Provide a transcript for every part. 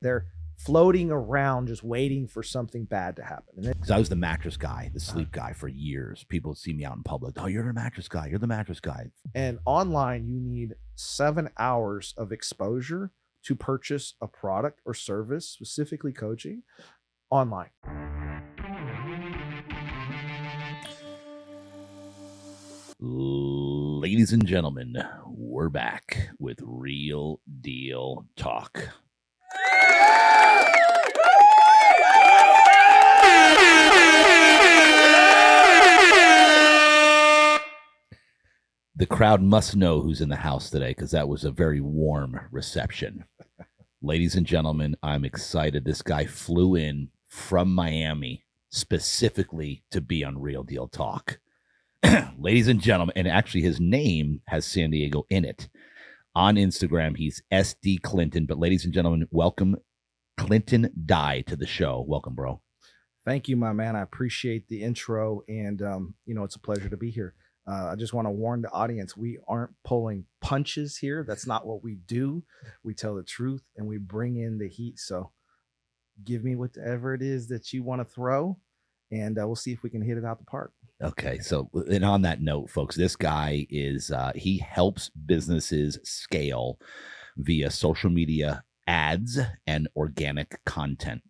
They're floating around just waiting for something bad to happen. And Because I was the mattress guy, the sleep guy for years. People would see me out in public. Oh, you're the mattress guy. You're the mattress guy. And online, you need 7 hours of exposure to purchase a product or service, specifically coaching, online. Ladies and gentlemen, we're back with Real Deal Talk. The crowd must know who's in the house today because that was a very warm reception. Ladies and gentlemen, I'm excited. This guy flew in from Miami specifically to be on Real Deal Talk. Ladies and gentlemen, and actually his name has San Diego in it. On Instagram, he's SD Clinton. But ladies and gentlemen, welcome Clinton Dye to the show. Welcome, bro. Thank you, my man. I appreciate the intro, and it's a pleasure to be here. I just want to warn the audience, we aren't pulling punches here. That's not what we do. We tell the truth and we bring in the heat. So give me whatever it is that you want to throw, and we'll see if we can hit it out the park. Okay. So, and on that note, folks, this guy is, he helps businesses scale via social media ads and organic content.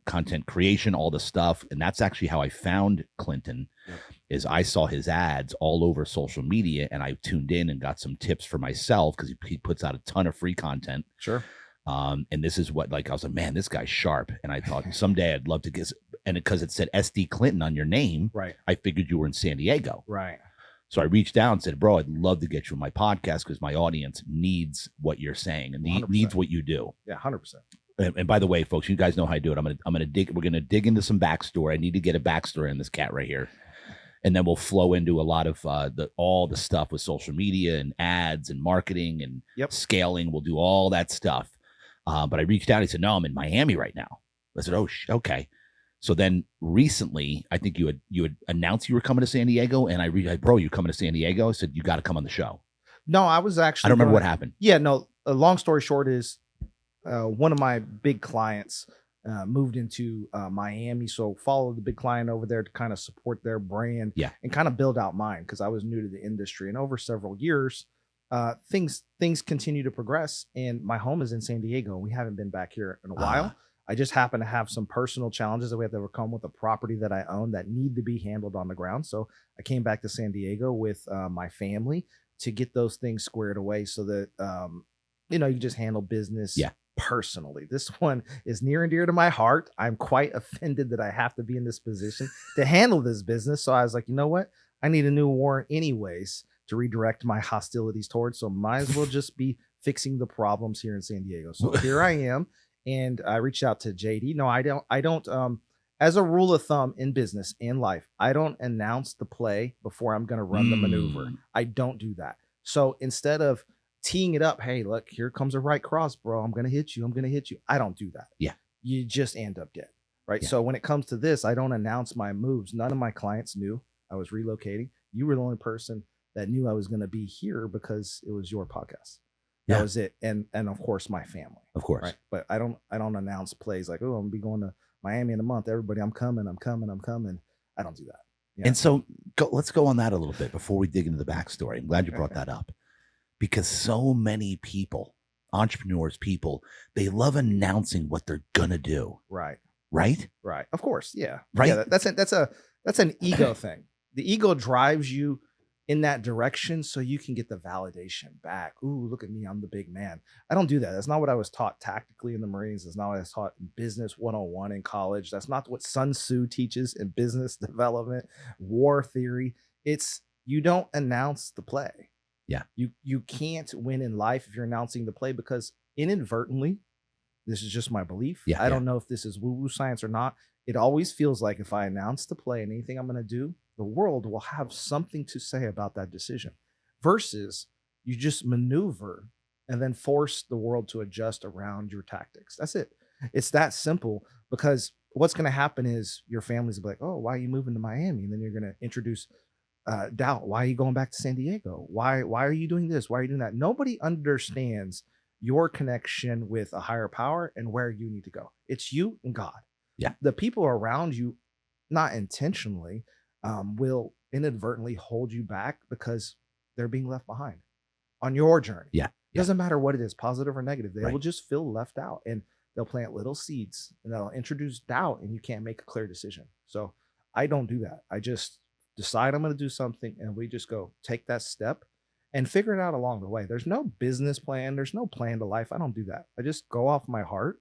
Content creation, all the stuff. And that's actually how I found Clinton. Yep. Is I saw his ads all over social media, and I tuned in and got some tips for myself because he puts out a ton of free content. Sure. And this is what, like, I was like, man, this guy's sharp. And I thought someday I'd love to get, and because it said SD Clinton on your name, right? I figured you were in San Diego. Right. So I reached out and said, bro, I'd love to get you on my podcast because my audience needs what you're saying and needs what you do. Yeah, 100%. And by the way, folks, you guys know how I do it. We're gonna dig into some backstory. I need to get a backstory on this cat right here, and then we'll flow into a lot of all the stuff with social media and ads and marketing and scaling. We'll do all that stuff. But I reached out. He said, "No, I'm in Miami right now." I said, "Oh, okay." So then recently, I think you had announced you were coming to San Diego, and I bro, you coming to San Diego? I said, "You got to come on the show." No, I was actually. I don't remember what happened. Yeah, no. A long story short is. One of my big clients moved into Miami, so followed the big client over there to kind of support their brand and kind of build out mine because I was new to the industry. And over several years, things continue to progress, and my home is in San Diego. We haven't been back here in a while. I just happen to have some personal challenges that we have to overcome with a property that I own that need to be handled on the ground. So I came back to San Diego with my family to get those things squared away so that, you just handle business personally. This one is near and dear to my heart. I'm quite offended that I have to be in this position to handle this business. So I was like, you know what? I need a new warrant anyways to redirect my hostilities towards. So might as well just be fixing the problems here in San Diego. So here I am. And I reached out to JD. No, I don't, as a rule of thumb in business and life, I don't announce the play before I'm going to run the maneuver. I don't do that. So instead of teeing it up, hey, look, here comes a right cross, bro. I'm going to hit you. I don't do that. Yeah. You just end up dead. Right. Yeah. So when it comes to this, I don't announce my moves. None of my clients knew I was relocating. You were the only person that knew I was going to be here because it was your podcast. That was it. And of course, my family. Of course. Right. But I don't announce plays like, oh, I'm going to be going to Miami in a month. Everybody, I'm coming. I don't do that. Yeah. And so let's go on that a little bit before we dig into the backstory. I'm glad you brought that up. Because so many people, entrepreneurs, they love announcing what they're gonna do. Right. Right. Right. Of course. Yeah. Right. Yeah, that's an ego thing. The ego drives you in that direction so you can get the validation back. Ooh, look at me. I'm the big man. I don't do that. That's not what I was taught tactically in the Marines. That's not what I was taught in business 101 in college. That's not what Sun Tzu teaches in business development, war theory. It's you don't announce the play. Yeah. You can't win in life if you're announcing the play because inadvertently, this is just my belief. I don't know if this is woo-woo science or not. It always feels like if I announce the play and anything I'm going to do, the world will have something to say about that decision versus you just maneuver and then force the world to adjust around your tactics. That's it. It's that simple because what's going to happen is your family's like, oh, why are you moving to Miami? And then you're going to introduce doubt. Why are you going back to San Diego? Why are you doing this? Why are you doing that? Nobody understands your connection with a higher power and where you need to go. It's you and God. Yeah. The people around you, not intentionally, will inadvertently hold you back because they're being left behind on your journey. Yeah. It doesn't matter what it is, positive or negative. They Right. will just feel left out, and they'll plant little seeds and they'll introduce doubt, and you can't make a clear decision. So I don't do that. I just decide I'm going to do something, and we just go take that step and figure it out along the way. There's no business plan. There's no plan to life. I don't do that. I just go off my heart,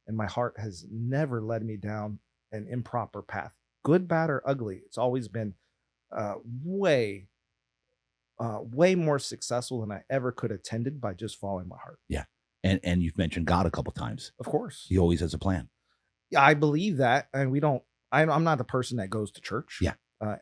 and my heart has never led me down an improper path, good, bad, or ugly. It's always been way more successful than I ever could have attended by just following my heart. Yeah. And you've mentioned God a couple times. Of course. He always has a plan. Yeah, I believe that. And I'm not the person that goes to church. Yeah.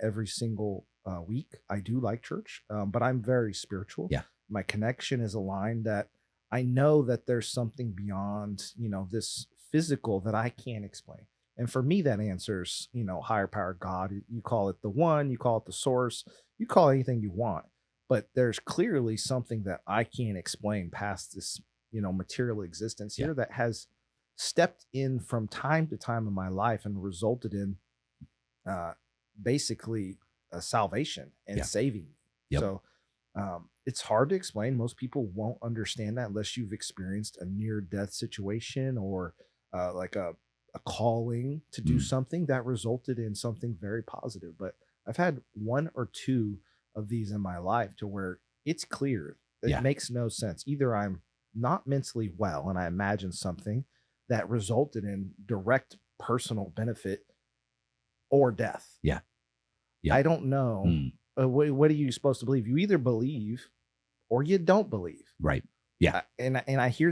Every single week. I do like church, but I'm very spiritual. Yeah. My connection is aligned that I know that there's something beyond, this physical that I can't explain. And for me, that answers, higher power, God. You call it the one, you call it the source, you call it anything you want. But there's clearly something that I can't explain past this, material existence here that has stepped in from time to time in my life and resulted in basically a salvation and saving me. Yep. So it's hard to explain. Most people won't understand that unless you've experienced a near-death situation or like a calling to do something that resulted in something very positive. But I've had one or two of these in my life to where it's clear. It makes no sense. Either I'm not mentally well and I imagine something that resulted in direct personal benefit or death. Yeah. I don't know. What are you supposed to believe? You either believe or you don't believe. Right. Yeah. And I hear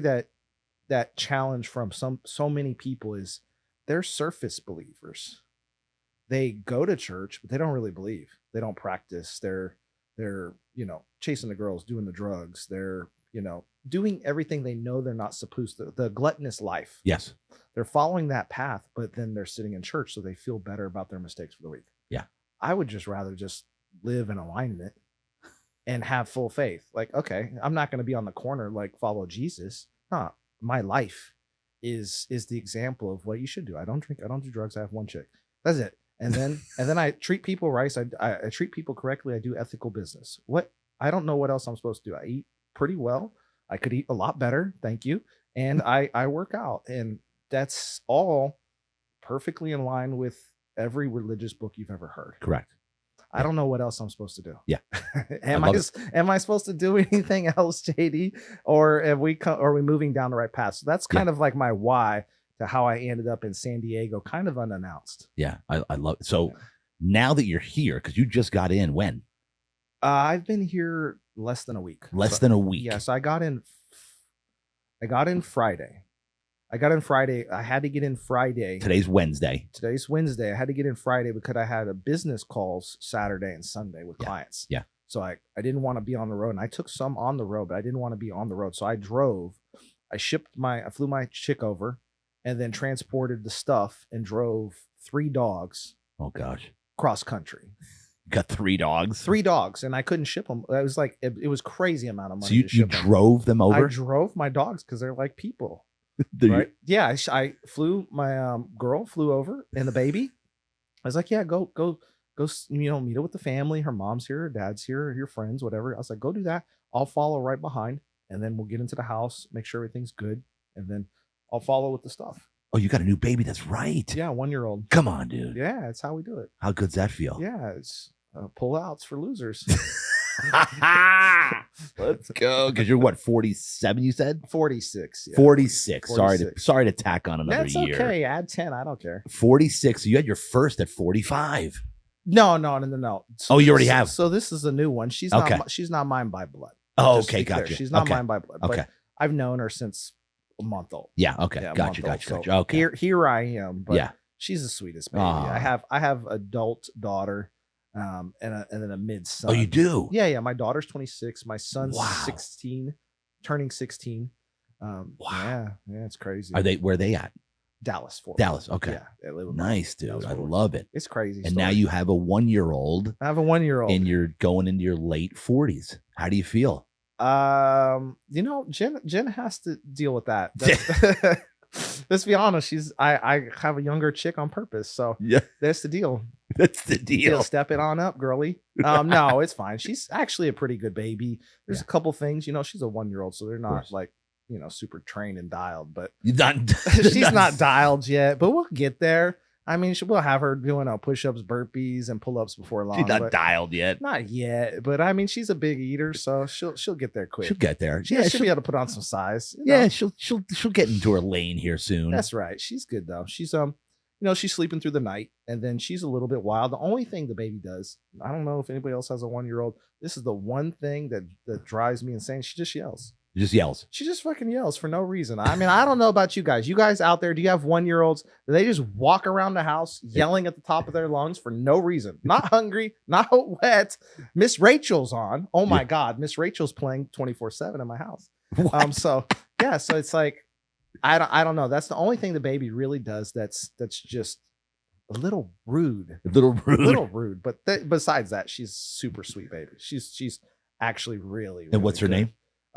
that challenge from so many people is they're surface believers. They go to church, but they don't really believe. They don't practice. They're chasing the girls, doing the drugs. They're, doing everything they know they're not supposed to. The gluttonous life. Yes. They're following that path, but then they're sitting in church so they feel better about their mistakes for the week. Yeah. I would just rather just live in alignment and have full faith. Like, okay, I'm not going to be on the corner, like follow Jesus. No, my life is the example of what you should do. I don't drink. I don't do drugs. I have one chick. That's it. And then I treat people right. I treat people correctly. I do ethical business. I don't know what else I'm supposed to do. I eat pretty well. I could eat a lot better. Thank you. And I work out, and that's all perfectly in line with every religious book you've ever heard. Correct. I don't know what else I'm supposed to do. Yeah. Am I supposed to do anything else, JD? Or are we moving down the right path? So that's kind of like my why to how I ended up in San Diego, kind of unannounced. Yeah. I love it. So now that you're here, because you just got in when? I've been here less than a week. Than a week. Yeah. So I got in Friday. I had to get in Friday. Today's Wednesday. I had to get in Friday because I had a business calls Saturday and Sunday with clients. Yeah. So I didn't want to be on the road, and I took some on the road, but I didn't want to be on the road. So I drove. I flew my chick over and then transported the stuff and drove 3 dogs. Oh gosh. Cross country. Got 3 dogs. 3 dogs, and I couldn't ship them. It was like it was crazy amount of money. So you drove them over? I drove my dogs because they're like people. Right? Yeah, I flew. My girl flew over, and the baby. I was like, yeah, go. Meet up with the family. Her mom's here, her dad's here, your friends, whatever. I was like, go do that. I'll follow right behind, and then we'll get into the house, make sure everything's good, and then I'll follow with the stuff. Oh, you got a new baby. That's right. Yeah, 1-year-old. Come on, dude. Yeah, that's how we do it. How good's that feel? Yeah, it's pull-outs for losers. Let's go. Because you're what, 47, you said? 46. Yeah. 46. 46. Sorry to tack on another That's year. Okay. Add 10. I don't care. 46. So you had your first at 45. No. So you already have. So this is a new one. She's not mine by blood. Oh, okay. Gotcha. She's not mine by blood. Okay. But I've known her since a month old. Yeah. Okay. Yeah, Gotcha. So Okay. Here I am. But yeah. She's the sweetest baby. I have adult daughter. And then a mid son. Oh, you do? Yeah. My daughter's 26. My son's 16, turning 16. Wow. Yeah, it's crazy. Where are they at? Dallas, Fort Worth. Dallas. Okay. Yeah, they live in nice, dude. I love it. It's crazy. And now you have a 1-year-old. I have a 1-year-old, and you're going into your late 40s. How do you feel? Jen has to deal with that. Let's be honest. I have a younger chick on purpose. So Yeah, that's the deal. that's the deal. Step it on up, girly. No, it's fine. She's actually a pretty good baby. There's a couple things, she's a 1-year-old, so they're not like, super trained and dialed, but she's not dialed yet, but we'll get there. I mean, we'll have her doing push-ups, burpees, and pull-ups before long. She's not dialed yet. Not yet, but I mean, she's a big eater, so she'll get there quick. She'll get there. Yeah, she'll be able to put on some size. She'll get into her lane here soon. That's right. She's good though. She's she's sleeping through the night, and then she's a little bit wild. The only thing the baby does, I don't know if anybody else has a 1-year-old. This is the one thing that drives me insane. She just yells. Just yells. She just fucking yells for no reason. I mean, I don't know about you guys. You guys out there, do you have 1-year-olds? Do they just walk around the house yelling at the top of their lungs for no reason? Not hungry, not wet. Miss Rachel's on. Oh my God. Miss Rachel's playing 24/7 in my house. So it's like, I don't know. That's the only thing the baby really does. That's just a little rude. A little rude. But besides that, she's super sweet baby. She's actually really, really and what's her name?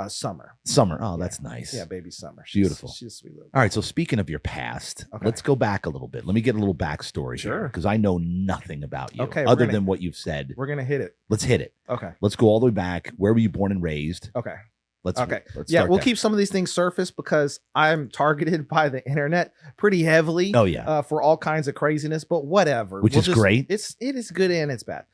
Summer. Oh, that's nice. Yeah, baby Summer. Beautiful. She's a sweet little. All right. So speaking of your past, let's go back a little bit. Let me get a little backstory here, because I know nothing about you other than what you've said. We're gonna hit it. Let's hit it. Okay. Let's go all the way back. Where were you born and raised? Okay. Let's we'll keep some of these things surface because I'm targeted by the internet pretty heavily. Oh yeah. For all kinds of craziness, but whatever. Which is great. It is good and it's bad.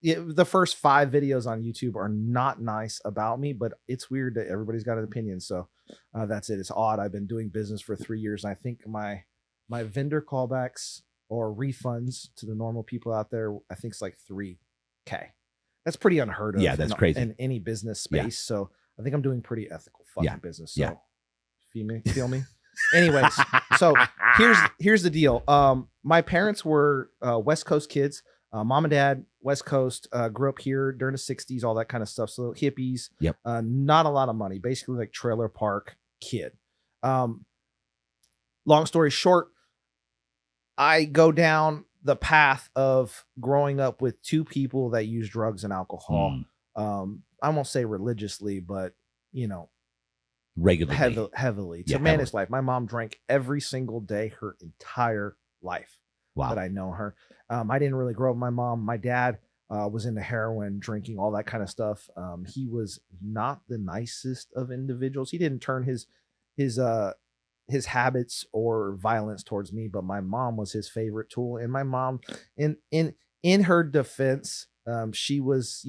The first 5 videos on YouTube are not nice about me, but it's weird that everybody's got an opinion. So that's it. It's odd. I've been doing business for 3 years, and I think my vendor callbacks or refunds to the normal people out there, I think it's like $3,000. That's pretty unheard of. Yeah, that's crazy in any business space. Yeah. So I think I'm doing pretty ethical fucking business. So feel me. Anyways, so here's the deal. My parents were West Coast kids. Mom and dad, West Coast, grew up here during the 60s, all that kind of stuff. So hippies, not a lot of money, basically like trailer park kid. Long story short, I go down the path of growing up with 2 people that use drugs and alcohol. I won't say religiously, but regularly, heavily to manage life. My mom drank every single day her entire life. Wow. That I know her. I didn't really grow up with my mom. My dad was into heroin, drinking, all that kind of stuff. He was not the nicest of individuals. He didn't turn his habits or violence towards me, but my mom was his favorite tool. And my mom, in her defense, she was,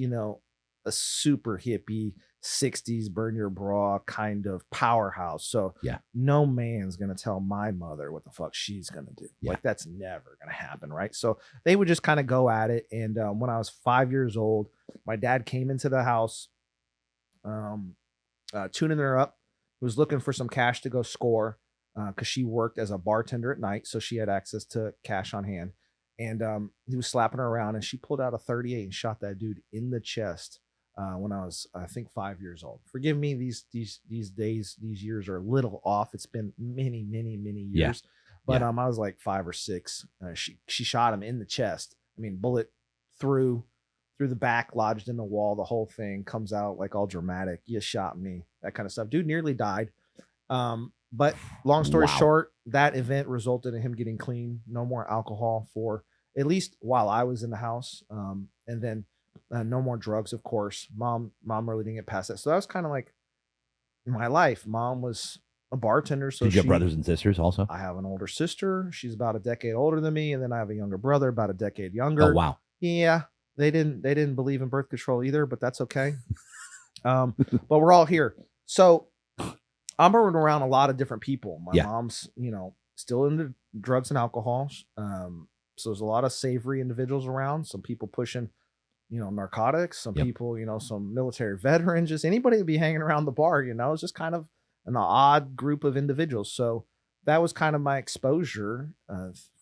a super hippie 60s burn your bra kind of powerhouse. So no man's gonna tell my mother what the fuck she's gonna do. Like that's never gonna happen, right? So they would just kind of go at it. And when I was 5 years old, my dad came into the house, tuning her up. He was looking for some cash to go score because she worked as a bartender at night, so she had access to cash on hand. And he was slapping her around, and she pulled out a 38 and shot that dude in the chest. When I was, I think, 5 years old. Forgive me, these years are a little off. It's been many years. But I was like 5 or 6. She shot him in the chest. I mean, bullet through the back, lodged in the wall. The whole thing comes out like all dramatic. You shot me, that kind of stuff. Dude nearly died. But long story short, that event resulted in him getting clean. No more alcohol for at least while I was in the house. And then no more drugs, of course. Mom really didn't get past that. So that was kind of like my life. Mom was a bartender. So did you have brothers and sisters also? I have an older sister. She's about a decade older than me. And then I have a younger brother, about a decade younger. Oh, wow. Yeah. They didn't believe in birth control either, but that's okay. But we're all here. So I'm around a lot of different people. My mom's, still into drugs and alcohol. So there's a lot of savory individuals around. Some people pushing narcotics, some people, some military veterans, just anybody to be hanging around the bar, it's just kind of an odd group of individuals. So that was kind of my exposure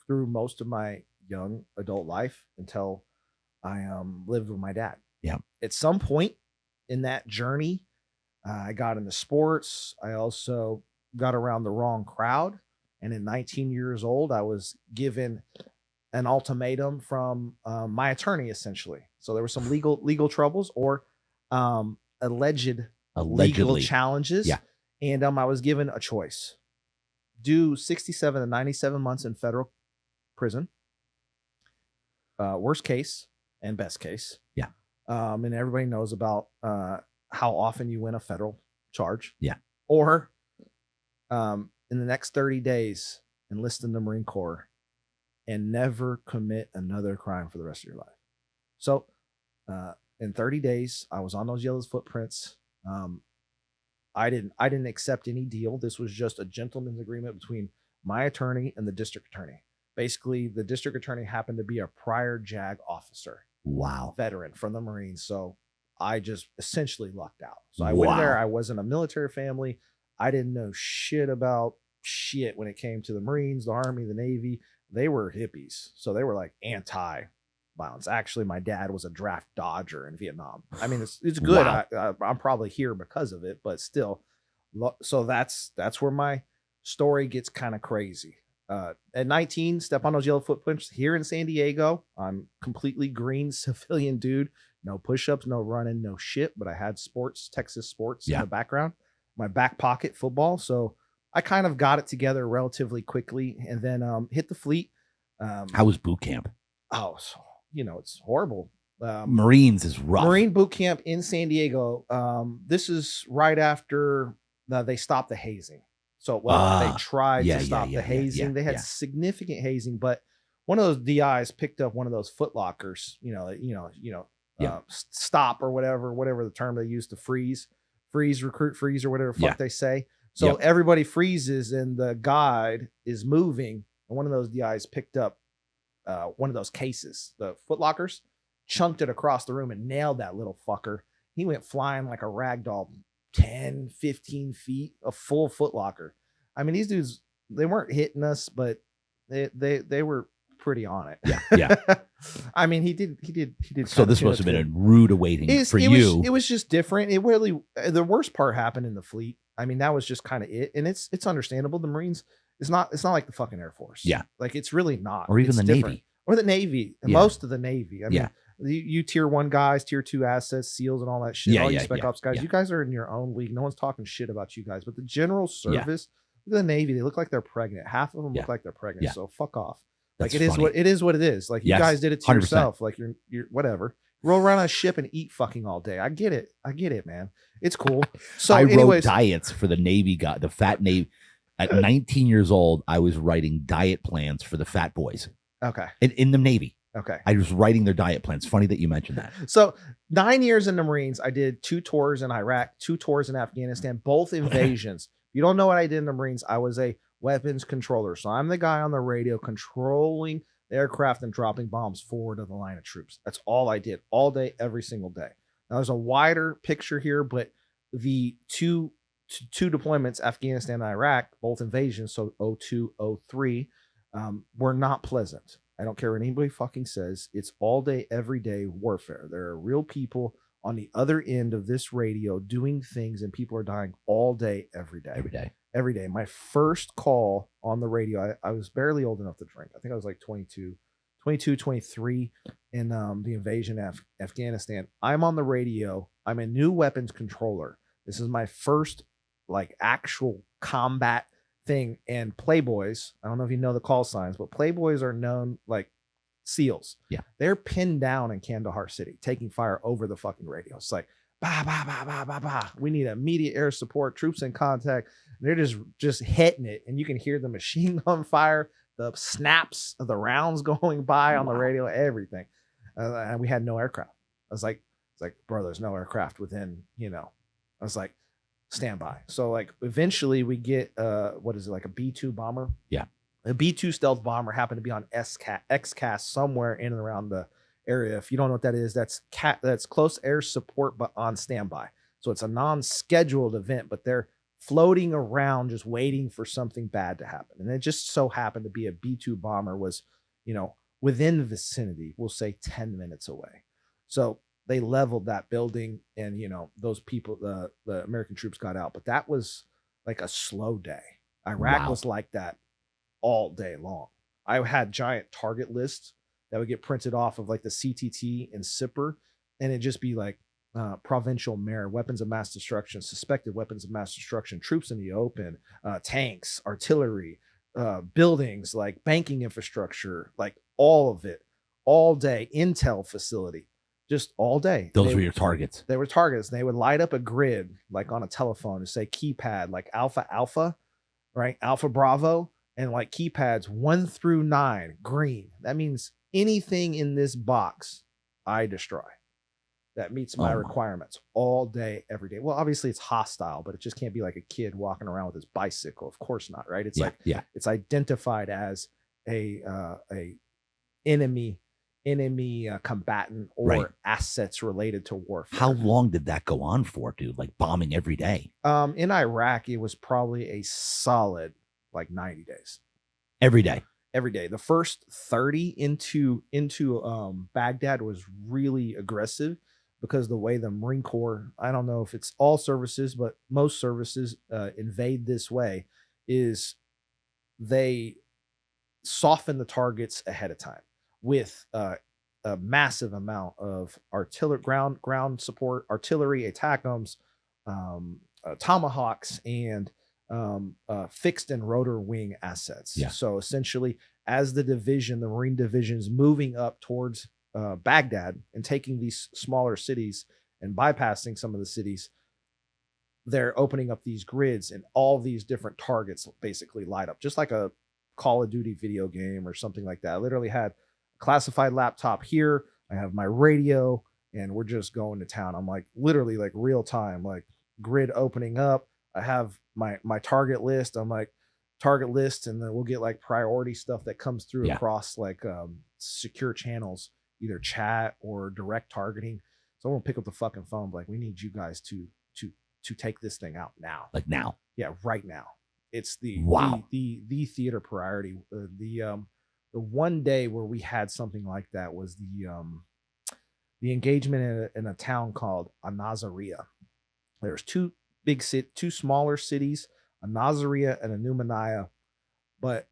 through most of my young adult life until I lived with my dad. Yeah. At some point in that journey, I got into sports. I also got around the wrong crowd. And at 19 years old, I was given an ultimatum from my attorney, essentially. So there were some legal troubles or alleged Allegedly. legal challenges. Yeah. And I was given a choice: do 67 to 97 months in federal prison, worst case and best case. Yeah. And everybody knows about how often you win a federal charge. Yeah. Or in the next 30 days, enlist in the Marine Corps and never commit another crime for the rest of your life. So in 30 days, I was on those yellow footprints. I didn't accept any deal. This was just a gentleman's agreement between my attorney and the district attorney. Basically, the district attorney happened to be a prior JAG officer. Wow. Veteran from the Marines. So I just essentially lucked out. So I went there. I wasn't a military family. I didn't know shit about shit when it came to the Marines, the Army, the Navy. They were hippies. So they were like anti-violence. Actually, my dad was a draft dodger in Vietnam. I mean, it's good. Wow. I'm probably here because of it, but still. So that's where my story gets kind of crazy. At 19, step on those yellow footprints here in San Diego. I'm completely green civilian dude. No push-ups, no running, no shit. But I had sports, Texas sports in the background. My back pocket football. So I kind of got it together relatively quickly, and then hit the fleet. How was boot camp? Oh, so, it's horrible. Marines is rough. Marine boot camp in San Diego. This is right after they stopped the hazing. So they tried to stop the hazing. They had significant hazing, but one of those DIs picked up one of those foot lockers, stop or whatever the term they use to freeze, recruit, freeze, or whatever fuck they say. So everybody freezes and the guide is moving. And one of those DIs picked up one of those cases, the foot lockers, chunked it across the room and nailed that little fucker. He went flying like a rag doll, 10, 15 feet, a full foot locker. I mean, these dudes, they weren't hitting us, but they were pretty on it. Yeah. I mean, he did. So this must have been a rude awakening for you. It was just different. It really, the worst part happened in the fleet. I mean, that was just kind of it. And it's understandable. The Marines, it's not like the fucking Air Force. Yeah. Like it's really not. Or even the Navy. Or the Navy. Most of the Navy. I mean, you tier 1 guys, tier 2 assets, SEALs, and all that shit. All you spec ops guys, you guys are in your own league. No one's talking shit about you guys. But the general service, the Navy, they look like they're pregnant. Half of them look like they're pregnant. So fuck off. Like it is what it is. Like you guys did it to 100%. Yourself. Like you're whatever. Roll around on a ship and eat fucking all day. I get it, man. It's cool. So I wrote diets for the Navy guy, the fat Navy. At 19 years old, I was writing diet plans for the fat boys. Okay. In the Navy. Okay. I was writing their diet plans. Funny that you mentioned that. So 9 years in the Marines, I did 2 tours in Iraq, 2 tours in Afghanistan, both invasions. If you don't know what I did in the Marines, I was a weapons controller. So I'm the guy on the radio controlling the aircraft and dropping bombs forward of the line of troops. That's all I did all day, every single day. Now there's a wider picture here, but the two deployments, Afghanistan and Iraq, both invasions, so 02, 03, were not pleasant. I don't care what anybody fucking says. It's all day, every day warfare. There are real people on the other end of this radio doing things, and people are dying all day, every day. Every day. My first call on the radio, I was barely old enough to drink. I think I was like 22, 23 in the invasion of Afghanistan. I'm on the radio. I'm a new weapons controller. This is my first like actual combat thing. And Playboys, I don't know if you know the call signs, but Playboys are known like SEALs. Yeah. They're pinned down in Kandahar City, taking fire over the fucking radio. It's like, bah, bah, bah, bah, bah, bah. We need immediate air support, troops in contact. They're just hitting it. And you can hear the machine gun fire, the snaps of the rounds going by on the radio, everything. And we had no aircraft. I was like, bro, there's no aircraft within, I was like, stand by. So like eventually we get what is it, like a B-2 bomber? Yeah. A B-2 stealth bomber happened to be on XCAS somewhere in and around the area. If you don't know what that is, that's close air support but on standby. So it's a non-scheduled event, but they're floating around just waiting for something bad to happen. And it just so happened to be a B-2 bomber was, within the vicinity, we'll say 10 minutes away. So they leveled that building and, those people, the American troops got out. But that was like a slow day. Iraq was like that all day long. I had giant target lists that would get printed off of like the CTT and SIPR. And it'd just be like provincial mayor, weapons of mass destruction, suspected weapons of mass destruction, troops in the open, tanks, artillery, buildings, like banking infrastructure, like all of it, all day, intel facility, just all day. Those were your targets. They were targets. They would light up a grid like on a telephone and say keypad, like Alpha Alpha, right? Alpha Bravo, and like keypads 1 through 9, green. That means anything in this box, I destroy. That meets my requirements all day, every day. Well, obviously it's hostile, but it just can't be like a kid walking around with his bicycle. Of course not, right? It's it's identified as a enemy combatant or assets related to warfare. How long did that go on for, dude? Like bombing every day? In Iraq, it was probably a solid like 90 days. Every day. Every day. The first 30 into Baghdad was really aggressive because the way the Marine Corps, I don't know if it's all services, but most services invade this way, is they soften the targets ahead of time with a massive amount of artillery, ground support, artillery, ATACMs, tomahawks, and fixed and rotor wing assets. Yeah. So essentially, as the Marine division is moving up towards Baghdad and taking these smaller cities and bypassing some of the cities, they're opening up these grids and all these different targets basically light up, just like a Call of Duty video game or something like that. I literally had a classified laptop here. I have my radio and we're just going to town. I'm like literally like real time, like grid opening up. I have my target list. I'm like target list, and then we'll get like priority stuff that comes through across like secure channels, either chat or direct targeting. So I'm gonna pick up the fucking phone, like, we need you guys to take this thing out now. Like now. Yeah, right now. It's the the theater priority. The one day where we had something like that was the engagement in a town called Anazaria. There's two smaller cities, a Nazaria and a Numaniah, but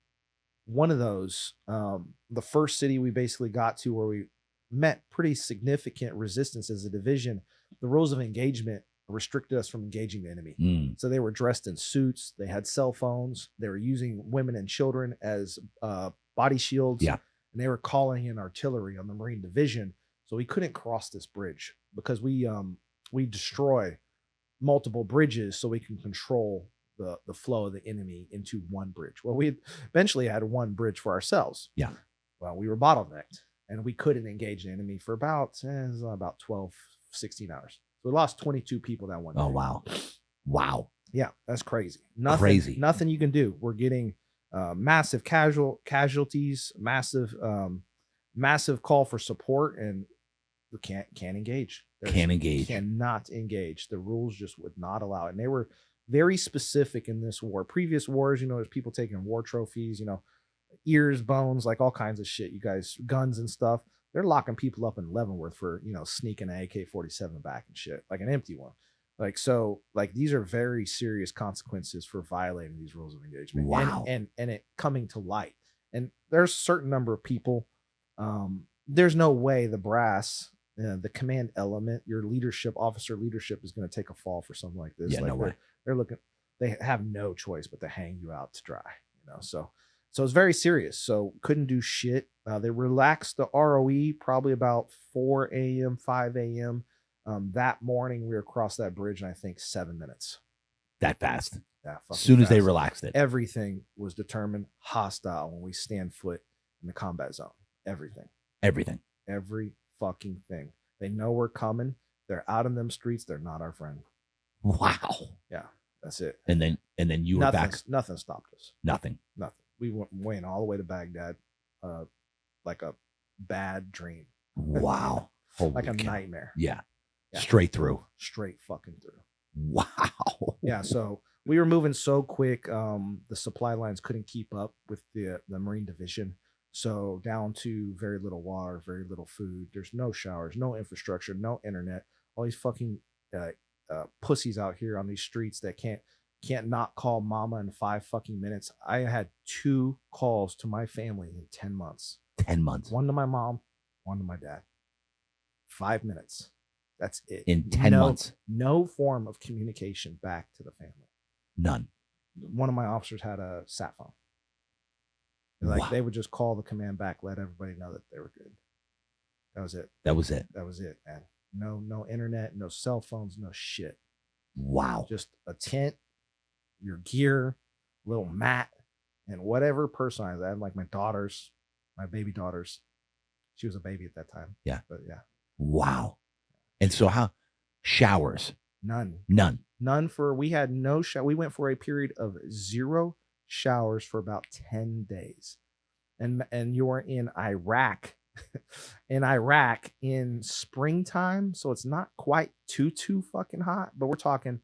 one of those, the first city we basically got to where we met pretty significant resistance as a division, the rules of engagement restricted us from engaging the enemy. So they were dressed in suits, they had cell phones, they were using women and children as body shields, and they were calling in artillery on the Marine division. So we couldn't cross this bridge because we destroy multiple bridges so we can control the flow of the enemy into one bridge. Well, we eventually had one bridge for ourselves. Yeah. Well, we were bottlenecked and we couldn't engage the enemy for about 12, 16 hours. So we lost 22 people that one day. Oh, wow. Wow. Yeah, that's crazy. Nothing you can do. We're getting massive casualties, massive call for support, and we can't engage. Cannot engage. The rules just would not allow it. And they were very specific in this war. Previous wars, there's people taking war trophies, ears, bones, like all kinds of shit. You guys, guns and stuff. They're locking people up in Leavenworth for, sneaking an AK-47 back and shit, like an empty one. These are very serious consequences for violating these rules of engagement. Wow. And it coming to light. And there's a certain number of people. There's no way the brass, the command element, your officer leadership is going to take a fall for something like this. Yeah, no way. They have no choice but to hang you out to dry, so it's very serious. So couldn't do shit. They relaxed the ROE probably about 4 a.m., 5 a.m. That morning we were across that bridge in, I think, 7 minutes. That fast. Yeah. As soon as they relaxed it. Everything was determined hostile when we stand foot in the combat zone. Everything. Every fucking thing. They know we're coming. They're out in them streets. They're not our friend. Wow. Yeah, that's it. And then you were back. Nothing stopped us. Nothing. We went all the way to Baghdad, like a bad dream. Wow. Like a nightmare. Yeah. Straight through. Straight fucking through. Wow. Yeah. So we were moving so quick. The supply lines couldn't keep up with the Marine division. So down to very little water, very little food. There's no showers, no infrastructure, no internet. All these fucking pussies out here on these streets that can't not call mama in 5 fucking minutes. I had 2 calls to my family in 10 months. 10 months. One to my mom, one to my dad. 5 minutes. That's it. In 10 months. No form of communication back to the family. None. One of my officers had a sat phone. Like wow. They would just call the command back, let everybody know that they were good. That was it. That was it. That was it, man. No internet, no cell phones, no shit. Wow. Just a tent, your gear, little mat, and whatever personalized. I had like my baby daughters. She was a baby at that time. Yeah. But yeah. Wow. And so how showers? None. We had no shower. We went for a period of 0 showers for about 10 days. And you're in Iraq. in springtime, so it's not quite too fucking hot, but we're talking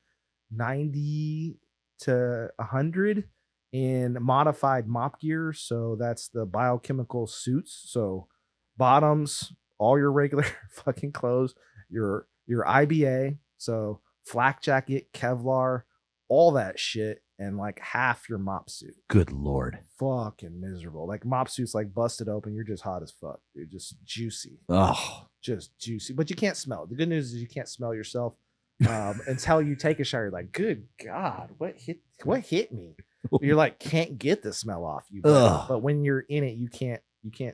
90 to 100 in modified mop gear. So that's the biochemical suits. So bottoms, all your regular fucking clothes, your IBA, so flak jacket, Kevlar, all that shit, and like half your mop suit. Good Lord. Fucking miserable. Like mop suits like busted open. You're just hot as fuck, dude. Just juicy. Oh, just juicy. But you can't smell. The good news is you can't smell yourself until you take a shower. You're like, good God, what hit me? You're like, can't get the smell off you. But when you're in it, you can't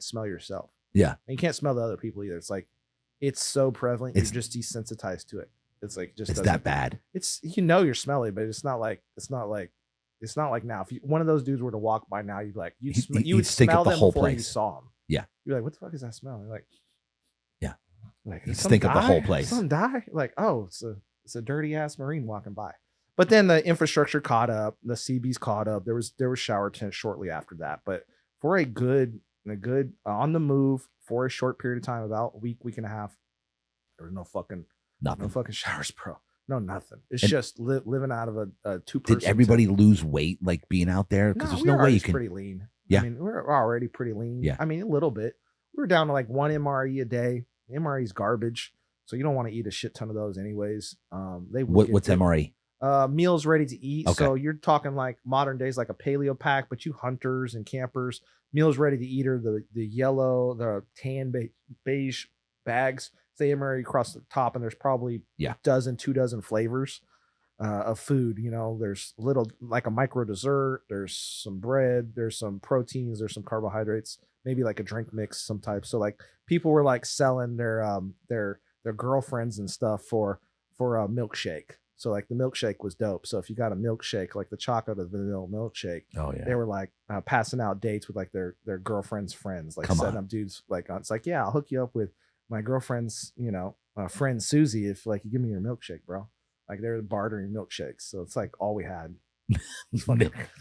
smell yourself. Yeah. And you can't smell the other people either. It's like, it's so prevalent. You're just desensitized to it. It's like, just it's that bad. It's, you're smelly, but it's not like now. If one of those dudes were to walk by now, you'd be like, you would smell them whole before place. you saw them. Yeah. You're like, what the fuck is that smell? You're like, yeah. Like, you stink up the whole place. Someone die? Like, oh, it's a dirty ass Marine walking by. But then the infrastructure caught up. The CBs caught up. There was shower tents shortly after that. But for a good on the move for a short period of time, about a week and a half, there was no fucking showers, bro. No, nothing. It's just living out of a 2-person. Did everybody lose weight like being out there? Because there's no way you can. Pretty lean. Yeah. I mean, we're already pretty lean. Yeah. I mean, a little bit. We were down to like 1 MRE a day. MRE is garbage, so you don't want to eat a shit ton of those anyways. What's MRE? Meals ready to eat. Okay. So you're talking like modern days, like a paleo pack, but you hunters and campers, meals ready to eat are the yellow, the tan beige bags. Say MRE across the top, and there's probably 2 dozen flavors of food. There's little like a micro dessert. There's some bread. There's some proteins. There's some carbohydrates. Maybe like a drink mix, some type. So like people were like selling their girlfriends and stuff for a milkshake. So like the milkshake was dope. So if you got a milkshake, like the chocolate or vanilla milkshake, they were like passing out dates with like their girlfriend's friends, like setting up dudes. Like it's like, yeah, I'll hook you up with my girlfriend's, friend Susie, if like you give me your milkshake, bro. Like they're bartering milkshakes. So it's like all we had.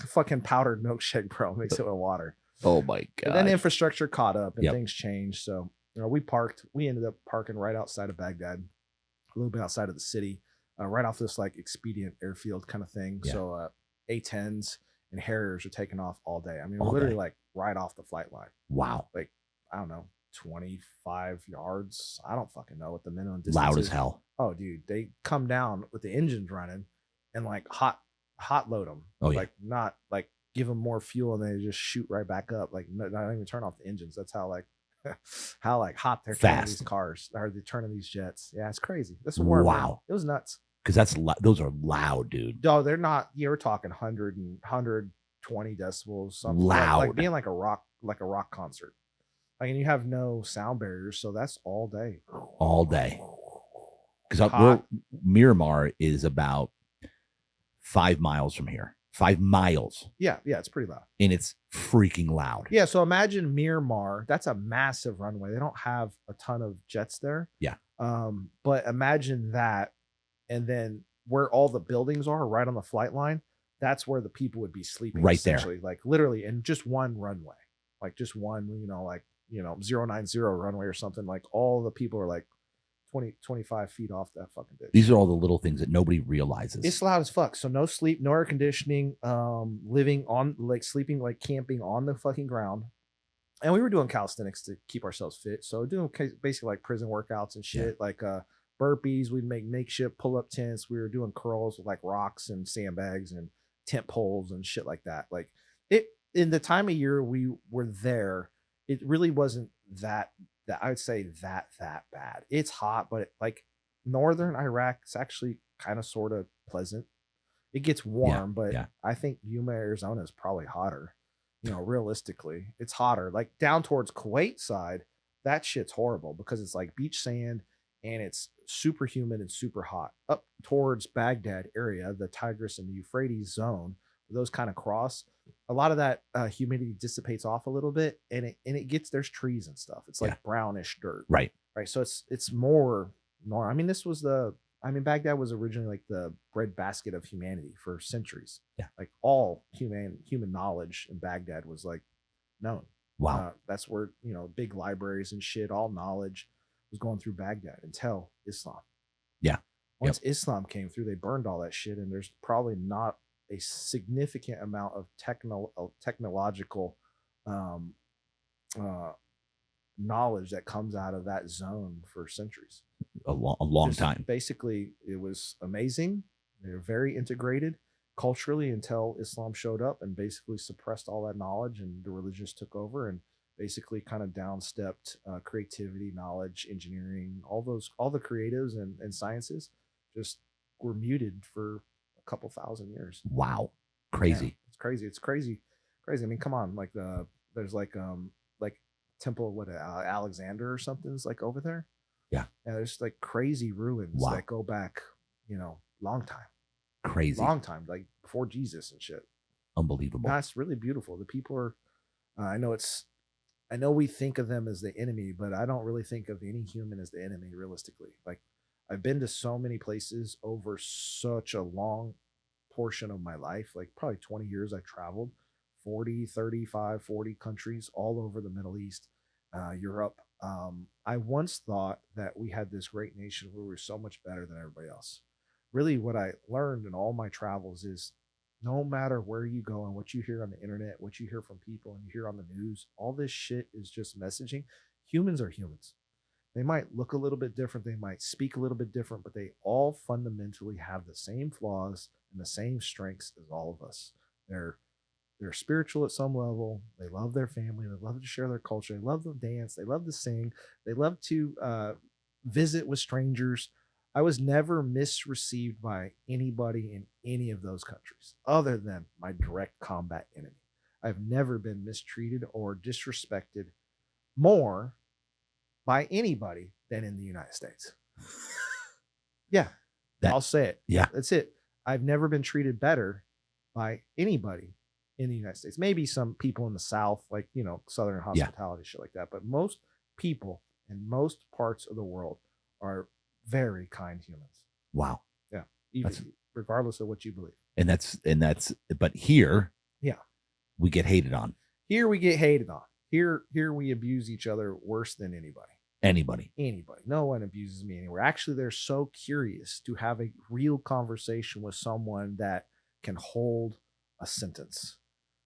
fucking powdered milkshake, bro. Mix it with water. Oh my God. But then infrastructure caught up and things changed. So we ended up parking right outside of Baghdad, a little bit outside of the city, right off this like expedient airfield kind of thing. Yeah. So A-10s and Harriers are taking off all day. I mean, we're literally like right off the flight line. Wow. Like, I don't know, 25 yards. I don't fucking know what the minimum distance Loud is. as hell. Oh, dude, they come down with the engines running and like hot load them. Oh, yeah. Like not like give them more fuel and they just shoot right back up. Like not even turn off the engines. That's how like hot they're turning these cars, or they're turning these jets. Yeah, it's crazy. That's what wow. It was nuts. Because those are loud, dude. No, they're not. You're talking 100 and 120 decibels. Something loud, like being like a rock concert. Like, and you have no sound barriers, so that's all day. All day. Because Miramar is about 5 miles from here. 5 miles. Yeah, it's pretty loud. And it's freaking loud. Yeah, so imagine Miramar. That's a massive runway. They don't have a ton of jets there. Yeah. But imagine that, and then where all the buildings are, right on the flight line, that's where the people would be sleeping. Right there. Like literally in just one runway. Like just one, 090 runway or something. Like all the people are like 25 feet off that fucking bitch. These are all the little things that nobody realizes. It's loud as fuck. So no sleep, no air conditioning, living on like sleeping, like camping on the fucking ground. And we were doing calisthenics to keep ourselves fit. So doing basically like prison workouts and shit, like burpees. We'd make makeshift pull-up tents. We were doing curls with like rocks and sandbags and tent poles and shit like that. Like it in the time of year we were there, it really wasn't that I would say that bad. It's hot, but like northern Iraq is actually kind of sort of pleasant. It gets warm, but I think Yuma, Arizona is probably hotter. Realistically, it's hotter. Like down towards Kuwait side, that shit's horrible because it's like beach sand and it's super humid and super hot. Up towards Baghdad area, the Tigris and the Euphrates zone, those kind of cross. A lot of that humidity dissipates off a little bit, and it gets, there's trees and stuff. It's like brownish dirt, right? So it's more. I mean, Baghdad was originally like the breadbasket of humanity for centuries. Yeah. Like all human knowledge in Baghdad was like known. Wow. That's where, big libraries and shit, all knowledge was going through Baghdad until Islam. Yeah. Once Islam came through, they burned all that shit. And there's probably not a significant amount of technological knowledge that comes out of that zone for centuries. A long time. Basically, it was amazing. They were very integrated culturally until Islam showed up and basically suppressed all that knowledge, and the religions took over and basically kind of downstepped creativity, knowledge, engineering, all the creatives and sciences just were muted for a couple thousand years. Wow. Crazy. Yeah, it's crazy. I mean, come on. Like there's like Temple of Alexander or something is like over there. Yeah. There's like crazy ruins that go back, long time. Crazy. Long time, like before Jesus and shit. Unbelievable. That's really beautiful. The people are, I know we think of them as the enemy, but I don't really think of any human as the enemy realistically. Like I've been to so many places over such a long portion of my life, like probably 20 years I traveled, 40, 35, 40 countries all over the Middle East, Europe. I once thought that we had this great nation where we were so much better than everybody else. Really, what I learned in all my travels is no matter where you go and what you hear on the internet, what you hear from people and you hear on the news, all this shit is just messaging. Humans are humans. They might look a little bit different. They might speak a little bit different, but they all fundamentally have the same flaws and the same strengths as all of us. They're spiritual at some level. They love their family. They love to share their culture. They love to dance. They love to sing. They love to visit with strangers. I was never misreceived by anybody in any of those countries other than my direct combat enemy. I've never been mistreated or disrespected more by anybody than in the United States. Yeah, I'll say it. Yeah, that's it. I've never been treated better by anybody in the United States. Maybe some people in the South, like, Southern hospitality, shit like that. But most people in most parts of the world are very kind humans. Wow. Yeah. Regardless of what you believe. But here, we get hated on. Here we get hated on. Here we abuse each other worse than anybody. Anybody. No one abuses me anywhere. Actually, they're so curious to have a real conversation with someone that can hold a sentence.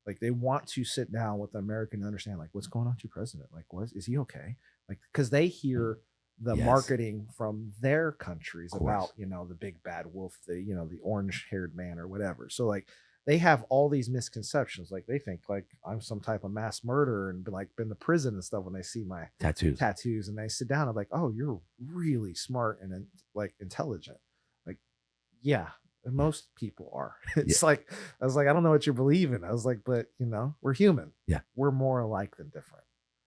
Like they want to sit down with the American and understand, like, what's going on with your president? Like, is he okay? Like, because they hear the marketing from their countries about, the big bad wolf, the orange haired man or whatever. So like they have all these misconceptions. Like they think like I'm some type of mass murderer and been to prison and stuff when they see my tattoos and they sit down and like, oh, you're really smart and like intelligent. Like, yeah, most people are. It's like, I was like, I don't know what you believe in. I was like, but we're human. Yeah. We're more alike than different.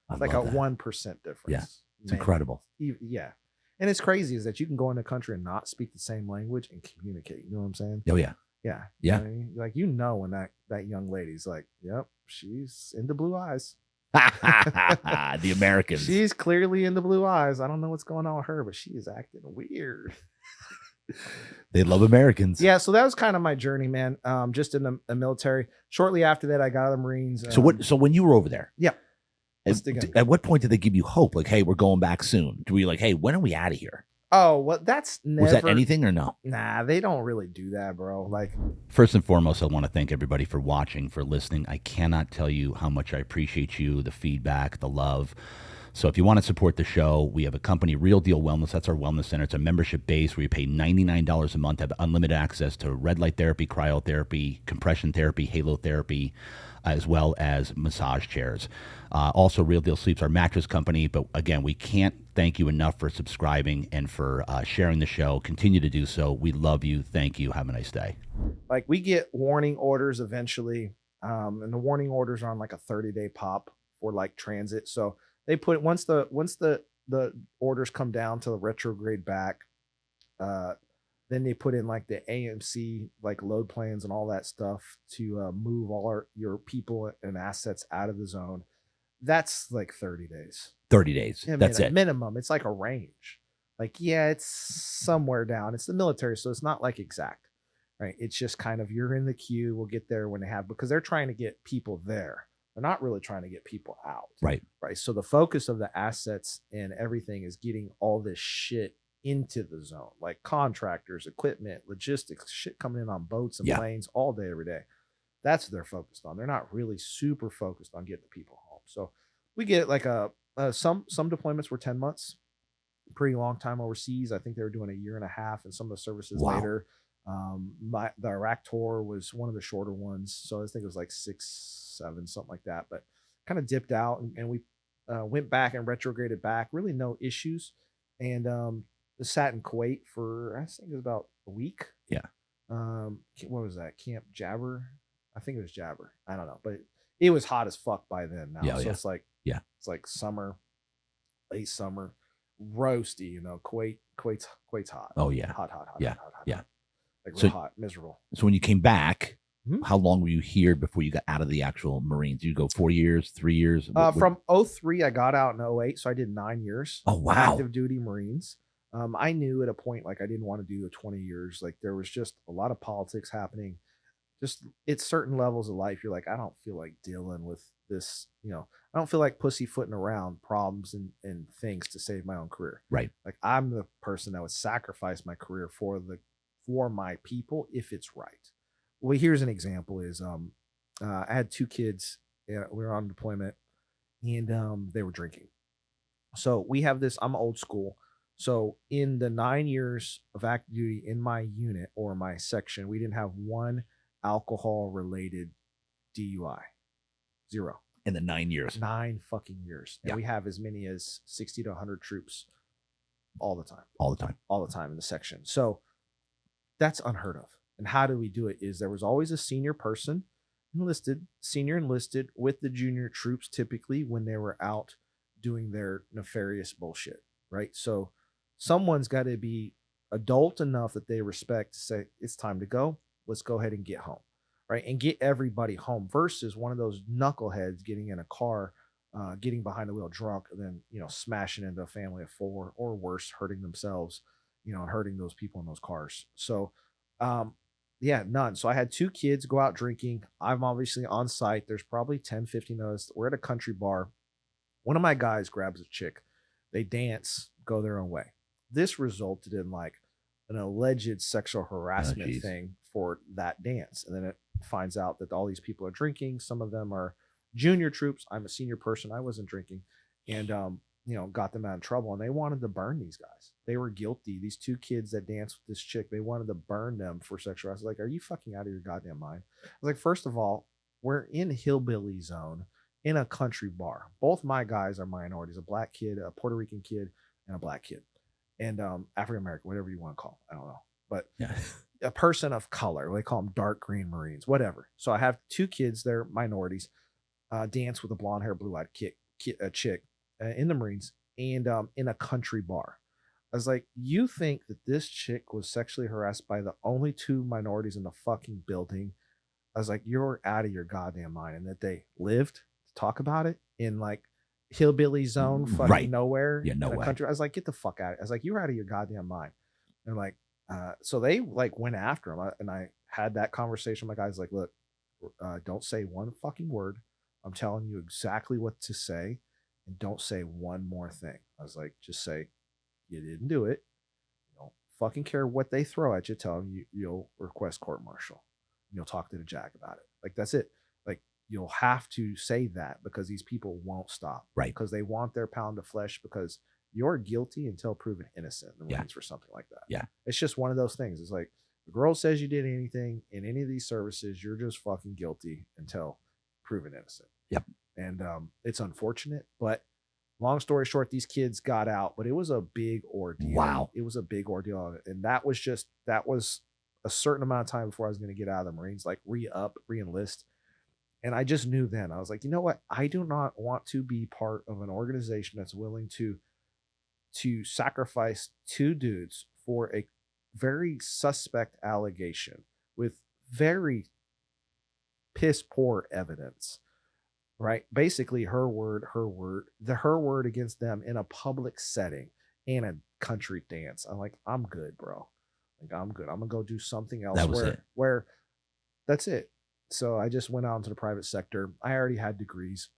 It's like a 1% difference. Yeah. It's incredible. Yeah. And it's crazy is that you can go in a country and not speak the same language and communicate. You know what I'm saying? Oh, yeah. Yeah. Yeah. I mean? Like, when that young lady's like, yep, she's into blue eyes. The Americans. She's clearly into blue eyes. I don't know what's going on with her, but she is acting weird. They love Americans. Yeah. So that was kind of my journey, man. Just in the military. Shortly after that, I got out of the Marines. So when you were over there, at what point did they give you hope? Like, hey, we're going back soon. Were you like, hey, when are we out of here? Oh, well, that's never. Was that anything or no? Nah, they don't really do that, bro. Like, first and foremost, I want to thank everybody for watching, for listening. I cannot tell you how much I appreciate you, the feedback, the love. So if you want to support the show, we have a company, Real Deal Wellness. That's our wellness center. It's a membership base where you pay $99 a month, have unlimited access to red light therapy, cryotherapy, compression therapy, halo therapy, as well as massage chairs. Also, Real Deal Sleep's our mattress company. But again, we can't thank you enough for subscribing and for sharing the show. Continue to do so. We love you. Thank you. Have a nice day. Like, we get warning orders eventually. And the warning orders are on like a 30-day pop for like transit. So they put, once the orders come down to the retrograde back, then they put in like the AMC, like load plans and all that stuff to move all your people and assets out of the zone. That's like 30 days. 30 days. I mean, That's it. Minimum. It's like a range. Like, yeah, it's somewhere down. It's the military, so it's not like exact, right? It's just kind of, you're in the queue. We'll get there when they have, because they're trying to get people there. They're not really trying to get people out. Right. Right. So the focus of the assets and everything is getting all this shit into the zone, like contractors, equipment, logistics, shit coming in on boats and planes all day, every day. That's what they're focused on. They're not really super focused on getting the people home. So we get like some deployments were 10 months, pretty long time overseas. I think they were doing a year and a half, and some of the services later. The Iraq tour was one of the shorter ones, so I think it was like 6, 7, something like that. But kind of dipped out, and we went back and retrograded back. Really no issues, and sat in Kuwait for, I think it was about a week. Yeah. What was that? Camp Jabber? I think it was Jabber. I don't know, but it was hot as fuck by then. Now, it's like it's like summer, late summer, roasty. You know, Kuwait's hot. Oh yeah, hot. Yeah. Like real hot, miserable. So when you came back, how long were you here before you got out of the actual Marines? Did you go 4 years, 3 years? From 03, I got out in 08, so I did 9 years. Oh wow, active duty Marines. I knew at a point, like, I didn't want to do the 20 years. Like, there was just a lot of politics happening. Just at certain levels of life, you're like, I don't feel like dealing with this. You know, I don't feel like pussyfooting around problems and things to save my own career. Right. Like, I'm the person that would sacrifice my career for my people if it's right. Well, here's an example: is I had 2 kids. We were on deployment, and they were drinking. So we have this. I'm old school. So in the 9 years of active duty in my unit or my section, we didn't have one alcohol related DUI. 0. In the 9 years. 9 fucking years. And we have as many as 60 to 100 troops all the time in the section. So that's unheard of. And how do we do it? Is there was always a senior person senior enlisted with the junior troops, typically when they were out doing their nefarious bullshit, right? So someone's got to be adult enough that they respect to say, it's time to go. Let's go ahead and get home, right? And get everybody home, versus one of those knuckleheads getting in a car, getting behind the wheel drunk, and then, smashing into a family of 4 or worse, hurting themselves, and hurting those people in those cars. So, none. So I had 2 kids go out drinking. I'm obviously on site. There's probably 10, 15 of us. We're at a country bar. One of my guys grabs a chick. They dance, go their own way. This resulted in like an alleged sexual harassment thing for that dance. And then it finds out that all these people are drinking. Some of them are junior troops. I'm a senior person. I wasn't drinking. And, got them out of trouble. And they wanted to burn these guys. They were guilty. These 2 kids that danced with this chick, they wanted to burn them for sexual harassment. I was like, are you fucking out of your goddamn mind? I was like, first of all, we're in hillbilly zone in a country bar. Both my guys are minorities, a black kid, a Puerto Rican kid, and a black kid. And African-American, whatever you want to call them. I don't know. But a person of color, they call them dark green Marines, whatever. So I have 2 kids, they're minorities, dance with a blonde hair, blue eyed chick in the Marines, and in a country bar. I was like, you think that this chick was sexually harassed by the only 2 minorities in the fucking building? I was like, you're out of your goddamn mind. And that they lived to talk about it in like hillbilly zone, fucking nowhere. Yeah, no way. Country. I was like, get the fuck out of it. I was like, you're out of your goddamn mind. And like, so they like went after him. And I had that conversation with my guys, like, look, don't say one fucking word. I'm telling you exactly what to say, and don't say one more thing. I was like, just say you didn't do it. You don't fucking care what they throw at you. Tell them you'll request court martial. You'll talk to the JAG about it. Like, that's it. Like, you'll have to say that because these people won't stop. Right. Because they want their pound of flesh because you're guilty until proven innocent in the Yeah. Marines for something like that. Yeah. It's just one of those things. It's like the girl says you did anything in any of these services, you're just fucking guilty until proven innocent. Yep. And it's unfortunate, but long story short, these kids got out, but it was a big ordeal. Wow. It was a big ordeal. And that was a certain amount of time before I was going to get out of the Marines, like re-enlist. And I just knew then, I was like, you know what? I do not want to be part of an organization that's willing to sacrifice two dudes for a very suspect allegation with very piss poor evidence. Right? Basically her word against them in a public setting in a country dance. I'm like, I'm good, bro. Like, I'm good. I'm gonna go do something else where that's it. So I just went out into the private sector. I already had degrees.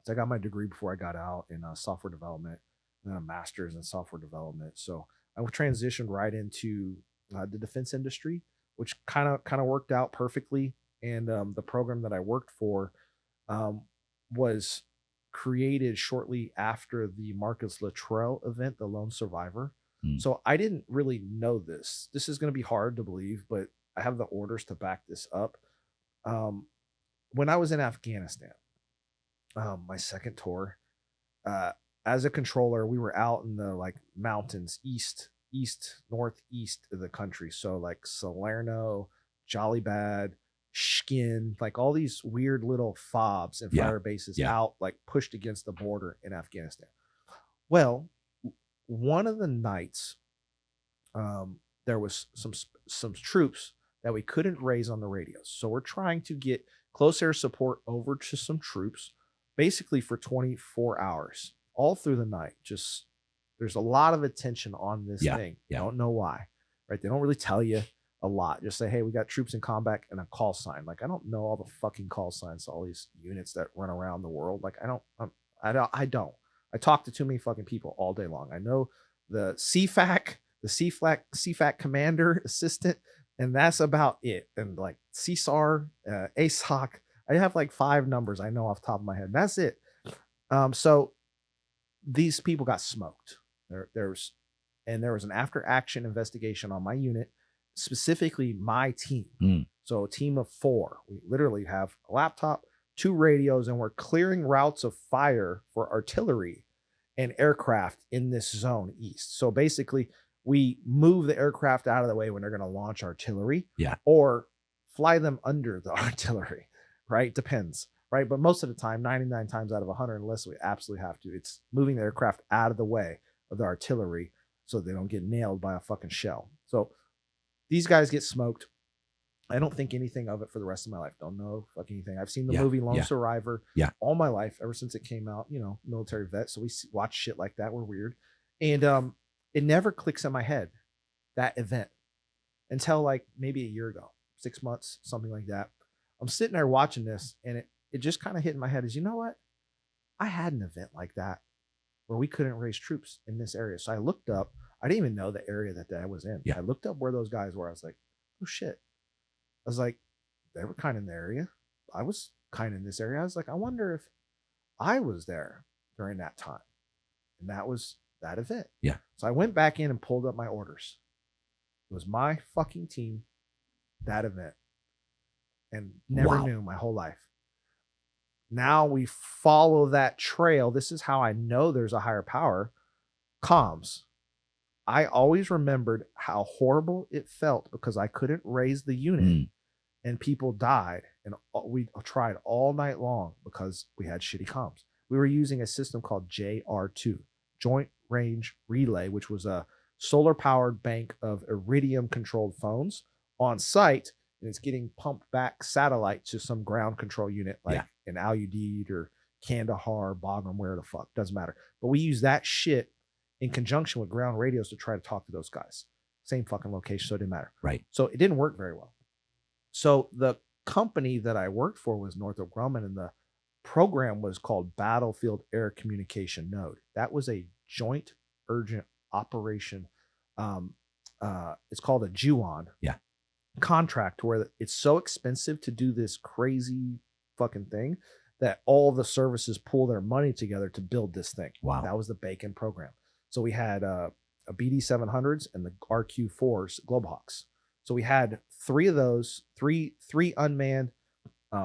So I got my degree before I got out in software development and a master's in software development. So I transitioned right into the defense industry, which kind of worked out perfectly. And the program that I worked for was created shortly after the Marcus Luttrell event, the Lone Survivor. So I didn't really know this. This is going to be hard to believe, but I have the orders to back this up. When I was in Afghanistan, my second tour, as a controller, we were out in the like mountains, northeast of the country. So like Salerno, Jollibad, Skin, like all these weird little FOBs and fire bases out, like pushed against the border in Afghanistan. Well, one of the nights, there was some troops that we couldn't raise on the radios. So we're trying to get close air support over to some troops, basically for 24 hours, all through the night. Just there's a lot of attention on this thing. Yeah. Don't know why, right? They don't really tell you a lot. Just say, hey, we got troops in combat and a call sign. Like, I don't know all the fucking call signs to all these units that run around the world. Like, I don't. I talk to too many fucking people all day long. I know the CFAC commander assistant, and that's about it. And like CSAR, ASOC, I have like 5 numbers I know off the top of my head. That's it. So these people got smoked. There was an after action investigation on my unit, specifically my team. So a team of 4. We literally have a laptop, 2 radios, and we're clearing routes of fire for artillery and aircraft in this zone east. So basically, we move the aircraft out of the way when they're going to launch artillery, or fly them under the artillery, right? Depends, right? But most of the time, 99 times out of 100, unless we absolutely have to, it's moving the aircraft out of the way of the artillery so they don't get nailed by a fucking shell. So these guys get smoked. I don't think anything of it for the rest of my life. Don't know fucking anything. I've seen the movie Lone Survivor all my life, ever since it came out, military vet. So we watch shit like that. We're weird. And it never clicks in my head, that event, until like maybe a year ago, 6 months, something like that. I'm sitting there watching this, and it just kind of hit in my head is, you know what? I had an event like that where we couldn't raise troops in this area. So I looked up. I didn't even know the area that I was in. I looked up where those guys were. I was like, oh shit. I was like, they were kind of in the area. I was kind of in this area. I was like, I wonder if I was there during that time. And that was that event. So I went back in and pulled up my orders. It was my fucking team, that event. And never knew my whole life. Now we follow that trail. This is how I know there's a higher power. Comms. I always remembered how horrible it felt because I couldn't raise the unit and people died. And we tried all night long because we had shitty comms. We were using a system called JR2, Joint Range Relay, which was a solar powered bank of iridium controlled phones on site. And it's getting pumped back satellite to some ground control unit like in Al Udeid or Kandahar, Bagram, where the fuck, doesn't matter. But we use that shit in conjunction with ground radios to try to talk to those guys. Same fucking location, so it didn't matter. Right. So it didn't work very well. So the company that I worked for was Northrop Grumman, and the program was called Battlefield Air Communication Node. That was a joint urgent operation. It's called a JUON contract, where it's so expensive to do this crazy fucking thing that all the services pull their money together to build this thing. Wow. That was the Bacon program. So we had a BD 700s and the RQ4s Globehawks. So we had three of those, three unmanned,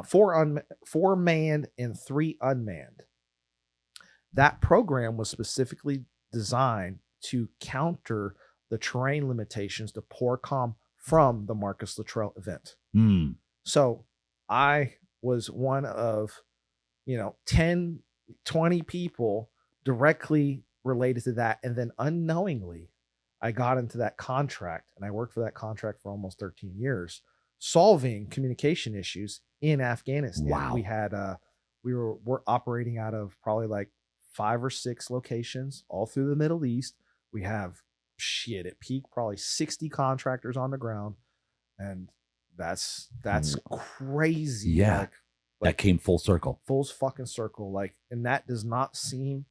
four manned and three unmanned. That program was specifically designed to counter the terrain limitations to PORCOM from the Marcus Luttrell event. So I was one of, 10, 20 people directly related to that. And then unknowingly, I got into that contract, and I worked for that contract for almost 13 years, solving communication issues in Afghanistan. Wow. We had, we're operating out of probably like 5 or 6 locations all through the Middle East. We have at peak, probably 60 contractors on the ground. And that's crazy. Yeah. That came full circle. Full fucking circle. And that does not seem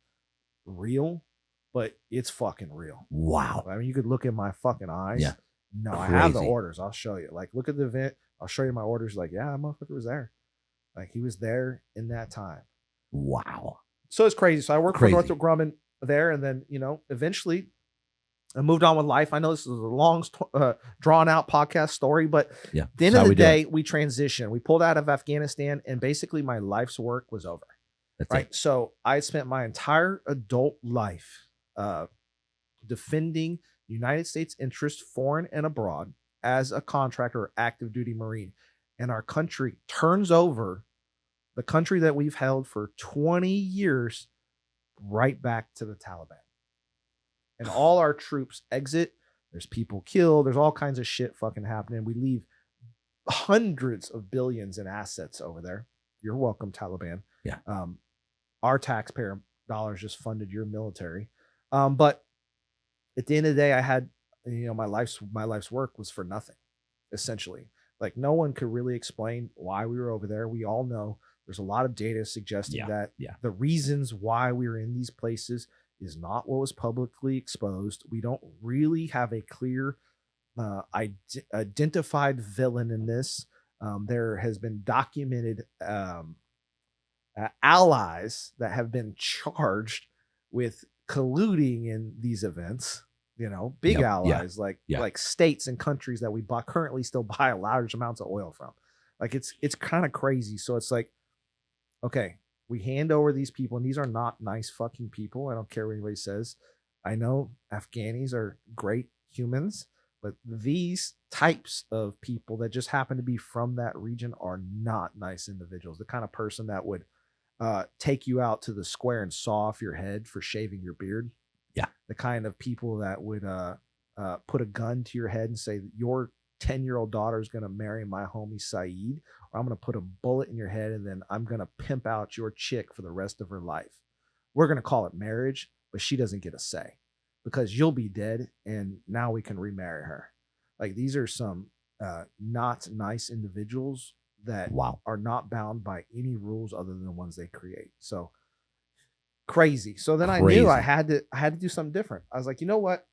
real, but it's fucking real. Wow. I mean, you could look in my fucking eyes. Yeah. No, Crazy. I have the orders. I'll show you. Look at the event. I'll show you my orders. Yeah, that motherfucker was there. He was there in that time. Wow. So it's crazy. So I worked for Northrop Grumman there, and then, eventually I moved on with life. I know this is a long, drawn out podcast story, but at the end of the day, we transitioned. We pulled out of Afghanistan, and basically my life's work was over. That's right. It. So I spent my entire adult life defending United States interests, foreign and abroad, as a contractor or active duty Marine. And our country turns over the country that we've held for 20 years right back to the Taliban. And all our troops exit. There's people killed. There's all kinds of shit fucking happening. We leave hundreds of billions in assets over there. You're welcome, Taliban. Yeah. Our taxpayer dollars just funded your military. But at the end of the day, I had, my life's work was for nothing, essentially. No one could really explain why we were over there. We all know there's a lot of data suggesting that the reasons why we were in these places is not what was publicly exposed. We don't really have a clear identified villain in this. There has been documented allies that have been charged with colluding in these events. Big allies like states and countries that we currently still buy large amounts of oil from. It's kind of crazy. So it's okay, we hand over these people, and these are not nice fucking people. I don't care what anybody says. I know Afghanis are great humans, but these types of people that just happen to be from that region are not nice individuals. The kind of person that would take you out to the square and saw off your head for shaving your beard. Yeah. The kind of people that would put a gun to your head and say, your 10-year-old daughter is going to marry my homie Saeed, or I'm going to put a bullet in your head and then I'm going to pimp out your chick for the rest of her life. We're going to call it marriage, but she doesn't get a say because you'll be dead and now we can remarry her. These are some not nice individuals that are not bound by any rules other than the ones they create. So crazy. So then I knew I had to do something different. I was like, you know what?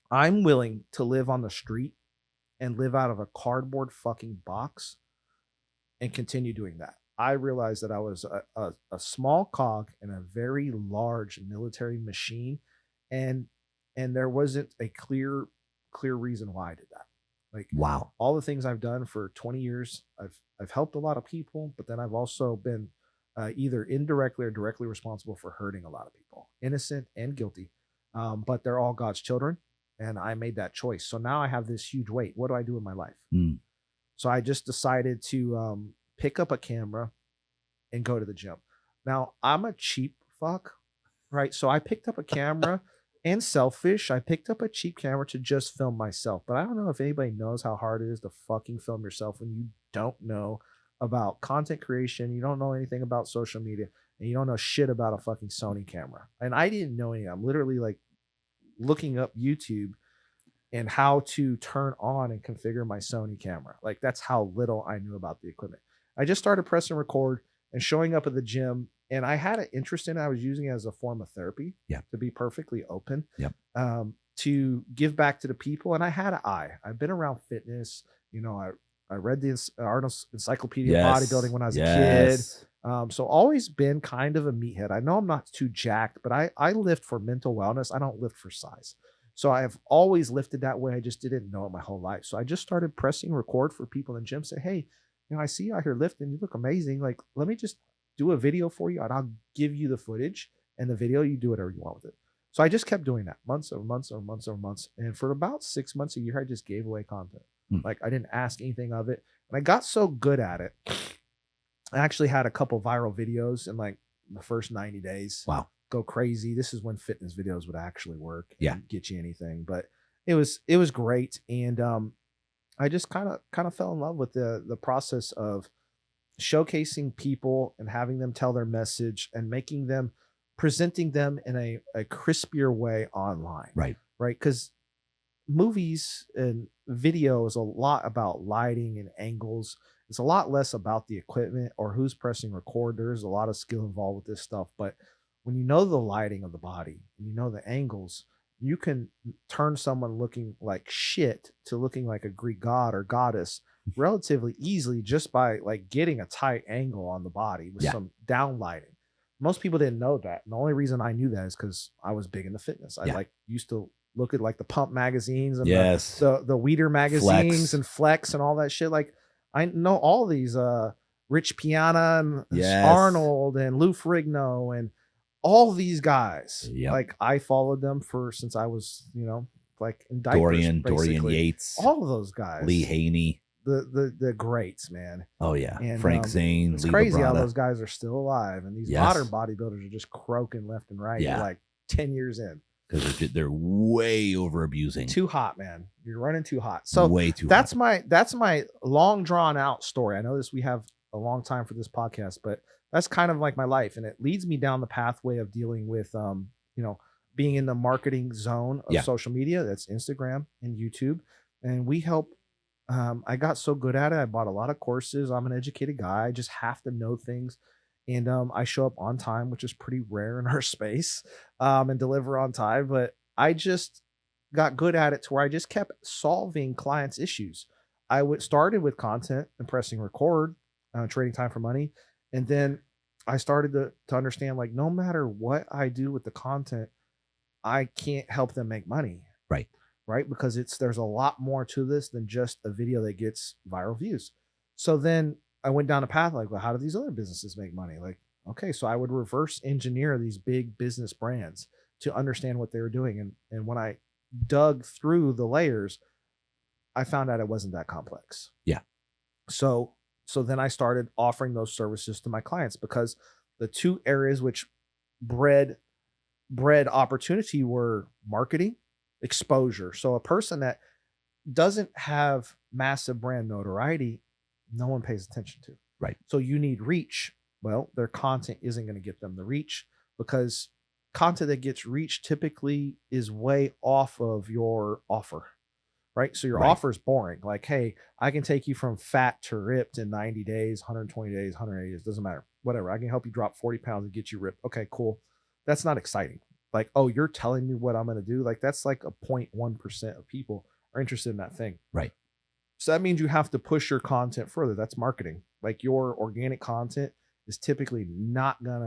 I'm willing to live on the street and live out of a cardboard fucking box and continue doing that. I realized that I was a small cog in a very large military machine, and there wasn't a clear reason why I did that. All the things I've done for 20 years, I've helped a lot of people, but then I've also been either indirectly or directly responsible for hurting a lot of people, innocent and guilty. But they're all God's children. And I made that choice. So now I have this huge weight. What do I do in my life? So I just decided to pick up a camera and go to the gym. Now, I'm a cheap fuck, right? So I picked up a camera and selfish. I picked up a cheap camera to just film myself. But I don't know if anybody knows how hard it is to fucking film yourself when you don't know about content creation. You don't know anything about social media. And you don't know shit about a fucking Sony camera. And I didn't know anything. I'm literally looking up YouTube and how to turn on and configure my Sony camera. That's how little I knew about the equipment. I just started pressing record and showing up at the gym, and I had an interest in it. I was using it as a form of therapy, to be perfectly open, to give back to the people. And I had an eye. I've been around fitness. I read the Arnold's Encyclopedia Yes. of Bodybuilding when I was a Yes. kid. So always been kind of a meathead. I know I'm not too jacked, but I lift for mental wellness. I don't lift for size. So I've always lifted that way. I just didn't know it my whole life. So I just started pressing record for people in the gym. Say, hey, I see you out here lifting. You look amazing. Like, let me just do a video for you, and I'll give you the footage and the video. You do whatever you want with it. So I just kept doing that months over months over months over months. And for about 6 months, a year, I just gave away content. Like, I didn't ask anything of it. And I got so good at it. I actually had a couple viral videos in like the first 90 days. Wow. Go crazy. This is when fitness videos would actually work and get you anything. But it was great. And I just kind of fell in love with the process of showcasing people and having them tell their message and presenting them in a crispier way online. Right. Because movies and video is a lot about lighting and angles. It's a lot less about the equipment or who's pressing record. There's a lot of skill involved with this stuff. But when you know the lighting of the body and you know the angles, you can turn someone looking like shit to looking like a Greek god or goddess relatively easily just by like getting a tight angle on the body with some down lighting. Most people didn't know that. And the only reason I knew that is because I was big into fitness. I used to look at like the Pump magazines and the Weeder magazines and Flex and all that shit. Like, I know all these Rich Piana and Arnold and Lou Ferrigno and all these guys. Like, I followed them since I was, like in diapers, Dorian Yates, all of those guys, Lee Haney, the greats, man. Oh yeah. And Frank Zane. It's Lee crazy Labrada. how those guys are still alive. And these modern bodybuilders are just croaking left and right. They're like 10 years in. Because they're way over abusing. Too hot, man. You're running too hot. So way too that's hot. That's my long drawn out story. I know we have a long time for this podcast, but that's kind of like my life. And it leads me down the pathway of dealing with, being in the marketing zone of social media. That's Instagram and YouTube. And we help. I got so good at it. I bought a lot of courses. I'm an educated guy. I just have to know things. And I show up on time, which is pretty rare in our space, and deliver on time. But I just got good at it to where I just kept solving clients' issues. I started with content and pressing record, trading time for money. And then I started to understand, like, no matter what I do with the content, I can't help them make money. Right. Because there's a lot more to this than just a video that gets viral views. So then I went down a path like, well, how do these other businesses make money? Like, okay, so I would reverse engineer these big business brands to understand what they were doing. And when I dug through the layers, I found out it wasn't that complex. Yeah. So then I started offering those services to my clients, because the two areas which bred opportunity were marketing, exposure. So a person that doesn't have massive brand notoriety, no one pays attention to. Right. So you need reach. Well, their content isn't going to get them the reach, because content that gets reach typically is way off of your offer. Right. So your offer is boring. Like, hey, I can take you from fat to ripped in 90 days, 120 days, 180 days. Doesn't matter. Whatever. I can help you drop 40 pounds and get you ripped. Okay, cool. That's not exciting. Like, oh, you're telling me what I'm going to do. Like, that's like a 0.1% of people are interested in that thing. Right. So that means you have to push your content further. That's marketing. Like, your organic content is typically not going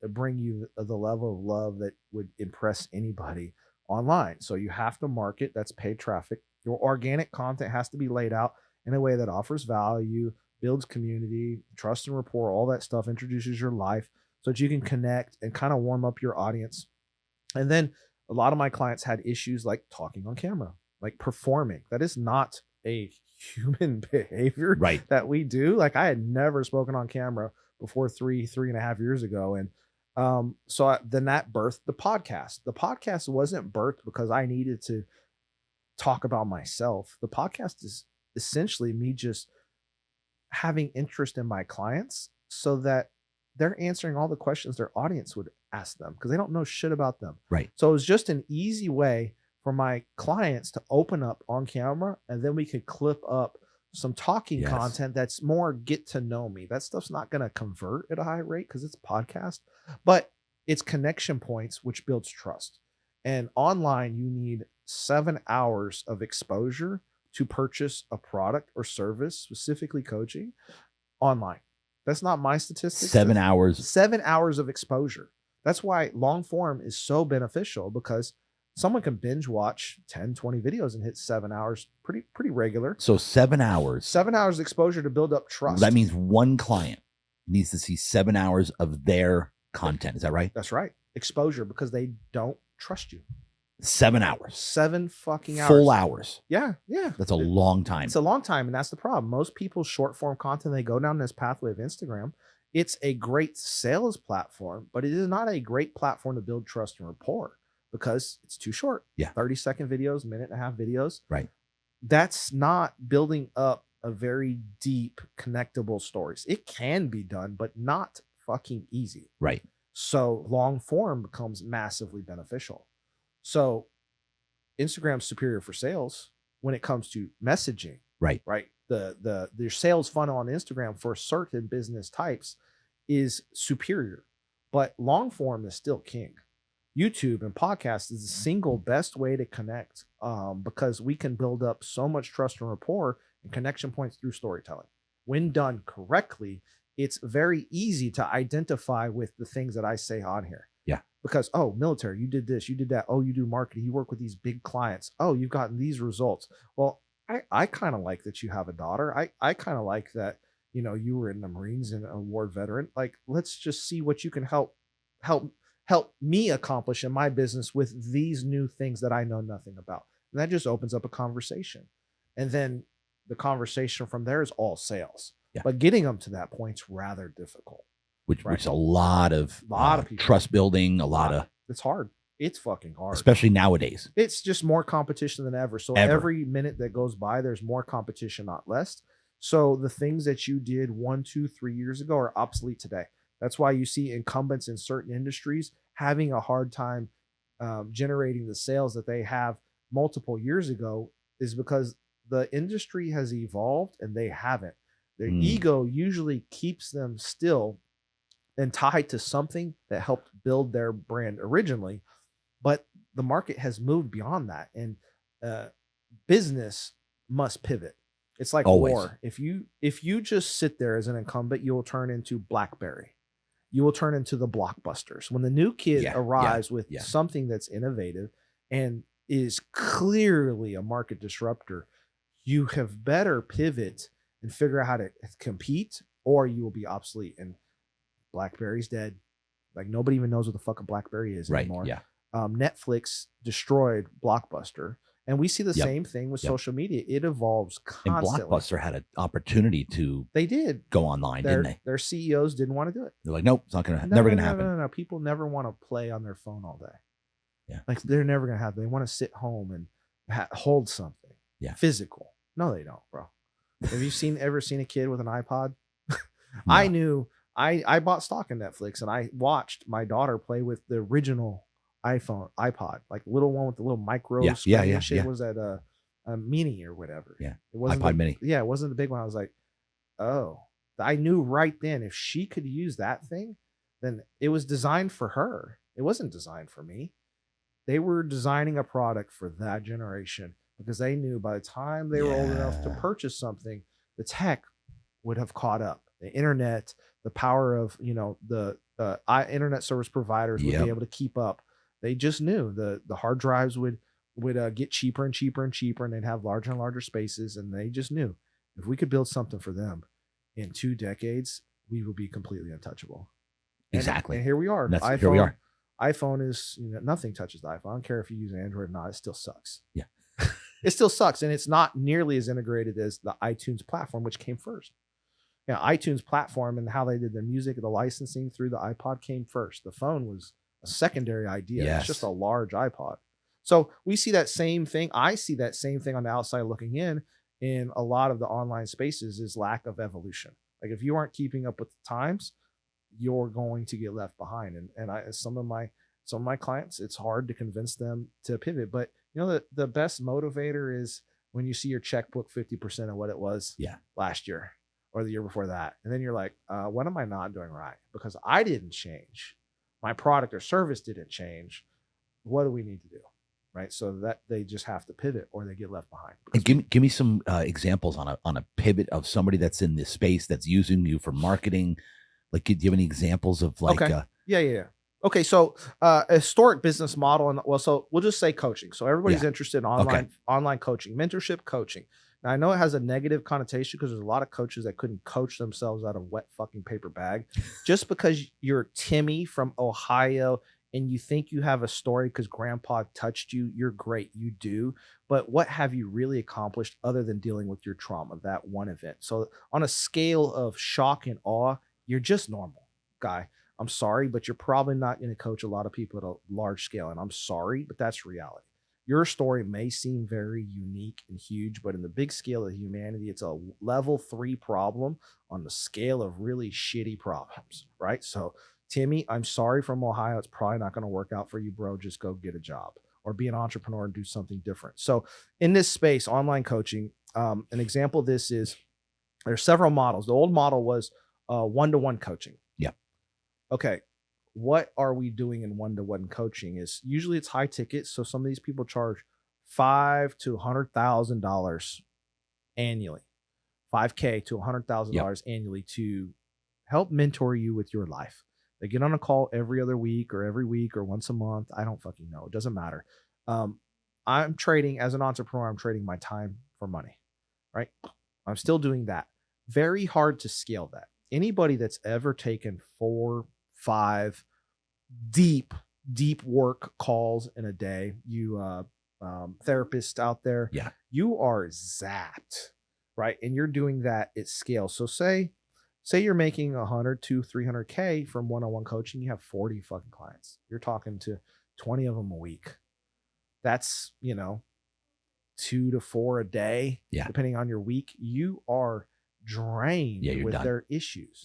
to bring you the level of love that would impress anybody online. So you have to market. That's paid traffic. Your organic content has to be laid out in a way that offers value, builds community, trust and rapport, all that stuff, introduces your life so that you can connect and kind of warm up your audience. And then a lot of my clients had issues like talking on camera, like performing. That is not a human behavior that we do. Like, I had never spoken on camera before 3.5 years ago. And then that birthed the podcast. The podcast wasn't birthed because I needed to talk about myself. The podcast is essentially me just having interest in my clients so that they're answering all the questions their audience would ask them, because they don't know shit about them. Right. So it was just an easy way for my clients to open up on camera, and then we could clip up some talking content that's more get to know me. That stuff's not going to convert at a high rate because it's a podcast, but it's connection points, which builds trust. And online, you need 7 hours of exposure to purchase a product or service, specifically coaching, online. That's not my statistics. 7 hours. 7 hours of exposure. That's why long form is so beneficial, because someone can binge watch 10, 20 videos and hit 7 hours pretty regular. So 7 hours. 7 hours of exposure to build up trust. That means one client needs to see 7 hours of their content. Is that right? That's right. Exposure, because they don't trust you. 7 hours. 7 fucking hours. Full hours. Yeah. Yeah. That's a long time. It's a long time. And that's the problem. Most people's short form content, they go down this pathway of Instagram. It's a great sales platform, but it is not a great platform to build trust and rapport, because it's too short. Yeah. 30-second videos, minute and a half videos. Right. That's not building up a very deep, connectable stories. It can be done, but not fucking easy. Right. So long form becomes massively beneficial. So Instagram's superior for sales when it comes to messaging. Right. Right. Your sales funnel on Instagram for certain business types is superior, but long form is still king. YouTube and podcast is the single best way to connect, because we can build up so much trust and rapport and connection points through storytelling. When done correctly, it's very easy to identify with the things that I say on here. Yeah. Because, oh, military, you did this, you did that. Oh, you do marketing, you work with these big clients. Oh, you've gotten these results. Well, I kind of like that you have a daughter. I kind of like that, you were in the Marines and a war veteran. Like, let's just see what you can help me accomplish in my business with these new things that I know nothing about. And that just opens up a conversation. And then the conversation from there is all sales. Yeah. But getting them to that point's rather difficult. Which is a lot of people. Trust building, it's hard. It's fucking hard. Especially nowadays. It's just more competition than ever. So every minute that goes by, there's more competition, not less. So the things that you did 1, 2, 3 years ago are obsolete today. That's why you see incumbents in certain industries having a hard time generating the sales that they have multiple years ago, is because the industry has evolved and they haven't. Their ego usually keeps them still and tied to something that helped build their brand originally. But the market has moved beyond that, and business must pivot. It's like always. War. If you just sit there as an incumbent, you will turn into BlackBerry. You will turn into the Blockbusters. When the new kid arrives with something that's innovative and is clearly a market disruptor, you have better pivot and figure out how to compete, or you will be obsolete. And BlackBerry's dead. Like, nobody even knows what the fuck a BlackBerry is anymore. Yeah. Netflix destroyed Blockbuster, and we see the same thing with social media. It evolves constantly. And Blockbuster had an opportunity to go online, didn't they? Their CEOs didn't want to do it. They're like, nope, it's not gonna never gonna happen. No. People never want to play on their phone all day. Yeah, like they're never gonna have. They want to sit home and hold something. Yeah, physical. No, they don't, bro. Have you ever seen a kid with an iPod? No. I knew. I bought stock in Netflix, and I watched my daughter play with the original iPod, like the little one with the little micro screen shit. Was that a mini or whatever? Yeah, it wasn't iPod mini. Yeah, it wasn't the big one. I was like, oh, I knew right then if she could use that thing, then it was designed for her. It wasn't designed for me. They were designing a product for that generation because they knew by the time they were old enough to purchase something, the tech would have caught up. The internet, the power of the internet service providers would be able to keep up. They just knew the hard drives would get cheaper and cheaper and cheaper, and they'd have larger and larger spaces. And they just knew if we could build something for them in 2 decades, we will be completely untouchable. Exactly. And here we are. Here we are. iPhone is, nothing touches the iPhone. I don't care if you use Android or not. It still sucks. Yeah. It still sucks. And it's not nearly as integrated as the iTunes platform, which came first. iTunes platform and how they did their music, the licensing through the iPod came first. The phone was a secondary idea. Yes. It's just a large iPod. So we see that same thing. I see that same thing on the outside looking in a lot of the online spaces, is lack of evolution. Like, if you aren't keeping up with the times, you're going to get left behind. And some of my clients, it's hard to convince them to pivot. But the best motivator is when you see your checkbook 50% of what it was last year or the year before that. And then you're like, what am I not doing right? Because I didn't change. My product or service didn't change. What do we need to do? right? So that they just have to pivot or they get left behind. And give me some examples on a pivot of somebody that's in this space that's using you for marketing. Like, do you have any examples of like? Okay. Yeah. Okay, so a historic business model, and so we'll just say coaching. So everybody's interested in online coaching, mentorship coaching. Now I know it has a negative connotation because there's a lot of coaches that couldn't coach themselves out of wet fucking paper bag. Just because you're Timmy from Ohio and you think you have a story because grandpa touched you, you're great, you do. But what have you really accomplished other than dealing with your trauma, that one event? So on a scale of shock and awe, you're just normal, guy. I'm sorry, but you're probably not going to coach a lot of people at a large scale. And I'm sorry, but that's reality. Your story may seem very unique and huge, but in the big scale of humanity, it's a level 3 problem on the scale of really shitty problems, right? So, Timmy, I'm sorry from Ohio. It's probably not going to work out for you, bro. Just go get a job or be an entrepreneur and do something different. So in this space, online coaching, an example of this is there's several models. The old model was one-to-one coaching. Yeah. Okay, what are we doing in one-to-one coaching? Is usually it's high ticket. So some of these people charge $5,000 to $100,000 annually, $5K to $100,000 annually to help mentor you with your life. They get on a call every other week or once a month. I don't fucking know. It doesn't matter. I'm trading as an entrepreneur. I'm trading my time for money, right? I'm still doing that. Very hard to scale that. Anybody that's ever taken 4, 5 deep work calls in a day, you therapists out there, you are zapped, right? And you're doing that at scale. So say you're making 100 to 300K from one-on-one coaching, you have 40 fucking clients. You're talking to 20 of them a week. That's, 2 to 4 a day, depending on your week. You are drained with their issues.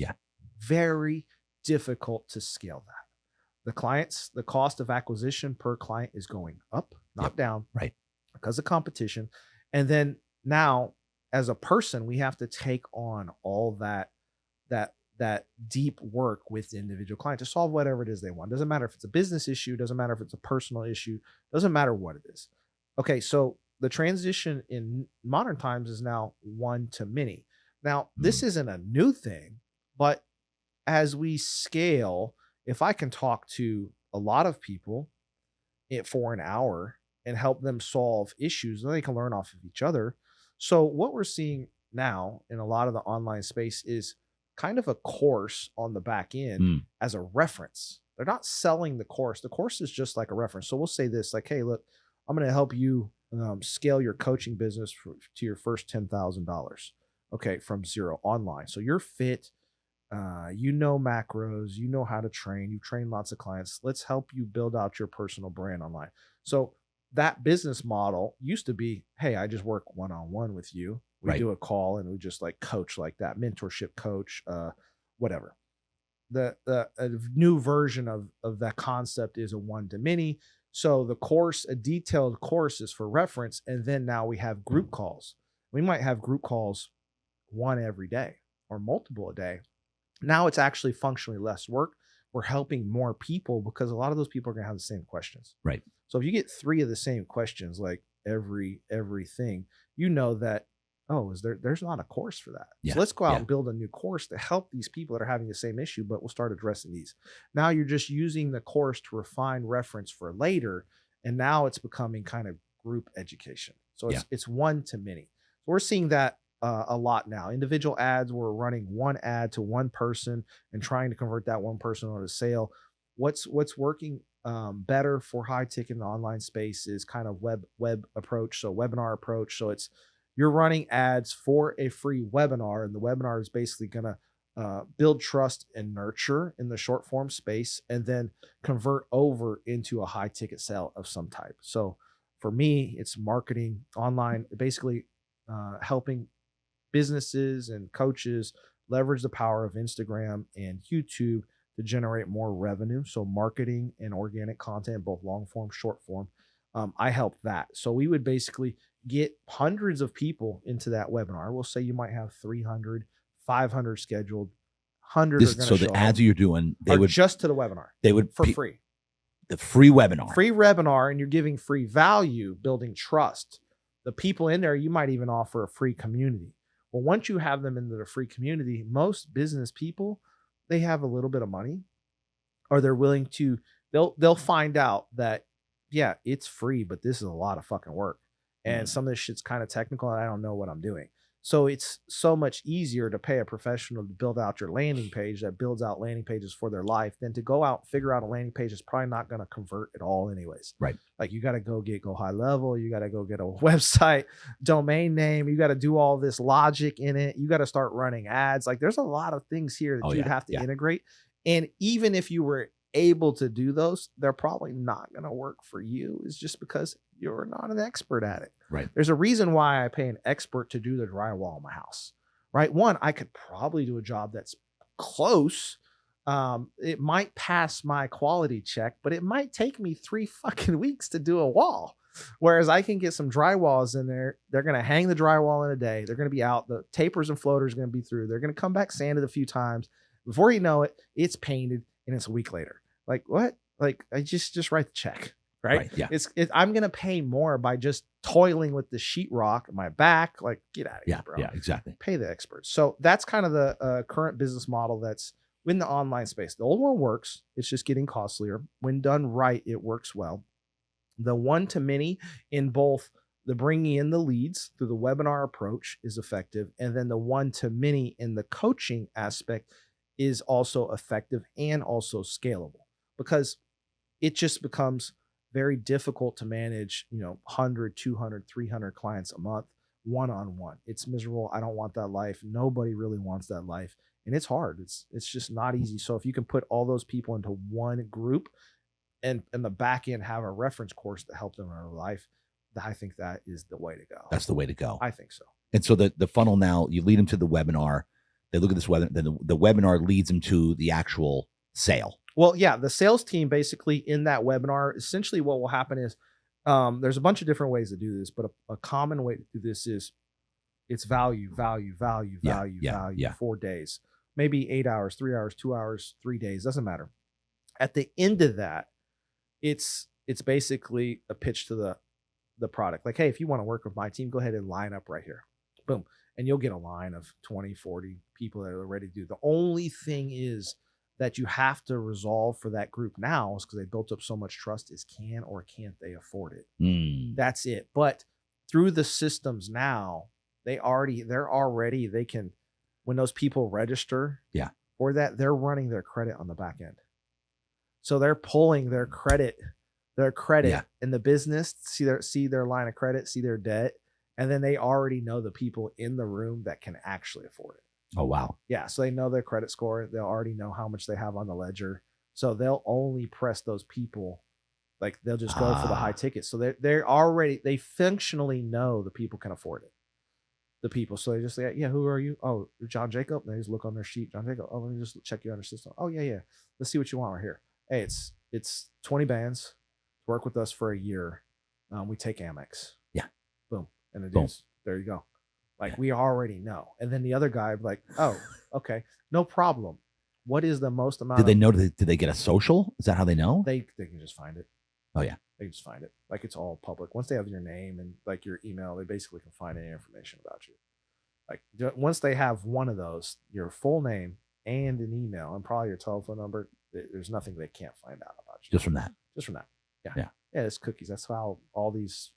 Very difficult to scale that. The cost of acquisition per client is going up, not down, right? Because of competition. And then now as a person, we have to take on all that deep work with the individual client to solve whatever it is they want. Doesn't matter if it's a business issue, doesn't matter if it's a personal issue, doesn't matter what it is. Okay, so the transition in modern times is now one to many. Now, this isn't a new thing, but as we scale, if I can talk to a lot of people for an hour and help them solve issues, then they can learn off of each other. So what we're seeing now in a lot of the online space is kind of a course on the back end as a reference. They're not selling the course. The course is just like a reference. So we'll say this, like, hey, look, I'm going to help you scale your coaching business to your first $10,000. Okay, from zero online. So you're fit, macros, you know how to train, you train lots of clients. Let's help you build out your personal brand online. So that business model used to be, hey, I just work one-on-one with you. We do a call and we just like coach like that, mentorship coach, whatever. The new version of that concept is a one-to-many. So the course, a detailed course is for reference. And then now we have group calls. We might have group calls one every day or multiple a day. Now it's actually functionally less work. We're helping more people because a lot of those people are going to have the same questions. Right. So if you get 3 of the same questions, like everything, that, there's not a course for that. So let's go out and build a new course to help these people that are having the same issue, but we'll start addressing these. Now you're just using the course to refine reference for later. And now it's becoming kind of group education. So it's one to many. So we're seeing that a lot now. Individual ads, we're running one ad to one person and trying to convert that one person on a sale. What's working better for high ticket in the online space is kind of web approach. So webinar approach. So you're running ads for a free webinar, and the webinar is basically going to build trust and nurture in the short form space and then convert over into a high ticket sale of some type. So for me, it's marketing online, basically helping businesses and coaches leverage the power of Instagram and YouTube to generate more revenue. So marketing and organic content, both long form, short form. I help that. So we would basically get hundreds of people into that webinar. We'll say you might have 300, 500 scheduled. 100 are going to show the ads you're doing, they would just to the webinar. They would for free. The free webinar. Free webinar, and you're giving free value, building trust. The people in there, you might even offer a free community. Well, once you have them into the free community, most business people, they have a little bit of money, or they're willing to, they'll find out that, yeah, it's free, but this is a lot of fucking work. And some of this shit's kind of technical and I don't know what I'm doing. So it's so much easier to pay a professional to build out your landing page that builds out landing pages for their life than to go out and figure out a landing page that's probably not going to convert at all anyways. Right. Like you got to go high level. You got to go get a website, domain name. You got to do all this logic in it. You got to start running ads. Like there's a lot of things here that you'd have to integrate. And even if you were able to do those, they're probably not going to work for you. It's just because you're not an expert at it. Right. There's a reason why I pay an expert to do the drywall in my house, right? One, I could probably do a job that's close. It might pass my quality check, but it might take me 3 fucking weeks to do a wall. Whereas I can get some drywalls in there. They're going to hang the drywall in a day. They're going to be out. The tapers and floaters are going to be through. They're going to come back sanded a few times. Before you know it, it's painted and it's a week later. Like what? Like I just write the check. Right? Yeah. I'm going to pay more by just toiling with the sheetrock on my back. Like, get out of here, bro. Yeah, exactly. Pay the experts. So that's kind of the current business model that's in the online space. The old one works. It's just getting costlier. When done right, it works well. The one-to-many in both the bringing in the leads through the webinar approach is effective. And then the one-to-many in the coaching aspect is also effective and also scalable, because it just becomes very difficult to manage, 100, 200, 300 clients a month, one-on-one. It's miserable. I don't want that life. Nobody really wants that life. And it's hard. It's just not easy. So if you can put all those people into one group and in the back end have a reference course to help them in their life, I think that is the way to go. That's the way to go. I think so. And so the funnel now, you lead them to the webinar. They look at this webinar, then the webinar leads them to the actual sale. Well, yeah, the sales team basically in that webinar, essentially what will happen is there's a bunch of different ways to do this, but a common way to do this is it's value, 4 days, maybe 8 hours, 3 hours, 2 hours, 3 days, doesn't matter. At the end of that, it's basically a pitch to the product. Like, hey, if you want to work with my team, go ahead and line up right here. Boom. And you'll get a line of 20, 40 people that are ready to do. The only thing is that you have to resolve for that group now is because they built up so much trust is can or can't they afford it? That's it. But through the systems now, they can, when those people register for that, they're running their credit on the back end. So they're pulling their credit in the business, see their line of credit, see their debt. And then they already know the people in the room that can actually afford it. Oh, wow. Yeah. So they know their credit score. They'll already know how much they have on the ledger. So they'll only press those people. Like they'll just go for the high tickets. So they functionally know the people can afford it. The people. So they just say, yeah, who are you? Oh, John Jacob. And they just look on their sheet. John Jacob. Oh, let me just check you on your system. Oh, yeah. Let's see what you want right here. Hey, it's 20 bands. Work with us for a year. We take Amex. Yeah. Boom. And the dudes, there you go. Like we already know. And then the other guy like, oh, okay, no problem. What is the most amount? Did they know? Did they get a social? Is that how they know? They can just find it. Oh yeah, they can just find it. Like it's all public. Once they have your name and like your email, they basically can find any information about you. Like once they have one of those, your full name and an email and probably your telephone number, there's nothing they can't find out about you. Just from that. Yeah, it's cookies. That's how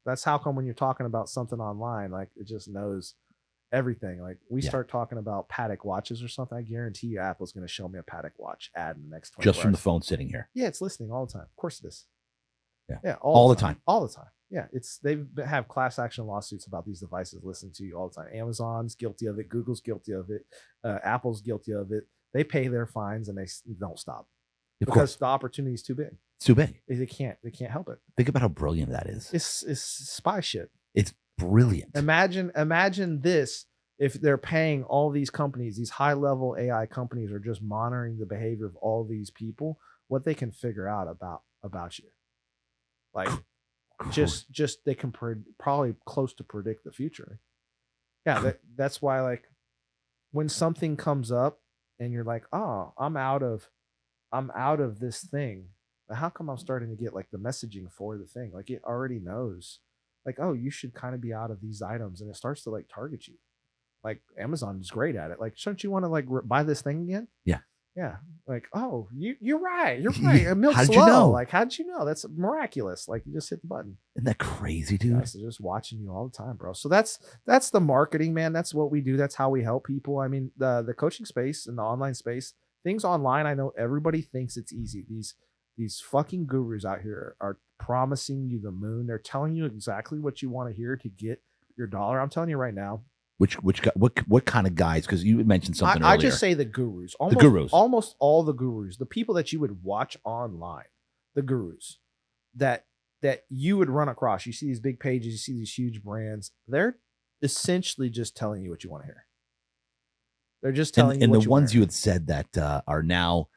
that's how come when you're talking about something online, like it just knows everything. Like we start talking about Patek watches or something, I guarantee you Apple's going to show me a Patek watch ad in the next 20 just from the phone sitting here. Yeah, it's listening all the time. Of course it is. Yeah, all the time. All the time. Yeah, they have class action lawsuits about these devices listening to you all the time. Amazon's guilty of it. Google's guilty of it. Apple's guilty of it. They pay their fines and they don't stop because the opportunity is too big. It's too big. They can't help it. Think about how brilliant that is. It's spy shit. It's brilliant. Imagine this if they're paying all these companies, these high level AI companies are just monitoring the behavior of all these people, what they can figure out about you. Like just they can probably close to predict the future. Yeah, that's why like when something comes up and you're like, oh, I'm out of this thing. But how come I'm starting to get like the messaging for the thing? Like it already knows, like, oh, you should kind of be out of these items, and it starts to like target you. Like Amazon is great at it. Like, shouldn't you want to like buy this thing again? Yeah. Yeah. Like, oh, you're right. You're right. Milk's How did slow. you know? Like, how'd you know? That's miraculous. Like, you just hit the button. Isn't that crazy, dude? Yeah, so just watching you all the time, bro. So that's the marketing, man. That's what we do. That's how we help people. I mean, the coaching space and the online space, things online. I know everybody thinks it's easy. These fucking gurus out here are promising you the moon. They're telling you exactly what you want to hear to get your dollar. I'm telling you right now. What kind of guys? Because you mentioned something earlier. I just say the gurus. Almost all the gurus, the people that you would watch online, the gurus that you would run across. You see these big pages, you see these huge brands. They're essentially just telling you what you want to hear. They're just telling you. And what the ones you had said that are now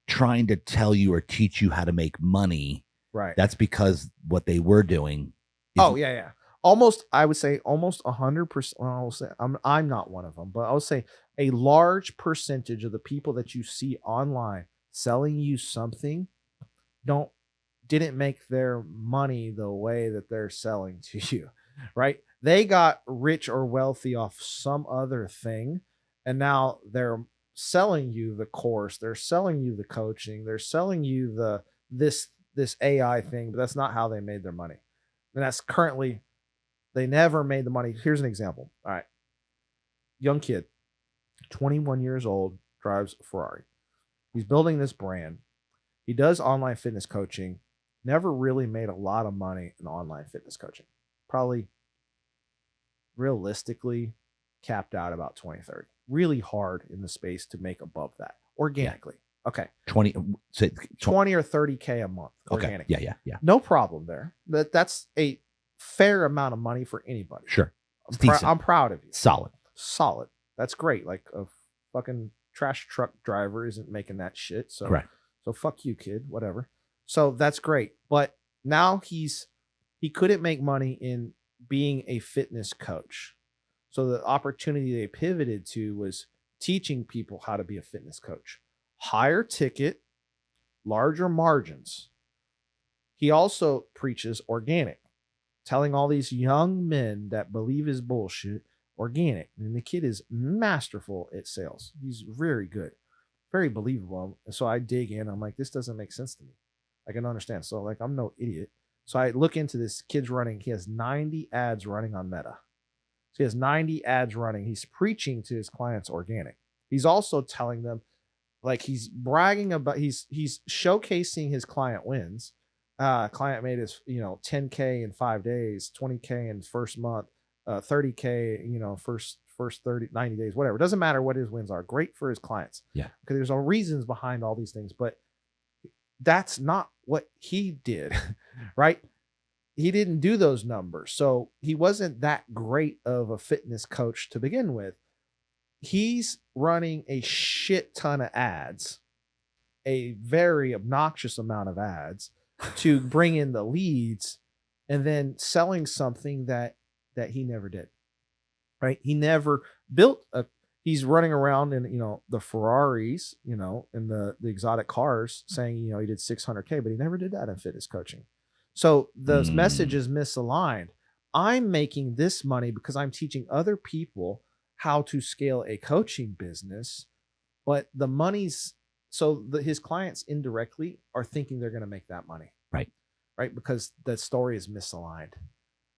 trying to tell you or teach you how to make money. Right. That's because what they were doing. Oh yeah. Almost, I would say almost 100%. Well, I'll say I'm not one of them, but I would say a large percentage of the people that you see online selling you something didn't make their money the way that they're selling to you, right? They got rich or wealthy off some other thing, and now they're selling you the course, they're selling you the coaching, they're selling you this AI thing, but that's not how they made their money. And that's currently. They never made the money. Here's an example. All right. Young kid, 21 years old, drives a Ferrari. He's building this brand. He does online fitness coaching. Never really made a lot of money in online fitness coaching. Probably realistically capped out about 20-30. Really hard in the space to make above that organically. Yeah. Okay. 20 or 30K a month. Okay. Organically. Yeah. No problem there. That's a fair amount of money for anybody. Sure. I'm proud of you. Solid. That's great. Like a fucking trash truck driver isn't making that shit. So, correct. So fuck you, kid. Whatever. So that's great. But now he couldn't make money in being a fitness coach. So the opportunity they pivoted to was teaching people how to be a fitness coach. Higher ticket, larger margins. He also preaches organic. Telling all these young men that believe his bullshit, organic. And the kid is masterful at sales. He's very good, very believable. And so I dig in. I'm like, this doesn't make sense to me. I can understand. So like, I'm no idiot. So I look into this kid's running. He has 90 ads running on Meta. So he has 90 ads running. He's preaching to his clients organic. He's also telling them, like, he's bragging about, he's showcasing his client wins. Client made his 10K in 5 days, 20K in first month, 30K first 90 days, whatever. It doesn't matter what his wins are. Great for his clients. Yeah, because there's all reasons behind all these things, but that's not what he did. Right? He didn't do those numbers, so he wasn't that great of a fitness coach to begin with. He's running a shit ton of ads, a very obnoxious amount of ads, to bring in the leads, and then selling something that he never did. Right? He never built he's running around in the Ferraris, and the exotic cars, saying he did 600K, but he never did that in fitness coaching. So the message is misaligned. I'm making this money because I'm teaching other people how to scale a coaching business, but the money's his clients indirectly are thinking they're going to make that money. Right. Because the story is misaligned.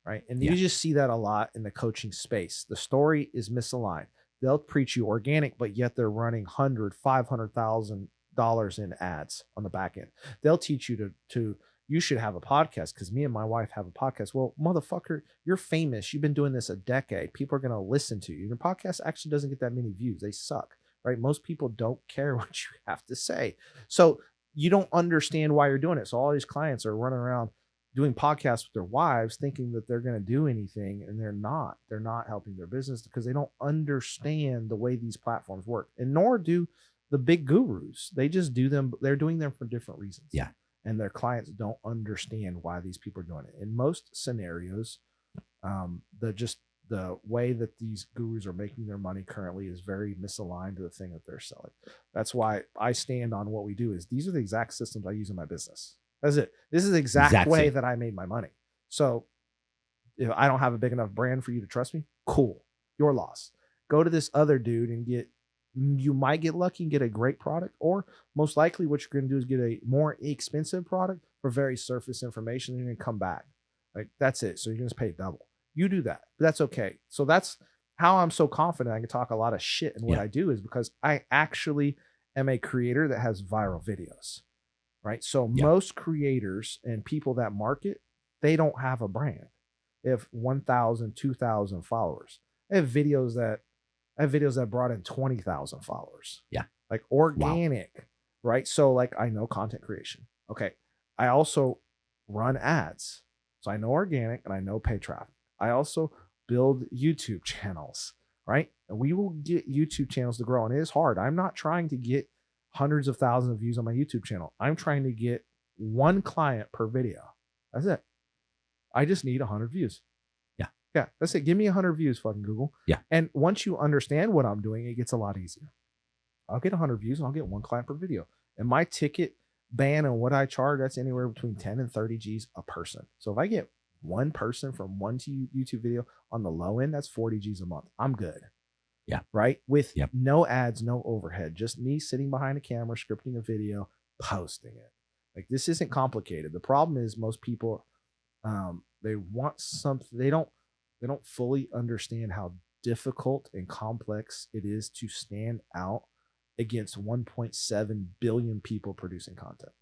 Right. And you just see that a lot in the coaching space. The story is misaligned. They'll preach you organic, but yet they're running $500,000 in ads on the back end. They'll teach you to you should have a podcast because me and my wife have a podcast. Well, motherfucker, you're famous. You've been doing this a decade. People are going to listen to you. Your podcast actually doesn't get that many views. They suck. Right? Most people don't care what you have to say. So you don't understand why you're doing it. So all these clients are running around doing podcasts with their wives thinking that they're going to do anything, and they're not. They're not helping their business because they don't understand the way these platforms work, and nor do the big gurus. They just do them. They're doing them for different reasons. Yeah. And their clients don't understand why these people are doing it. In most scenarios, the way that these gurus are making their money currently is very misaligned to the thing that they're selling. That's why I stand on what we do is these are the exact systems I use in my business. That's it. This is the exact way that I made my money. So if I don't have a big enough brand for you to trust me, cool. Your loss. Go to this other dude and you might get lucky and get a great product, or most likely what you're going to do is get a more expensive product for very surface information and you're going to come back. Like that's it. So you're going to pay double. You do that, but that's okay. So that's how I'm so confident I can talk a lot of shit in what I do, is because I actually am a creator that has viral videos, right? So most creators and people that market, they don't have a brand. They have 1,000, 2,000 followers. I have videos that brought in 20,000 followers. Yeah. Like organic, right? So like I know content creation. Okay. I also run ads. So I know organic and I know paid traffic. I also build YouTube channels, right? And we will get YouTube channels to grow. And it is hard. I'm not trying to get hundreds of thousands of views on my YouTube channel. I'm trying to get one client per video. That's it. I just need 100 views. Yeah, that's it. Give me 100 views, fucking Google. Yeah. And once you understand what I'm doing, it gets a lot easier. I'll get 100 views and I'll get one client per video. And my ticket ban and what I charge, that's anywhere between 10 and 30 G's a person. So if I get one person from one YouTube video on the low end, that's 40 G's a month. I'm good. Yeah. Right? With no ads, no overhead. Just me sitting behind a camera, scripting a video, posting it. Like this isn't complicated. The problem is most people, they want something. They don't fully understand how difficult and complex it is to stand out against 1.7 billion people producing content.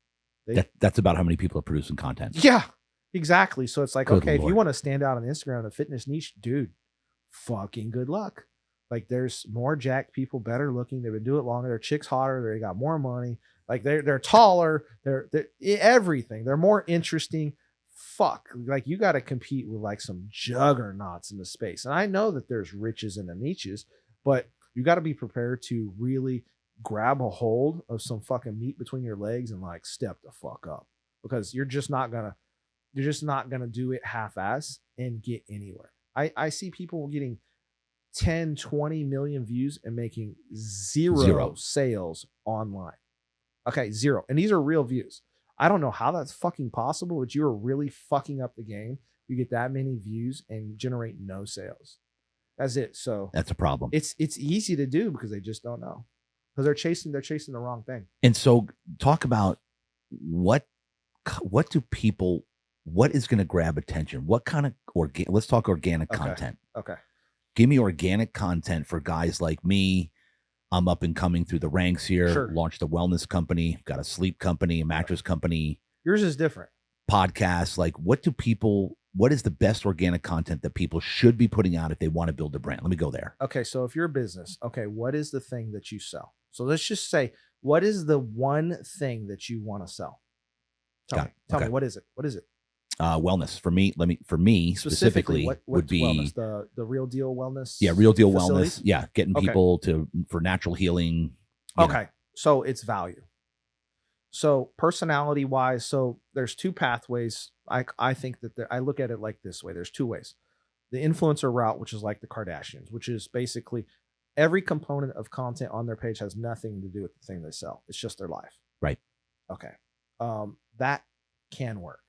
That's about how many people are producing content. Yeah, exactly. So it's like, Good okay, Lord. if you want to stand out on Instagram in a fitness niche, dude, fucking good luck. Like there's more jacked people, better looking. They've been doing it longer. Their chicks hotter. They got more money. Like they're taller. They're everything. They're more interesting. Fuck, like you got to compete with like some juggernauts in the space. And I know that there's riches in the niches, but you got to be prepared to really grab a hold of some fucking meat between your legs and like step the fuck up, because you're just not gonna do it half-ass and get anywhere. I see people getting 10, 20 million views and making zero sales online. Okay, zero. And these are real views. I don't know how that's fucking possible, but you are really fucking up the game. You get that many views and generate no sales. That's it. So that's a problem. It's easy to do because they just don't know, because they're chasing the wrong thing. And so talk about what is going to grab attention? What kind of let's talk organic content. Okay. Give me organic content for guys like me. I'm up and coming through the ranks here. Sure. Launched a wellness company, got a sleep company, a mattress company. Yours is different. Podcasts. Like what is the best organic content that people should be putting out if they want to build a brand? Let me go there. Okay. So if you're a business, okay, what is the thing that you sell? So let's just say, what is the one thing that you want to sell? Tell me, what is it? What is it? Wellness for me specifically would be wellness? The Real Deal Wellness. Yeah, Real Deal facilities? Wellness. Yeah, getting people for natural healing. Okay, so it's value. So personality wise, so there's two pathways. I think that I look at it like this way. There's two ways. The influencer route, which is like the Kardashians, which is basically every component of content on their page has nothing to do with the thing they sell. It's just their life. Right. Okay. That can work,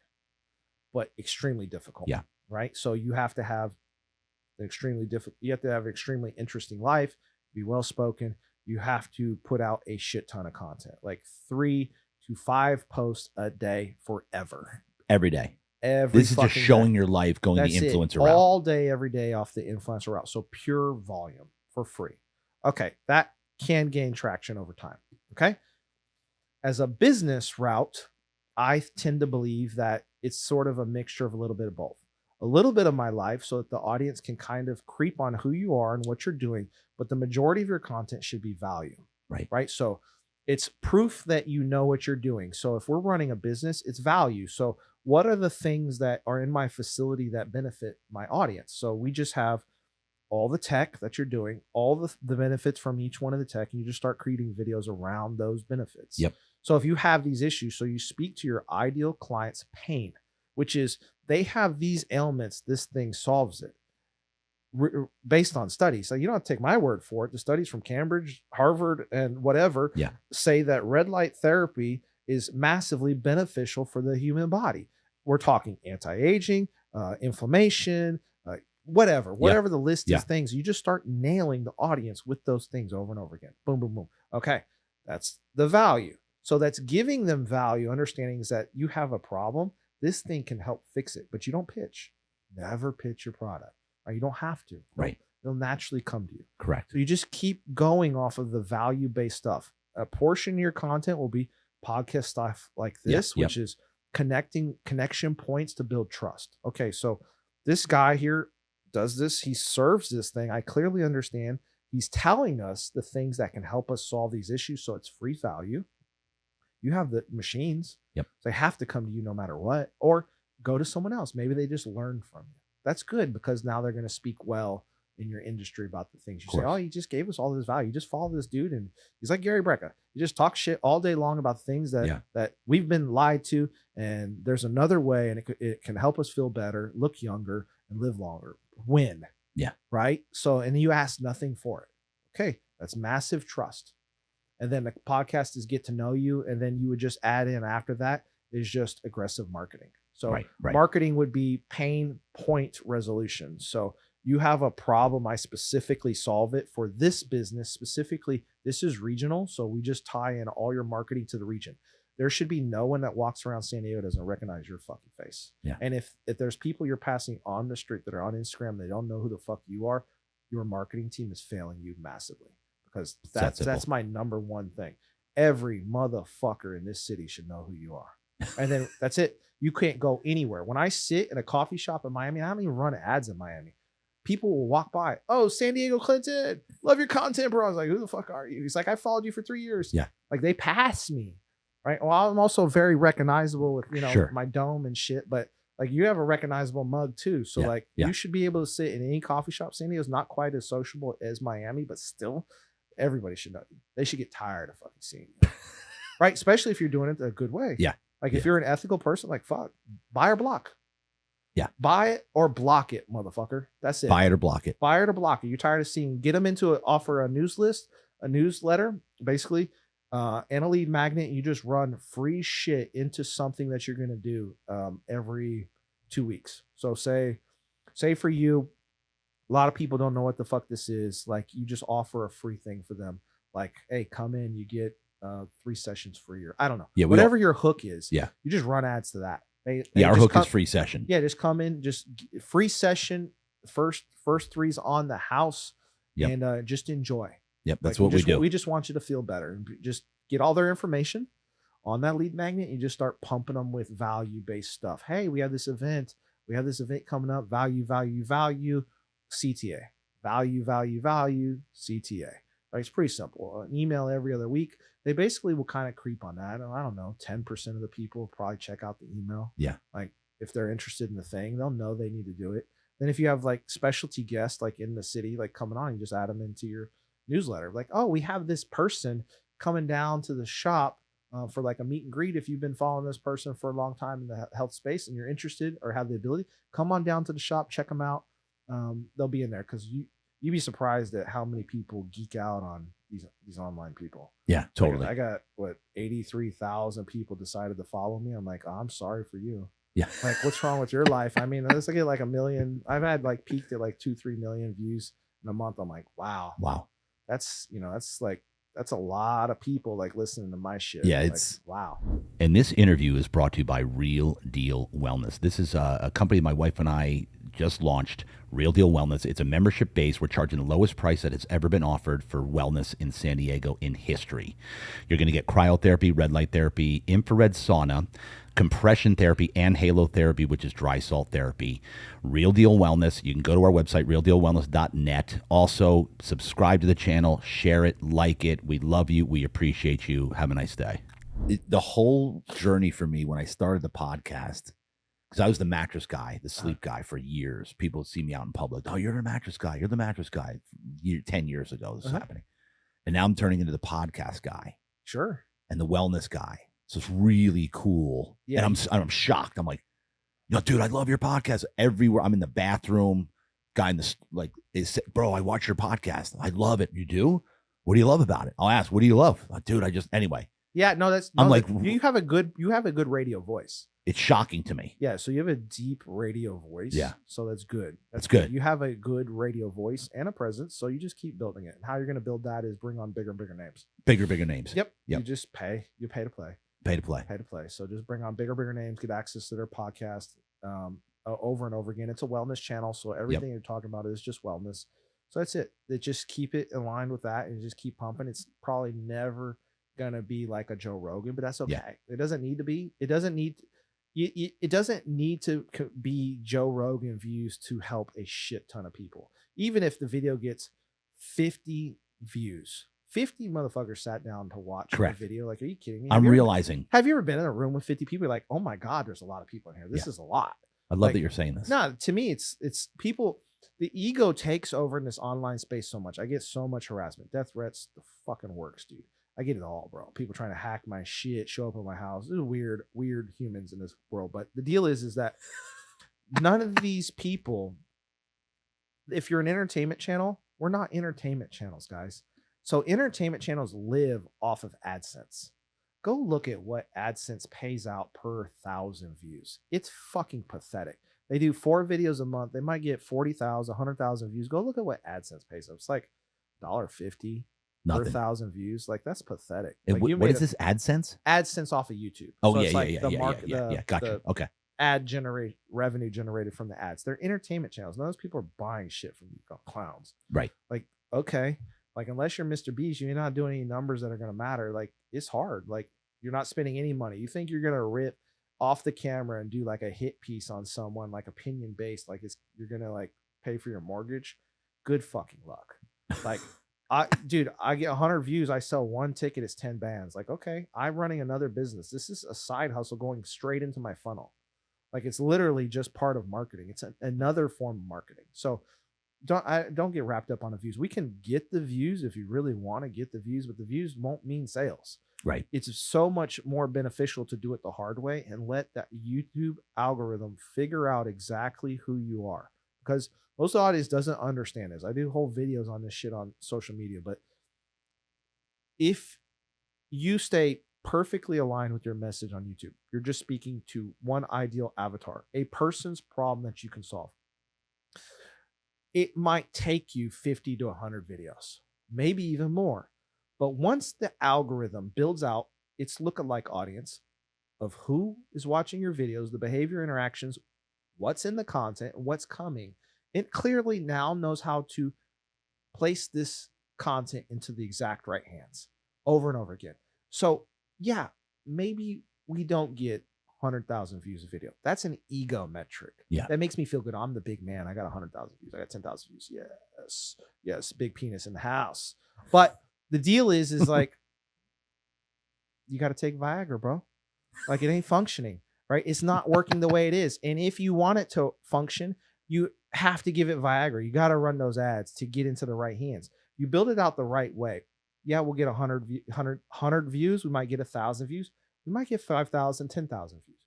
but extremely difficult. Yeah. Right. So you have to have an extremely interesting life, be well-spoken. You have to put out a shit ton of content, like 3 to 5 posts a day forever. Every day. This is just showing your life, going the influencer route. All day, every day off the influencer route. So pure volume for free. Okay. That can gain traction over time. Okay. As a business route, I tend to believe that it's sort of a mixture of a little bit of both. A little bit of my life so that the audience can kind of creep on who you are and what you're doing, but the majority of your content should be value. Right. So it's proof that you know what you're doing. So if we're running a business, it's value. So what are the things that are in my facility that benefit my audience? So we just have all the tech that you're doing, all the benefits from each one of the tech, and you just start creating videos around those benefits. Yep. So if you have these issues, so you speak to your ideal client's pain, which is they have these ailments, this thing solves it. based on studies. So you don't have to take my word for it. The studies from Cambridge, Harvard, and whatever say that red light therapy is massively beneficial for the human body. We're talking anti-aging, inflammation, whatever the list is things. You just start nailing the audience with those things over and over again. Boom, boom, boom. Okay. That's the value. So that's giving them value, understanding is that you have a problem. This thing can help fix it, but you don't pitch. Never pitch your product. Or you don't have to. Right. It'll naturally come to you. Correct. So you just keep going off of the value-based stuff. A portion of your content will be podcast stuff like this, which is connection points to build trust. Okay, so this guy here does this. He serves this thing. I clearly understand. He's telling us the things that can help us solve these issues. So it's free value. You have the machines. Yep. They have to come to you no matter what, or go to someone else. Maybe they just learn from you. That's good because now they're going to speak well in your industry about the things you say. Oh, he just gave us all this value. You just follow this dude, and he's like Gary Brecka. You just talk shit all day long about things that we've been lied to, and there's another way, and it can help us feel better, look younger, and live longer. Win. Yeah. Right. So, and you ask nothing for it. Okay, that's massive trust. And then the podcast is get to know you, and then you would just add in after that is just aggressive marketing. So marketing would be pain point resolution. So you have a problem, I specifically solve it for this business. Specifically, this is regional. So we just tie in all your marketing to the region. There should be no one that walks around San Diego doesn't recognize your fucking face. Yeah. And if there's people you're passing on the street that are on Instagram, they don't know who the fuck you are, your marketing team is failing you massively, because that's my number one thing. Every motherfucker in this city should know who you are. And then that's it. You can't go anywhere. When I sit in a coffee shop in Miami, I don't even run ads in Miami. People will walk by. Oh, San Diego Clinton, love your content, bro. I was like, who the fuck are you? He's like, I followed you for 3 years. Yeah. Like they pass me. Right. Well, I'm also very recognizable with, my dome and shit, but like you have a recognizable mug too. So you should be able to sit in any coffee shop. San Diego's not quite as sociable as Miami, but still everybody should know you. They should get tired of fucking seeing you. Right. Especially if you're doing it a good way. Yeah. Like if you're an ethical person, like fuck, buy or block. Yeah. Buy it or block it, motherfucker. That's it. Buy it or block it. Buy it or block it. You're tired of seeing, get them into offer a newsletter, basically, and a lead magnet. You just run free shit into something that you're going to do every 2 weeks. So say for you, a lot of people don't know what the fuck this is. Like you just offer a free thing for them. Like, hey, come in, you get 3 sessions free, or I don't know. Yeah, whatever your hook is. Yeah. You just run ads to that. Our hook is free session. Yeah, just come in, just free session. First 3's on the house, and just enjoy. Yep, that's what we do. We just want you to feel better. Just get all their information on that lead magnet. You just start pumping them with value-based stuff. Hey, we have this event. We have this event coming up. Value, CTA. Value, CTA. Right? It's pretty simple. An email every other week. They basically will kind of creep on that. I don't know, 10% of the people will probably check out the email. Yeah. Like if they're interested in the thing, they'll know they need to do it. Then if you have like specialty guests like in the city, like coming on, you just add them into your newsletter. Like, oh, we have this person coming down to the shop for like a meet and greet. If you've been following this person for a long time in the health space and you're interested or have the ability, come on down to the shop, check them out. They'll be in there, because you'd be surprised at how many people geek out on these online people. Yeah, totally. Like, I got 83,000 people decided to follow me. I'm like, oh, I'm sorry for you. Yeah. Like, what's wrong with your life? I mean, let's get like 1 million. I've had like peaked at like 2-3 million views in a month. I'm like, wow. That's that's a lot of people like listening to my shit. Yeah, it's wow. And this interview is brought to you by Real Deal Wellness. This is a company my wife and I just launched, Real Deal Wellness. It's a membership base. We're charging the lowest price that has ever been offered for wellness in San Diego in history. You're going to get cryotherapy, red light therapy, infrared sauna, compression therapy, and halo therapy, which is dry salt therapy. Real Deal Wellness. You can go to our website, realdealwellness.net. Also, subscribe to the channel, share it, like it. We love you. We appreciate you. Have a nice day. The whole journey for me when I started the podcast, because I was the mattress guy, the sleep guy for years. People would see me out in public. Oh, you're the mattress guy. You're the mattress guy. 10 years ago, this is happening. And now I'm turning into the podcast guy. Sure. And the wellness guy. So it's really cool. Yeah. And I'm shocked. I'm like, no, dude, I love your podcast. Everywhere. I'm in the bathroom. guy in the like is, bro, I watch your podcast. I love it. You do? What do you love about it? I'll ask, what do you love? Dude, anyway. Yeah, no, I'm like, you have a good radio voice. It's shocking to me. Yeah, so you have a deep radio voice. Yeah. So that's good. That's good. You have a good radio voice and a presence, so you just keep building it. And how you're going to build that is bring on bigger and bigger names. Bigger names. Yep. You just pay. You pay to play. Pay to play. Pay to play. So just bring on bigger names, get access to their podcast over and over again. It's a wellness channel, so everything you're talking about is just wellness. So that's it. Just keep it aligned with that and just keep pumping. It's probably never gonna be like a Joe Rogan, but that's okay. Yeah. It doesn't need to be. It doesn't need to be Joe Rogan views to help a shit ton of people. Even if the video gets 50 views, 50 motherfuckers sat down to watch the video. Like, are you kidding me? I'm realizing. Have you ever been in a room with 50 people? You're like, oh my God, there's a lot of people in here. This is a lot. I love that you're saying this. No, to me, it's people. The ego takes over in this online space so much. I get so much harassment, death threats, the fucking works, dude. I get it all, bro. People trying to hack my shit, show up at my house. There's weird humans in this world. But the deal is that none of these people, if you're an entertainment channel, we're not entertainment channels, guys. So entertainment channels live off of AdSense. Go look at what AdSense pays out per 1,000 views. It's fucking pathetic. They do 4 videos a month. They might get 40,000, 100,000 views. Go look at what AdSense pays up. It's like $1.50 per 1,000 views. Like, that's pathetic. Like, what is this AdSense? AdSense off of YouTube. Oh, so yeah, it's like yeah. Gotcha. Okay. Revenue generated from the ads. They're entertainment channels. None of those people are buying shit from you clowns. Right. Like, okay. Like, unless you're Mr. Beast, you're not doing any numbers that are going to matter. Like, it's hard. Like, you're not spending any money. You think you're going to rip off the camera and do like a hit piece on someone, like opinion based, like you're going to like pay for your mortgage. Good fucking luck. Like, I get 100 views. I sell 1 ticket. It's 10 bands. Like, okay, I'm running another business. This is a side hustle going straight into my funnel. Like, it's literally just part of marketing. It's another form of marketing. So don't get wrapped up on the views. We can get the views if you really want to get the views, but the views won't mean sales. Right. It's so much more beneficial to do it the hard way and let that YouTube algorithm figure out exactly who you are. Because most of the audience doesn't understand this. I do whole videos on this shit on social media, but if you stay perfectly aligned with your message on YouTube, you're just speaking to one ideal avatar, a person's problem that you can solve. It might take you 50 to 100 videos, maybe even more. But once the algorithm builds out its lookalike audience of who is watching your videos, the behavior interactions, what's in the content, what's coming, it clearly now knows how to place this content into the exact right hands over and over again. So yeah, maybe we don't get 100,000 views a video. That's an ego metric. Yeah. That makes me feel good. I'm the big man. I got 100,000 views. I got 10,000 views. Yes. Big penis in the house. But the deal is like, you got to take Viagra, bro. Like, it ain't functioning, right? It's not working the way it is. And if you want it to function, you have to give it Viagra. You got to run those ads to get into the right hands. You build it out the right way. Yeah, we'll get 100 views. We might get 1,000 views. We might get 5,000, 10,000 views.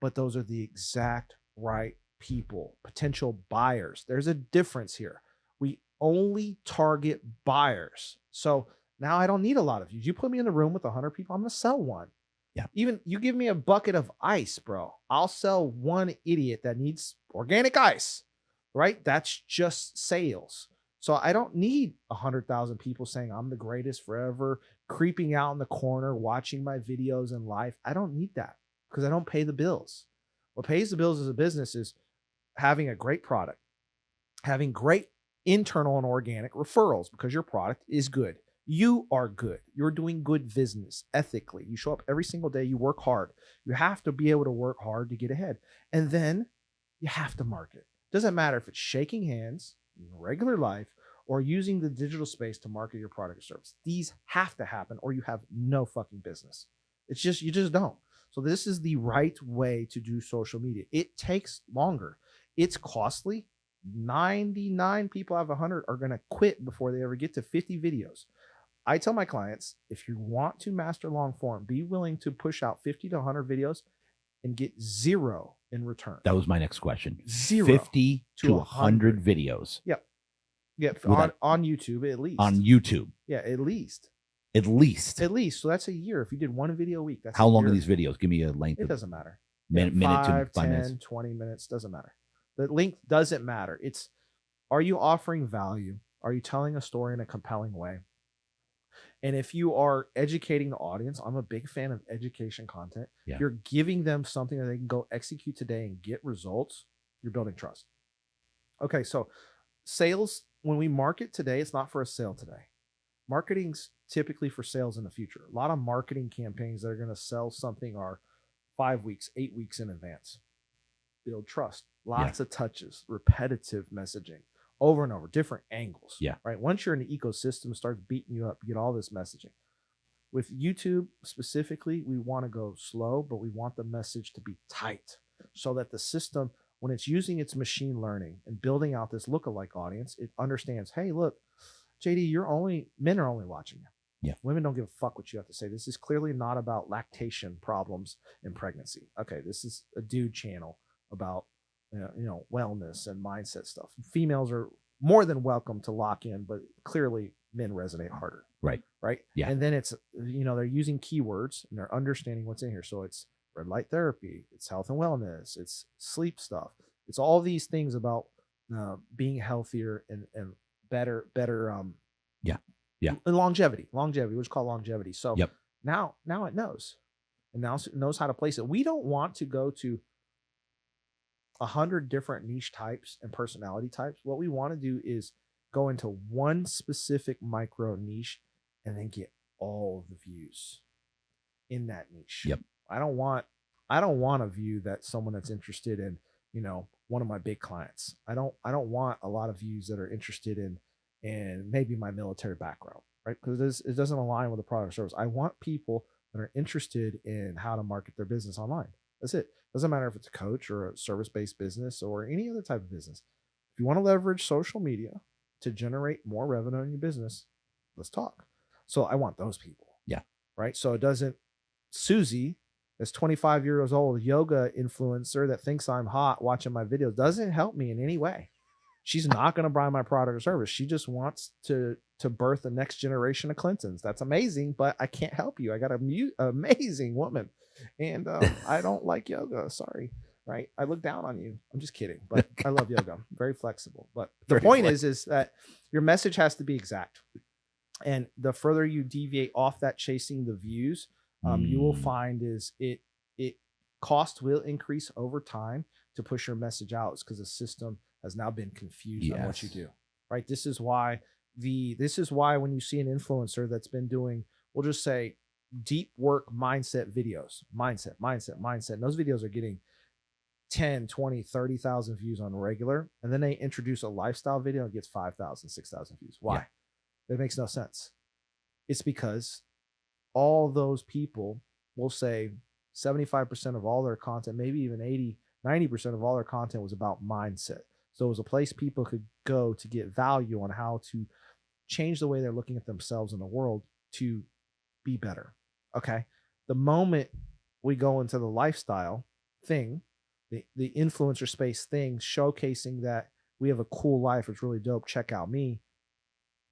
But those are the exact right people, potential buyers. There's a difference here. We only target buyers. So now I don't need a lot of views. You put me in the room with 100 people, I'm going to sell one. Yeah. Even you give me a bucket of ice, bro. I'll sell one idiot that needs organic ice, right? That's just sales. So I don't need 100,000 people saying I'm the greatest forever, creeping out in the corner, watching my videos in live. I don't need that because I don't pay the bills. What pays the bills as a business is having a great product, having great internal and organic referrals because your product is good. You are good. You're doing good business ethically. You show up every single day. You work hard. You have to be able to work hard to get ahead. And then you have to market. Doesn't matter if it's shaking hands in regular life or using the digital space to market your product or service. These have to happen or you have no fucking business. It's just, you just don't. So this is the right way to do social media. It takes longer. It's costly. 99 people out of 100 are going to quit before they ever get to 50 videos. I tell my clients, if you want to master long form, be willing to push out 50 to 100 videos and get 0 in return. That was my next question. 0 50 to 100 videos. Yep. Yep. On YouTube, at least. On YouTube. Yeah, at least. At least. At least. So that's a year. If you did one video a week, that's how long are these videos? Give me a length. It doesn't matter. Minute 5, to 5 10, minutes. 20 minutes, doesn't matter. The length doesn't matter. It's, are you offering value? Are you telling a story in a compelling way? And if you are educating the audience, I'm a big fan of education content. Yeah. You're giving them something that they can go execute today and get results. You're building trust. Okay, so sales, when we market today, it's not for a sale today. Marketing's typically for sales in the future. A lot of marketing campaigns that are going to sell something are 5 weeks, 8 weeks in advance. Build trust. Lots of touches, repetitive messaging, over and over, different angles. Yeah. Right. Once you're in the ecosystem, starts beating you up, you get all this messaging. With YouTube specifically, we want to go slow, but we want the message to be tight so that the system, when it's using its machine learning and building out this lookalike audience, it understands, hey, look, JD, men are only watching you. Yeah. Women don't give a fuck what you have to say. This is clearly not about lactation problems in pregnancy. Okay. This is a dude channel about, wellness and mindset stuff. Females are more than welcome to lock in, but clearly men resonate harder. Right. Right. Yeah. And then it's, they're using keywords and they're understanding what's in here. So it's red light therapy, it's health and wellness, it's sleep stuff. It's all these things about being healthier and better. Yeah. And longevity, which is called longevity. So yep. now it knows, and now it knows how to place it. We don't want to go to 100 different niche types and personality types. What we want to do is go into one specific micro niche and then get all the views in that niche. Yep. I don't want a view that someone that's interested in, one of my big clients. I don't want a lot of views that are interested in maybe my military background, right? Because it doesn't align with the product or service. I want people that are interested in how to market their business online. That's it. Doesn't matter if it's a coach or a service-based business or any other type of business. If you want to leverage social media to generate more revenue in your business, let's talk. So I want those people. Yeah. Right. So it doesn't, Susie, this 25 years old yoga influencer that thinks I'm hot watching my videos, doesn't help me in any way. She's not going to buy my product or service. She just wants to birth the next generation of Clintons. That's amazing, but I can't help you. I got an amazing woman, and I don't like yoga. Sorry, right? I look down on you. I'm just kidding, but I love yoga. Very flexible. But the point is that your message has to be exact, and the further you deviate off that chasing the views, you will find is it cost will increase over time to push your message out. It's because the system has now been confused on what you do, right? This is why when you see an influencer that's been doing, we'll just say deep work mindset videos, mindset. And those videos are getting 10, 20, 30,000 views on regular. And then they introduce a lifestyle video and gets 5,000, 6,000 views. Why? Yeah. It makes no sense. It's because all those people will say 75% of all their content, maybe even 80, 90% of all their content was about mindset. So it was a place people could go to get value on how to change the way they're looking at themselves in the world to be better. Okay. The moment we go into the lifestyle thing, the influencer space thing, showcasing that we have a cool life, it's really dope, check out me,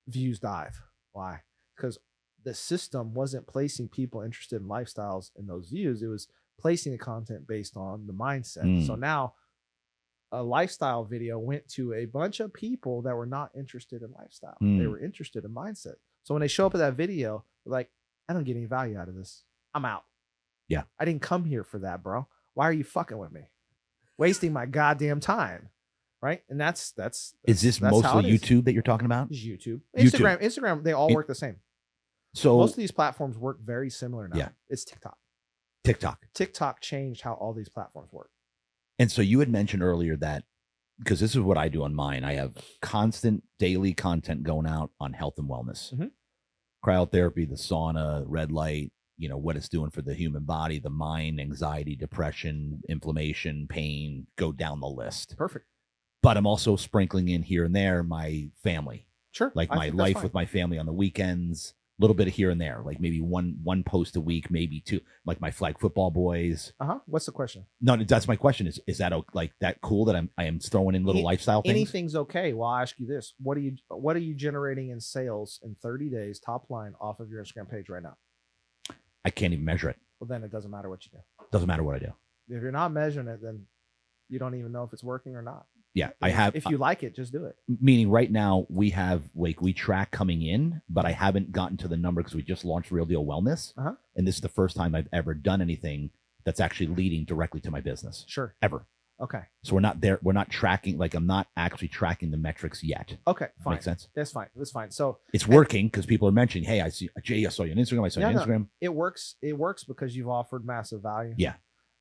views dive. Why? Because the system wasn't placing people interested in lifestyles in those views. It was placing the content based on the mindset. So now a lifestyle video went to a bunch of people that were not interested in lifestyle. They were interested in mindset. So when they show up at that video, they're like, I don't get any value out of this. I'm out. Yeah. I didn't come here for that, bro. Why are you fucking with me? Wasting my goddamn time. Right. And that's is this mostly YouTube that you're talking about? It's YouTube. Instagram, they all work the same. So most of these platforms work very similar now. Yeah. It's TikTok. TikTok changed how all these platforms work. And so you had mentioned earlier that, because this is what I do on mine, I have constant daily content going out on health and wellness, cryotherapy, the sauna, red light, what it's doing for the human body, the mind, anxiety, depression, inflammation, pain, go down the list. Perfect. But I'm also sprinkling in here and there my family. Sure. Like my life with my family on the weekends, little bit of here and there, like maybe one post a week, maybe two, like my flag football boys. What's the question? No, that's my question. Is that like that cool that I am throwing in little lifestyle things? Anything's okay. Well, I'll ask you this: what are you generating in sales in 30 days, top line, off of your Instagram page right now? I can't even measure it. Well, then it doesn't matter what you do. Doesn't matter what I do. If you're not measuring it, then you don't even know if it's working or not. Yeah, I have. If you like it, just do it. Meaning right now we have like we track coming in, but I haven't gotten to the number because we just launched Real Deal Wellness. And this is the first time I've ever done anything that's actually leading directly to my business. Sure. Ever. Okay. So we're not there. We're not tracking, like I'm not actually tracking the metrics yet. Okay, fine. Makes sense? That's fine. That's fine. So it's working because people are mentioning, hey, I see Jay, I saw you on Instagram. I saw you on Instagram. It works. It works because you've offered massive value. Yeah.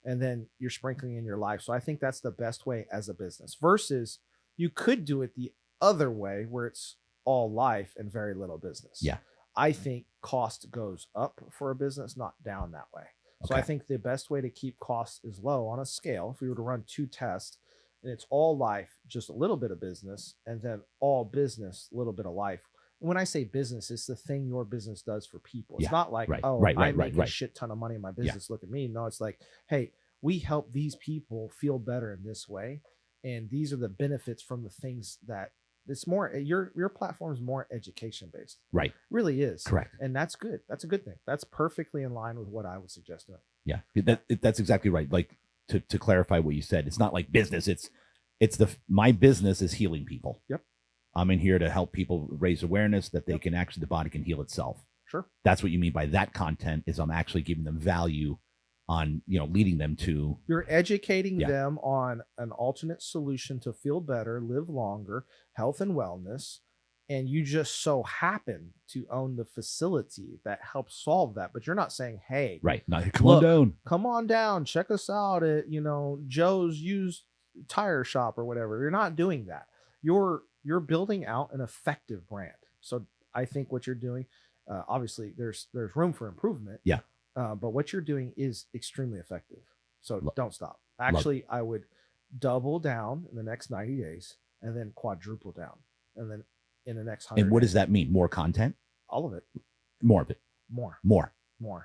And then you're sprinkling in your life. So I think that's the best way as a business versus you could do it the other way where it's all life and very little business. Yeah. I think cost goes up for a business, not down that way. Okay. So I think the best way to keep costs is low on a scale. If we were to run 2 tests and it's all life, just a little bit of business, and then all business, a little bit of life. When I say business, it's the thing your business does for people. It's not like, I make a shit ton of money in my business. Look at me. No, it's like, hey, we help these people feel better in this way. And these are the benefits from the things that it's more, your platform is more education based. Right. Really is. Correct. And that's good. That's a good thing. That's perfectly in line with what I would suggest doing. Yeah. That's exactly right. Like to clarify what you said, it's not like business. It's my business is healing people. Yep. I'm in here to help people raise awareness that they can actually, the body can heal itself. Sure. That's what you mean by that content is I'm actually giving them value on, leading them to. You're educating them on an alternate solution to feel better, live longer, health and wellness. And you just so happen to own the facility that helps solve that. But you're not saying, hey, come on down, check us out at, Joe's used tire shop or whatever. You're not doing that. You're building out an effective brand. So I think what you're doing, obviously there's room for improvement. Yeah. But what you're doing is extremely effective. So don't stop. Actually, I would double down in the next 90 days and then quadruple down. And then in the next 100 And what days, does that mean? More content? All of it. More of it. More.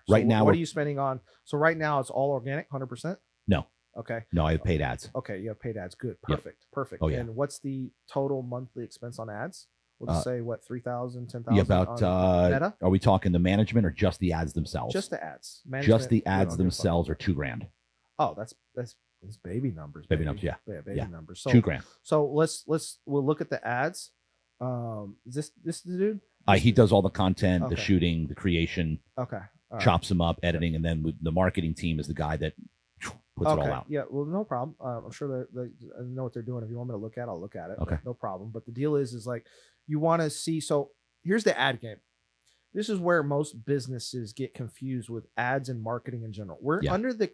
So right now, what are you spending on? So right now it's all organic, 100%? No. Okay. No, I have paid ads. Okay. You have paid ads. Good. Perfect. Yep. Perfect. Oh, yeah. And what's the total monthly expense on ads? We'll just say what, 3,000, 10,000? Yeah, about Meta? Are we talking the management or just the ads themselves? Just the ads. Just the ads themselves are $2,000. Oh, that's baby numbers. Baby numbers, yeah. Baby numbers. So $2,000. So we'll look at the ads. Is this the dude? He does all the content, the shooting, the creation. Okay. Chops them up, editing, and then the marketing team is the guy that puts it all out. Yeah, well, no problem. I'm sure they know what they're doing. If you want me to look at it, I'll look at it. Okay. No problem. But the deal is like you want to see. So here's the ad game. This is where most businesses get confused with ads and marketing in general. We're under the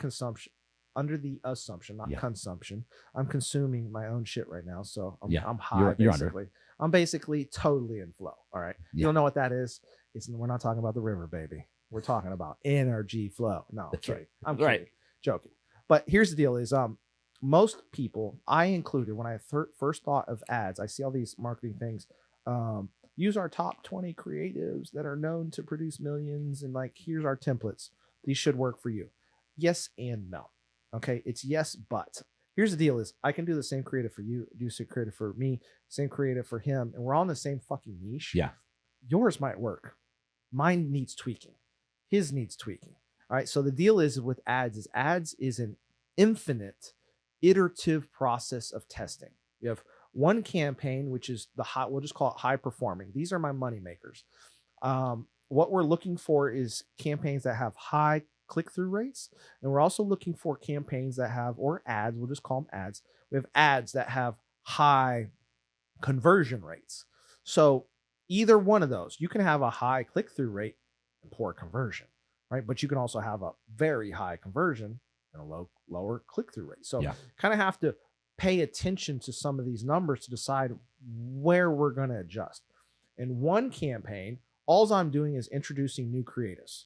assumption, not consumption. I'm consuming my own shit right now, so I'm high. You're basically. under. I'm basically totally in flow. All right. You don't know what that is? We're not talking about the river, baby. We're talking about energy flow. No, that's right. I'm kidding, joking. But here's the deal: is most people, I included, when I first thought of ads, I see all these marketing things. Use our top 20 creatives that are known to produce millions, and like here's our templates. These should work for you. Yes and no. Okay, it's yes, but here's the deal: is I can do the same creative for you, do same creative for me, same creative for him, and we're all in the same fucking niche. Yeah, yours might work, mine needs tweaking, his needs tweaking. All right. So the deal is with ads is an infinite iterative process of testing. You have one campaign, which is we'll just call it high performing. These are my money makers. What we're looking for is campaigns that have high click-through rates. And we're also looking for campaigns that have, or ads, we'll just call them ads. We have ads that have high conversion rates. So either one of those, you can have a high click-through rate and poor conversion. Right. But you can also have a very high conversion and a lower click-through rate. So kind of have to pay attention to some of these numbers to decide where we're going to adjust. In one campaign, all I'm doing is introducing new creatives,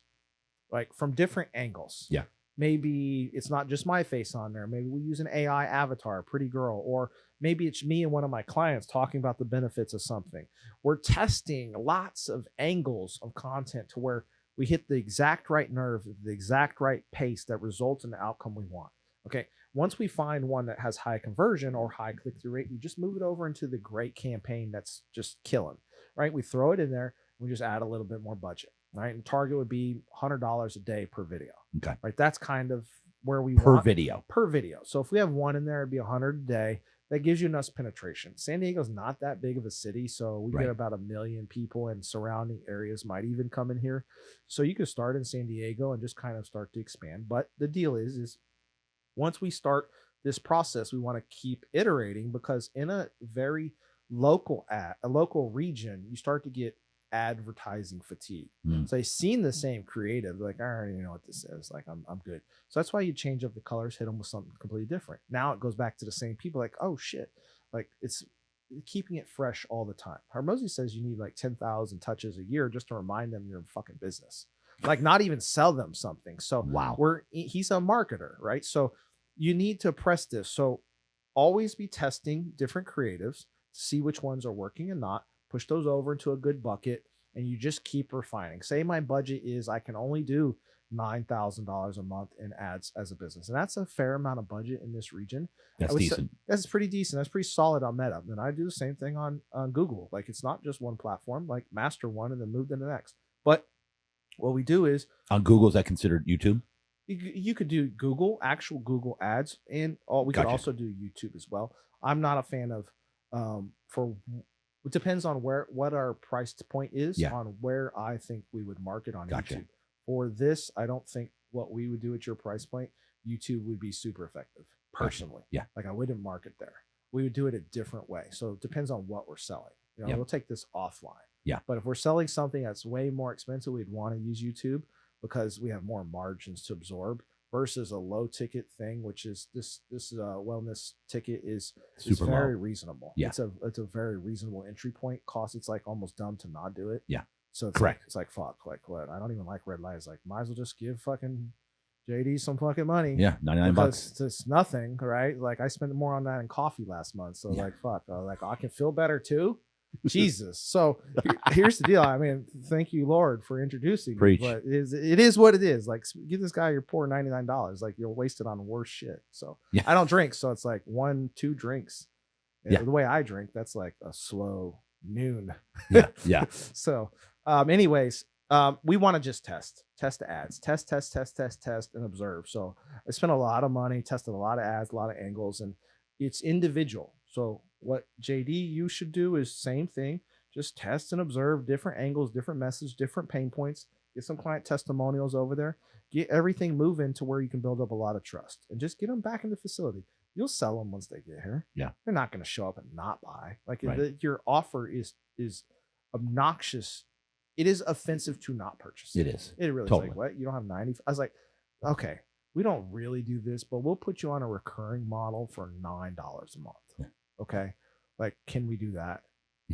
like from different angles. Yeah. maybe it's not just my face on there. Maybe we use an AI avatar, pretty girl, or maybe it's me and one of my clients talking about the benefits of something. We're testing lots of angles of content to where we hit the exact right nerve, the exact right pace that results in the outcome we want. Okay. Once we find one that has high conversion or high click-through rate, we just move it over into the great campaign that's just killing, right? We throw it in there. We just add a little bit more budget, right? And target would be $100 a day per video. Okay. Right. That's kind of where we per want video. Per video. So if we have one in there, it'd be 100 a day. That gives you enough penetration. San Diego's not that big of a city, so we get about 1 million people, and surrounding areas might even come in here. So you could start in San Diego and just kind of start to expand. But the deal is once we start this process, we want to keep iterating, because in a very local region, you start to get advertising fatigue. So they've seen the same creative, like, I already know what this is, like I'm good. So that's why you change up the colors, hit them with something completely different. Now it goes back to the same people, like, oh shit, like it's keeping it fresh all the time. Harmozy says you need like 10,000 touches a year just to remind them you're in fucking business, like not even sell them something. So wow, he's a marketer, right? So you need to press this. So always be testing different creatives, see which ones are working and not. Push those over into a good bucket, and you just keep refining. Say my budget is I can only do $9,000 a month in ads as a business, and that's a fair amount of budget in this region. That's decent. That's pretty decent. That's pretty solid on Meta. And I do the same thing on Google. Like, it's not just one platform. Like, master one and then move to the next. But what we do is on Google, is that considered YouTube? You could do actual Google ads, and we could also do YouTube as well. I'm not a fan of it depends on what our price point is on where I think we would market on YouTube. For this, I don't think what we would do at your price point, YouTube would be super effective personally. Like, I wouldn't market there. We would do it a different way. So it depends on what we're selling. We'll take this offline. But if we're selling something that's way more expensive, we'd want to use YouTube because we have more margins to absorb, versus a low ticket thing, which is this wellness ticket is very reasonable. It's a very reasonable entry point cost. It's like almost dumb to not do it. So it's correct. It's like fuck, like what? I don't even like red lights. Like, might as well just give fucking JD some fucking money. $99. It's nothing, right? Like, I spent more on that in coffee last month. So like fuck, like I can feel better too. Jesus. So here's the deal. I mean, thank you, Lord, for introducing me. But it is what it is. Like, give this guy your poor $99. Like, you'll waste it on worse shit. So I don't drink. So it's like 1-2 drinks. The way I drink, that's like a slow noon. So anyways, we want to just test the ads, test, and observe. So I spent a lot of money, tested a lot of ads, a lot of angles, and it's individual. So what JD, you should do is same thing. Just test and observe different angles, different messages, different pain points. Get some client testimonials over there. Get everything moving to where you can build up a lot of trust, and just get them back in the facility. You'll sell them once they get here. They're not going to show up and not buy. Like, your offer is obnoxious. It is offensive to not purchase. It is. It really is. Like, what? You don't have 90? I was like, okay, we don't really do this, but we'll put you on a recurring model for $9 a month. Okay. Like, can we do that?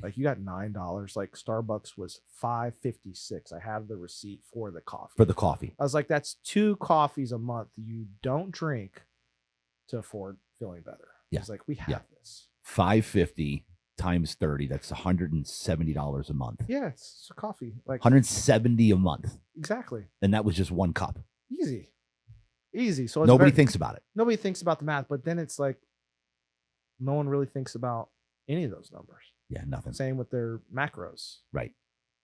Like, you got $9. Like, Starbucks was $5.56. I have the receipt for the coffee. I was like, that's 2 coffees a month you don't drink to afford feeling better. It's like, we have this. $5.50 times 30. That's $170 a month. Yeah, it's a coffee. Like, $170 a month. Exactly. And that was just 1 cup. Easy. So nobody thinks about it. Nobody thinks about the math, but then it's like, no one really thinks about any of those numbers. Nothing. Same with their macros. Right.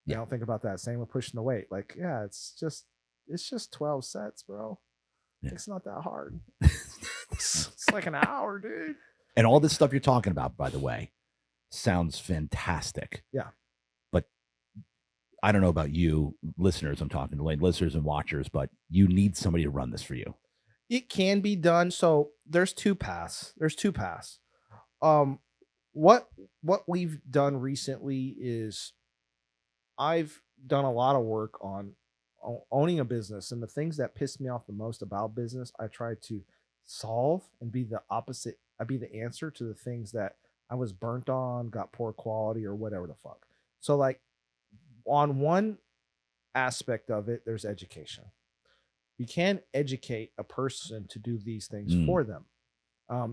I don't think about that. Same with pushing the weight. Like, it's just 12 sets, bro. It's not that hard. It's like an hour, dude. And all this stuff you're talking about, by the way, sounds fantastic. But I don't know about you listeners. I'm talking to listeners and watchers, but you need somebody to run this for you. It can be done. So there's 2 paths. What we've done recently is I've done a lot of work on owning a business, and the things that piss me off the most about business, I try to solve and be the opposite. I be the answer to the things that I was burnt on, got poor quality, or whatever the fuck. So, like, on one aspect of it, there's education. You can educate a person to do these things for them.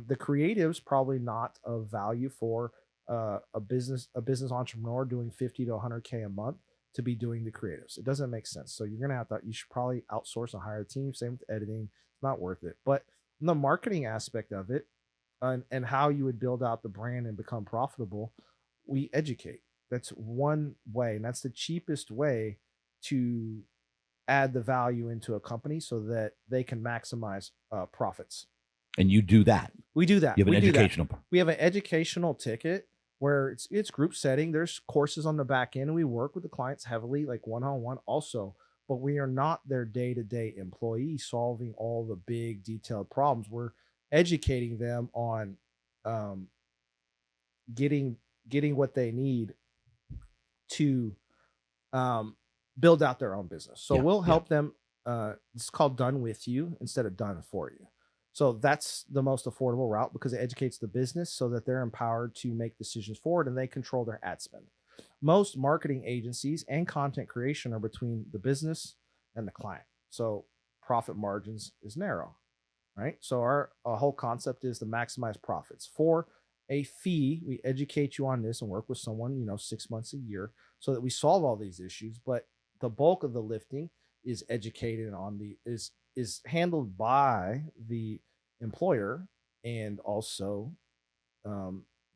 The creative's probably not of value for a business entrepreneur doing 50 to 100K a month to be doing the creatives. It doesn't make sense. So you're gonna you should probably outsource and hire a team. Same with editing. It's not worth it. But the marketing aspect of it, and how you would build out the brand and become profitable, we educate. That's one way, and that's the cheapest way to add the value into a company so that they can maximize profits. And you do that. We do that. You have an educational. We have an educational ticket where it's group setting. There's courses on the back end, and we work with the clients heavily, like one-on-one also. But we are not their day-to-day employee solving all the big detailed problems. We're educating them on getting what they need to build out their own business. So we'll help them. It's called done with you instead of done for you. So that's the most affordable route because it educates the business so that they're empowered to make decisions forward and they control their ad spend. Most marketing agencies and content creation are between the business and the client. So profit margins is narrow, right? So our whole concept is to maximize profits. For a fee, we educate you on this and work with someone, 6 months a year so that we solve all these issues. But the bulk of the lifting is educated on is handled by the employer, and also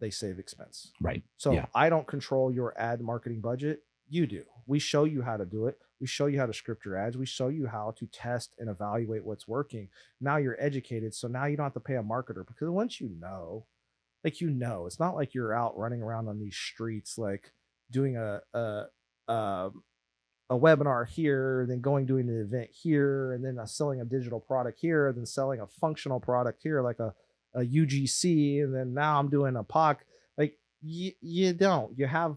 they save expense. Right. So I don't control your ad marketing budget. You do. We show you how to do it. We show you how to script your ads. We show you how to test and evaluate what's working. Now you're educated. So now you don't have to pay a marketer because once it's not like you're out running around on these streets, like doing a webinar here, then doing an event here, and then selling a digital product here, then selling a functional product here, like a UGC, and then now I'm doing a POC. Like you don't. You have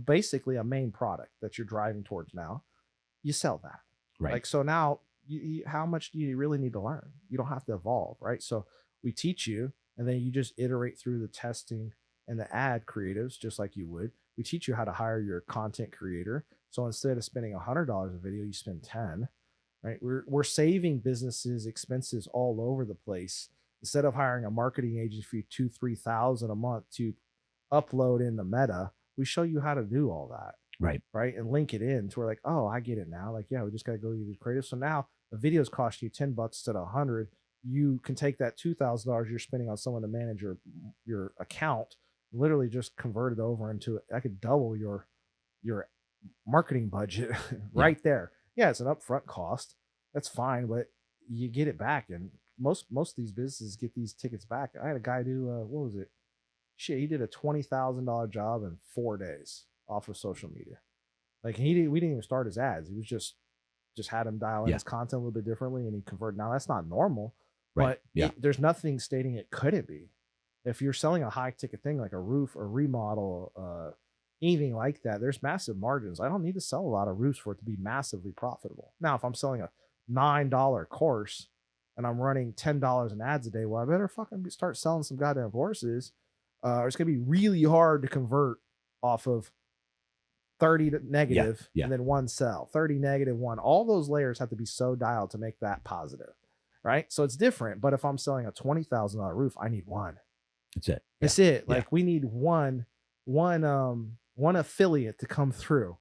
basically a main product that you're driving towards now. You sell that. Right. Like, so now how much do you really need to learn? You don't have to evolve, right? So we teach you, and then you just iterate through the testing and the ad creatives just like you would. We teach you how to hire your content creator. So instead of spending $100 a video, you spend 10, right? We're saving businesses expenses all over the place. Instead of hiring a marketing agency for $2,000-$3,000 a month to upload in the Meta, we show you how to do all that. Right. Right. And link it in to where, like, oh, I get it now. Like, yeah, we just got to go use creative. So now the videos cost you $10 instead of $100. You can take that $2,000 you're spending on someone to manage your account, literally just convert it over into it. I could double your marketing budget right there. Yeah, it's an upfront cost. That's fine, but you get it back. And most of these businesses get these tickets back. I had a guy do what was it? Shit, he did a $20,000 job in 4 days off of social media. Like we didn't even start his ads. He was just had him dial in his content a little bit differently, and he converted. Now that's not normal, right? But there's nothing stating it couldn't be. If you're selling a high ticket thing like a roof or remodel, anything like that, there's massive margins. I don't need to sell a lot of roofs for it to be massively profitable. Now, if I'm selling a $9 course and I'm running $10 in ads a day, well, I better fucking start selling some goddamn courses. Or it's gonna be really hard to convert off of 30 to negative and then 1 sell, 30 negative 1. All those layers have to be so dialed to make that positive, right? So it's different. But if I'm selling a $20,000 roof, I need 1. That's it. That's it. Like we need one affiliate to come through,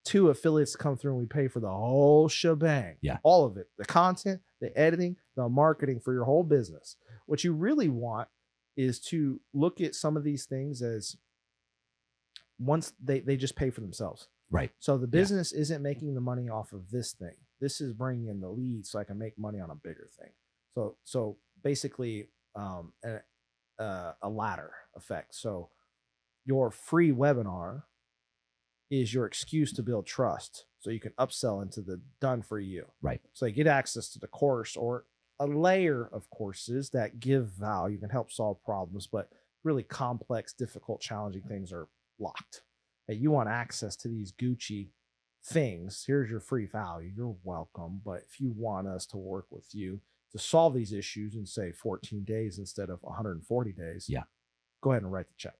2 affiliates to come through, and we pay for the whole shebang. Yeah. All of it. The content, the editing, the marketing for your whole business. What you really want is to look at some of these things as once they just pay for themselves. Right. So the business isn't making the money off of this thing. This is bringing in the leads so I can make money on a bigger thing. So basically a ladder effect. So your free webinar is your excuse to build trust so you can upsell into the done for you. Right. So you get access to the course or a layer of courses that give value, can help solve problems, but really complex, difficult, challenging things are locked. Hey, you want access to these Gucci things, here's your free value. You're welcome. But if you want us to work with you to solve these issues in, say, 14 days instead of 140 days, go ahead and write the check.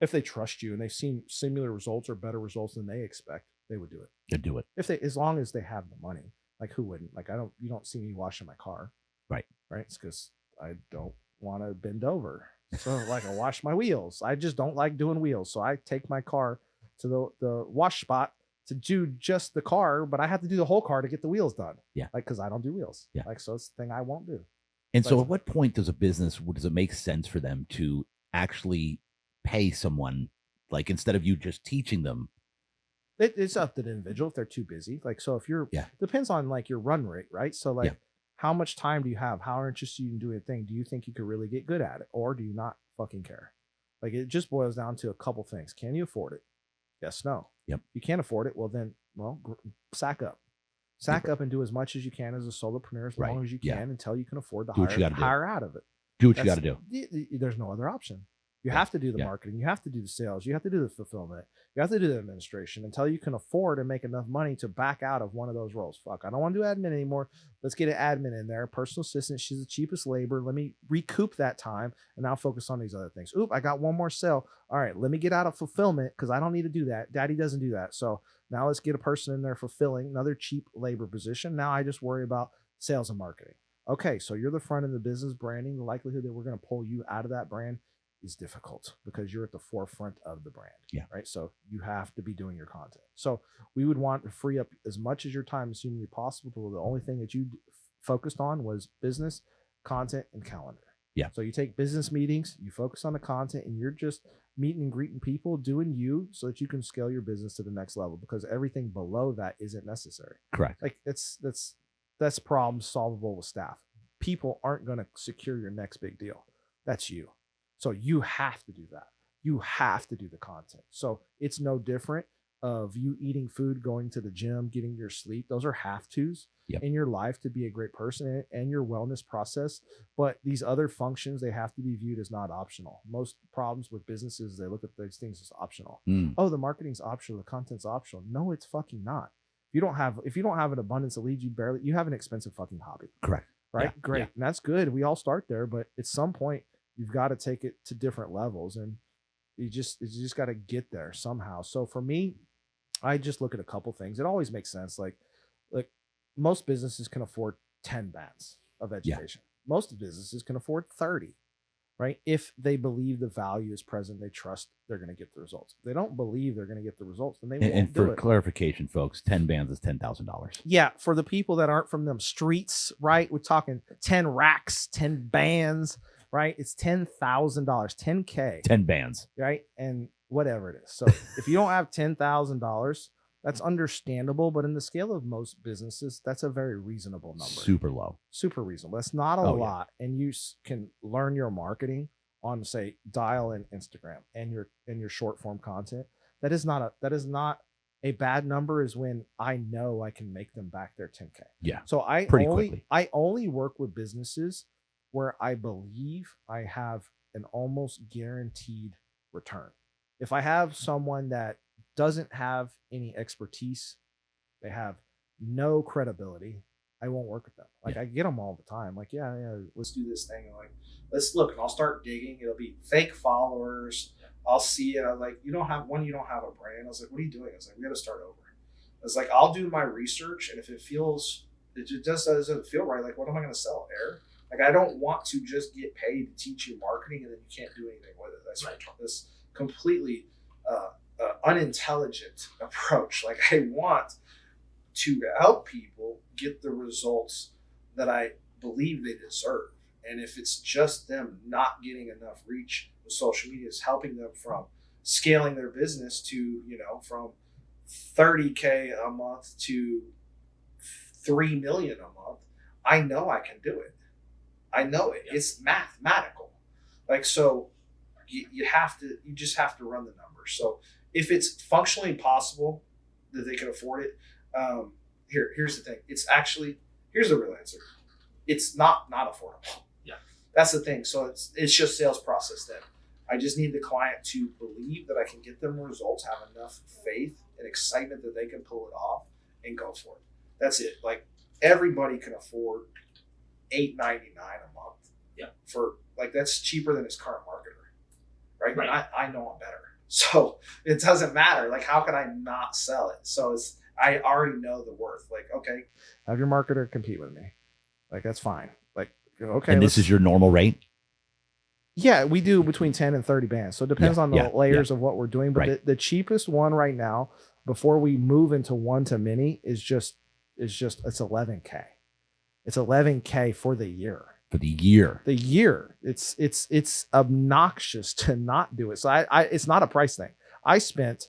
If they trust you and they've seen similar results or better results than they expect, they would do it. They'd do it. As long as they have the money. Like who wouldn't? Like you don't see me washing my car. Right. Right. It's because I don't want to bend over. So like I wash my wheels. I just don't like doing wheels. So I take my car to the wash spot to do just the car, but I have to do the whole car to get the wheels done. Yeah. Like, cause I don't do wheels. Yeah. Like, so it's the thing I won't do. And so at what point does it make sense for them to actually pay someone, like instead of you just teaching them? It's up to the individual if they're too busy. Like, so if you're, depends on like your run rate, right? So like, how much time do you have? How interested you in doing a thing? Do you think you could really get good at it? Or do you not fucking care? Like, it just boils down to a couple things. Can you afford it? Yes, no. Yep. You can't afford it. Well, then, sack up. Sack up and do as much as you can as a solopreneur, as long as you can, until you can afford to hire out of it. Do what you got to do. There's no other option. You have to do the marketing. You have to do the sales. You have to do the fulfillment. You have to do the administration until you can afford and make enough money to back out of one of those roles. Fuck, I don't want to do admin anymore. Let's get an admin in there. Personal assistant. She's the cheapest labor. Let me recoup that time and now focus on these other things. Oop, I got one more sale. All right, let me get out of fulfillment because I don't need to do that. Daddy doesn't do that. So now let's get a person in there fulfilling another cheap labor position. Now I just worry about sales and marketing. Okay, so you're the front end of the business branding. The likelihood that we're going to pull you out of that brand is difficult because you're at the forefront of the brand. Yeah. Right. So you have to be doing your content. So we would want to free up as much as your time as humanly possible. The only thing that you focused on was business, content, and calendar. Yeah. So you take business meetings, you focus on the content, and you're just meeting and greeting people, doing you so that you can scale your business to the next level, because everything below that isn't necessary. Correct. Like that's problem solvable with staff. People aren't going to secure your next big deal. That's you. So you have to do that. You have to do the content. So it's no different of you eating food, going to the gym, getting your sleep. Those are have-tos in your life to be a great person and your wellness process. But these other functions, they have to be viewed as not optional. Most problems with businesses, they look at these things as optional. Oh, the marketing's optional, the content's optional. No, it's fucking not. If you don't have an abundance of leads, you have an expensive fucking hobby. Correct. Right? Yeah. Great. Yeah. And that's good. We all start there, but at some point you've got to take it to different levels, and you just got to get there somehow. So for me, I just look at a couple things. It always makes sense. Like most businesses can afford 10 bands of education. Yeah. Most businesses can afford 30, right? If they believe the value is present, they trust they're going to get the results. If they don't believe they're going to get the results, then they won't do it. And for clarification, folks, 10 bands is $10,000. Yeah. For the people that aren't from them streets, right? We're talking 10 racks, 10 bands, right? It's $10,000, 10K. 10 bands. Right? And whatever it is. So if you don't have $10,000, that's understandable. But in the scale of most businesses, that's a very reasonable number. Super low. Super reasonable. That's not a lot. Yeah. And you can learn your marketing on, say, dial in Instagram and your short form content. That is not a bad number, is when I know I can make them back their 10K. Yeah. So I only work with businesses where I believe I have an almost guaranteed return. If I have someone that doesn't have any expertise, they have no credibility, I won't work with them. Like I get them all the time. Like, yeah, let's do this thing. And like, let's look, and I'll start digging. It'll be fake followers. I'll see it. I'm like, you don't have a brand. I was like, what are you doing? I was like, we got to start over. I was like, I'll do my research. And if it just doesn't feel right, like, what am I going to sell? Air? Like, I don't want to just get paid to teach you marketing and then you can't do anything with it. That's right. This completely unintelligent approach. Like, I want to help people get the results that I believe they deserve. And if it's just them not getting enough reach with social media, is helping them from scaling their business to, from 30K a month to 3 million a month, I know I can do it. I know it. Yeah. It's mathematical. Like, so you just have to run the numbers. So if it's functionally possible that they can afford it, here's the thing. Here's the real answer. It's not affordable. Yeah. That's the thing. So it's just sales process then. I just need the client to believe that I can get them results, have enough faith and excitement that they can pull it off and go for it. That's it. Like, everybody can afford $8.99 a month. Yeah. For that's cheaper than his current marketer. Right? I know I'm better. So it doesn't matter. Like, how can I not sell it? So I already know the worth. Like, okay, have your marketer compete with me. Like, that's fine. Like, okay. And this is your normal rate? Yeah, we do between 10 and 30 bands. So it depends on the layers of what we're doing. But the cheapest one right now, before we move into one to many, is just it's $11K. It's $11K for the year. For the year. The year. It's obnoxious to not do it. So I it's not a price thing. I spent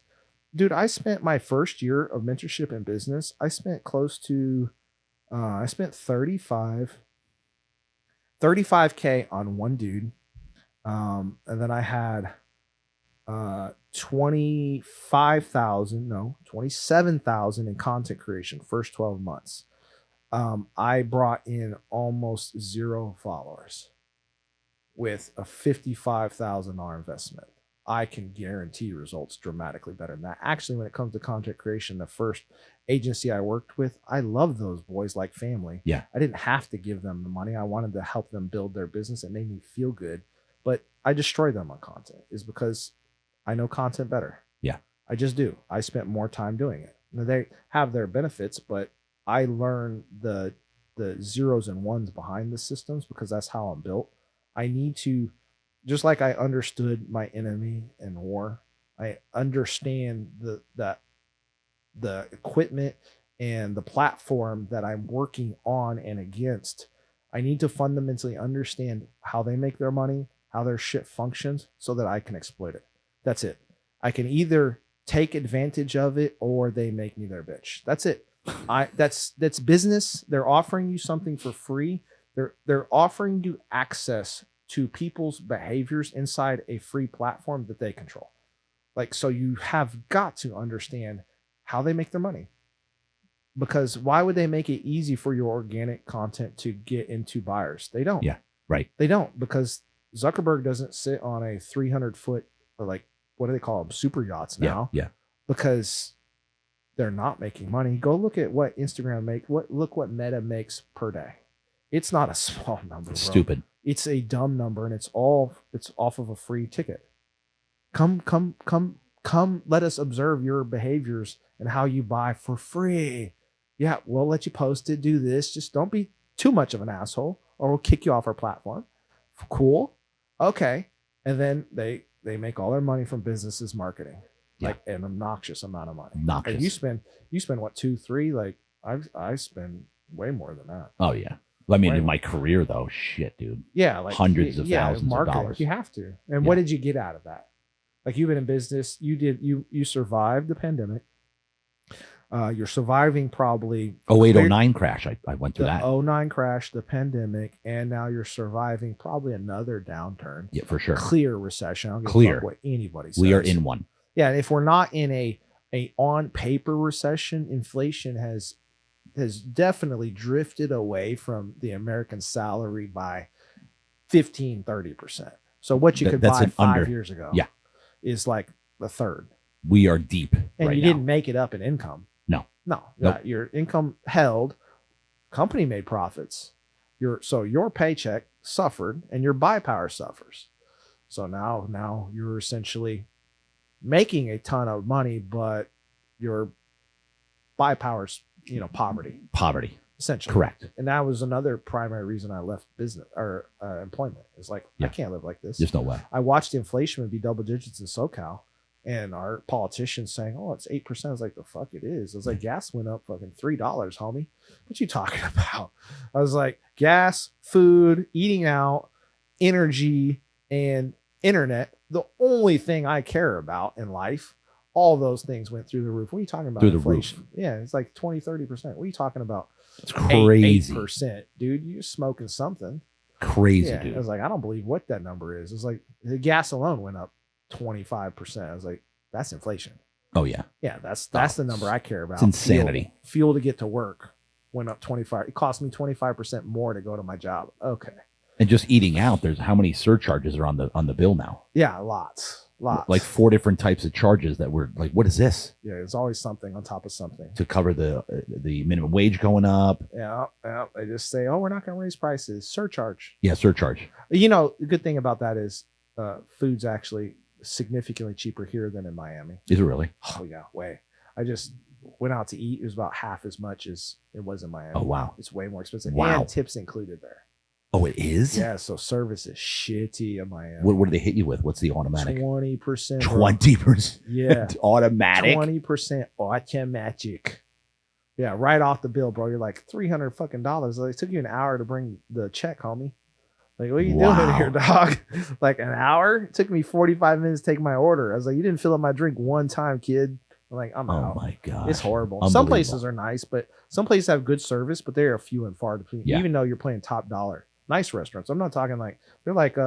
my first year of mentorship in business. I spent close to I spent 35K on one dude. And then I had 27,000 in content creation first 12 months. I brought in almost 0 followers with a $55,000 investment. I can guarantee results dramatically better than that. Actually, when it comes to content creation, the first agency I worked with, I love those boys like family. Yeah. I didn't have to give them the money. I wanted to help them build their business. It made me feel good. But I destroy them on content is because I know content better. Yeah. I just do. I spent more time doing it. Now, they have their benefits, but I learned the zeros and ones behind the systems because that's how I'm built. I need to, just like I understood my enemy in war, I understand the equipment and the platform that I'm working on and against. I need to fundamentally understand how they make their money, how their shit functions, so that I can exploit it. That's it. I can either take advantage of it or they make me their bitch. That's it. That's business. They're offering you something for free. They're offering you access to people's behaviors inside a free platform that they control. Like, so you have got to understand how they make their money. Because why would they make it easy for your organic content to get into buyers? They don't. Yeah, right. They don't, because Zuckerberg doesn't sit on a 300-foot, or like, what do they call them? Super yachts now. Yeah. Because they're not making money. Go look at what Instagram look what Meta makes per day. It's not a small number. It's stupid. It's a dumb number, and it's off of a free ticket. Come, let us observe your behaviors and how you buy for free. Yeah, we'll let you post it, do this. Just don't be too much of an asshole, or we'll kick you off our platform. Cool. Okay. And then they make all their money from businesses marketing. Like an obnoxious amount of money. Obnoxious. And you spend what, 2, 3? Like I spend way more than that. Oh yeah. I mean, in my career though, shit, dude. Yeah, like hundreds of thousands of dollars. You have to. And what did you get out of that? Like, you've been in business, you survived the pandemic. You're surviving probably 0809 crash. I went through that. 09 crash, the pandemic, and now you're surviving probably another downturn. Yeah, for sure. Clear recession. I don't give a fuck what anybody says. We are in one. Yeah, and if we're not in a on paper recession, inflation has definitely drifted away from the American salary by 15-30%. So what you could buy 5 years ago is like a third. We are deep. And right you now. didn't make it up in income. No. Nope. Your income held, company made profits. Your paycheck suffered and your buy power suffers. So now you're essentially making a ton of money, but your buy power's, poverty. Essentially. Correct. And that was another primary reason I left business or employment. It's like, I can't live like this. There's no way. I watched inflation be double digits in SoCal, and our politicians saying, "Oh, it's 8%." I was like, "The fuck it is." I was like, "Gas went up fucking $3, homie. What you talking about?" I was like, "Gas, food, eating out, energy, and internet. The only thing I care about in life." All those things went through the roof. What are you talking about? Through inflation? The roof. Yeah, it's like 20-30%. What are you talking about? It's crazy. 8%, dude. You're smoking something. Crazy, yeah, dude. I was like, I don't believe what that number is. It's like the gas alone went up 25%. I was like, that's inflation. Oh yeah. Yeah, that's the number I care about. It's insanity. Fuel to get to work went up 25. It cost me 25% more to go to my job. Okay. And just eating out, there's how many surcharges are on the bill now? Yeah, lots. Like 4 different types of charges that were like, what is this? Yeah, there's always something on top of something to cover the minimum wage going up. Yeah. They just say, "Oh, we're not going to raise prices." Surcharge. Yeah, surcharge. The good thing about that is food's actually significantly cheaper here than in Miami. Is it really? Oh yeah, way. went out to eat. It was about half as much as it was in Miami. Oh, wow. It's way more expensive. Wow. And tips included there. Oh, it is? Yeah, so service is shitty in Miami. What do they hit you with? What's the automatic? 20%. 20%? Yeah. Automatic? 20% automatic. Yeah, right off the bill, bro. You're like $300 fucking dollars. Like, it took you an hour to bring the check, homie. Like, what are you doing here, dog? Like, an hour? It took me 45 minutes to take my order. I was like, you didn't fill up my drink one time, kid. I'm like, I'm out. Oh my god, it's horrible. Some places are nice, but some places have good service, but they are few and far between. Even though you're playing top dollar, nice restaurants. I'm not talking like they're like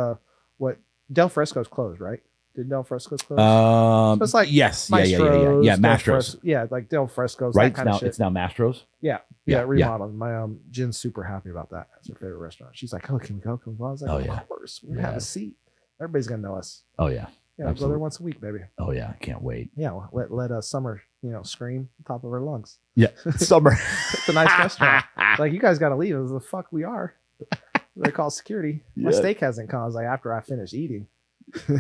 what Del Fresco's closed, right? Did Del Fresco's close? So it's like yes, Maestros, yeah, Mastros. Like Del Fresco's. Right, that kind of shit. It's now Mastros. Yeah, remodeled. My Jen's super happy about that. That's her favorite restaurant. She's like, "Oh, can we go? Can we go?" I was like, "Of course, we have a seat. Everybody's gonna know us." Oh yeah. Yeah, I'll go there once a week, baby. Oh yeah, I can't wait. Yeah, well, let Summer, scream on top of her lungs. Yeah, Summer. It's a nice restaurant. Like, you guys got to leave. It was the fuck we are. They call security. My steak hasn't come. I was like, after I finish eating.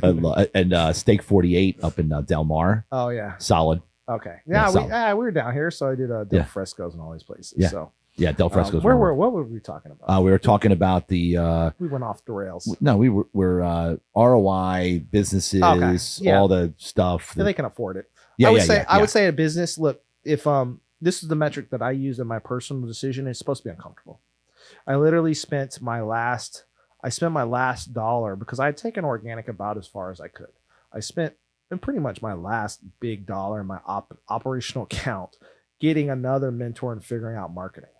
And Steak 48 up in Del Mar. Oh yeah, solid. Okay, yeah, we were down here, so I did Del Fresco's and all these places. Yeah. So yeah, Del Fresco's. What were we talking about? We were talking about the. We went off the rails. No, we're ROI businesses, all the stuff. They can afford it. Yeah, I would say a business. Look, if this is the metric that I use in my personal decision, it's supposed to be uncomfortable. I literally spent my last dollar because I had taken organic about as far as I could. I spent pretty much my last big dollar in my operational account getting another mentor and figuring out marketing.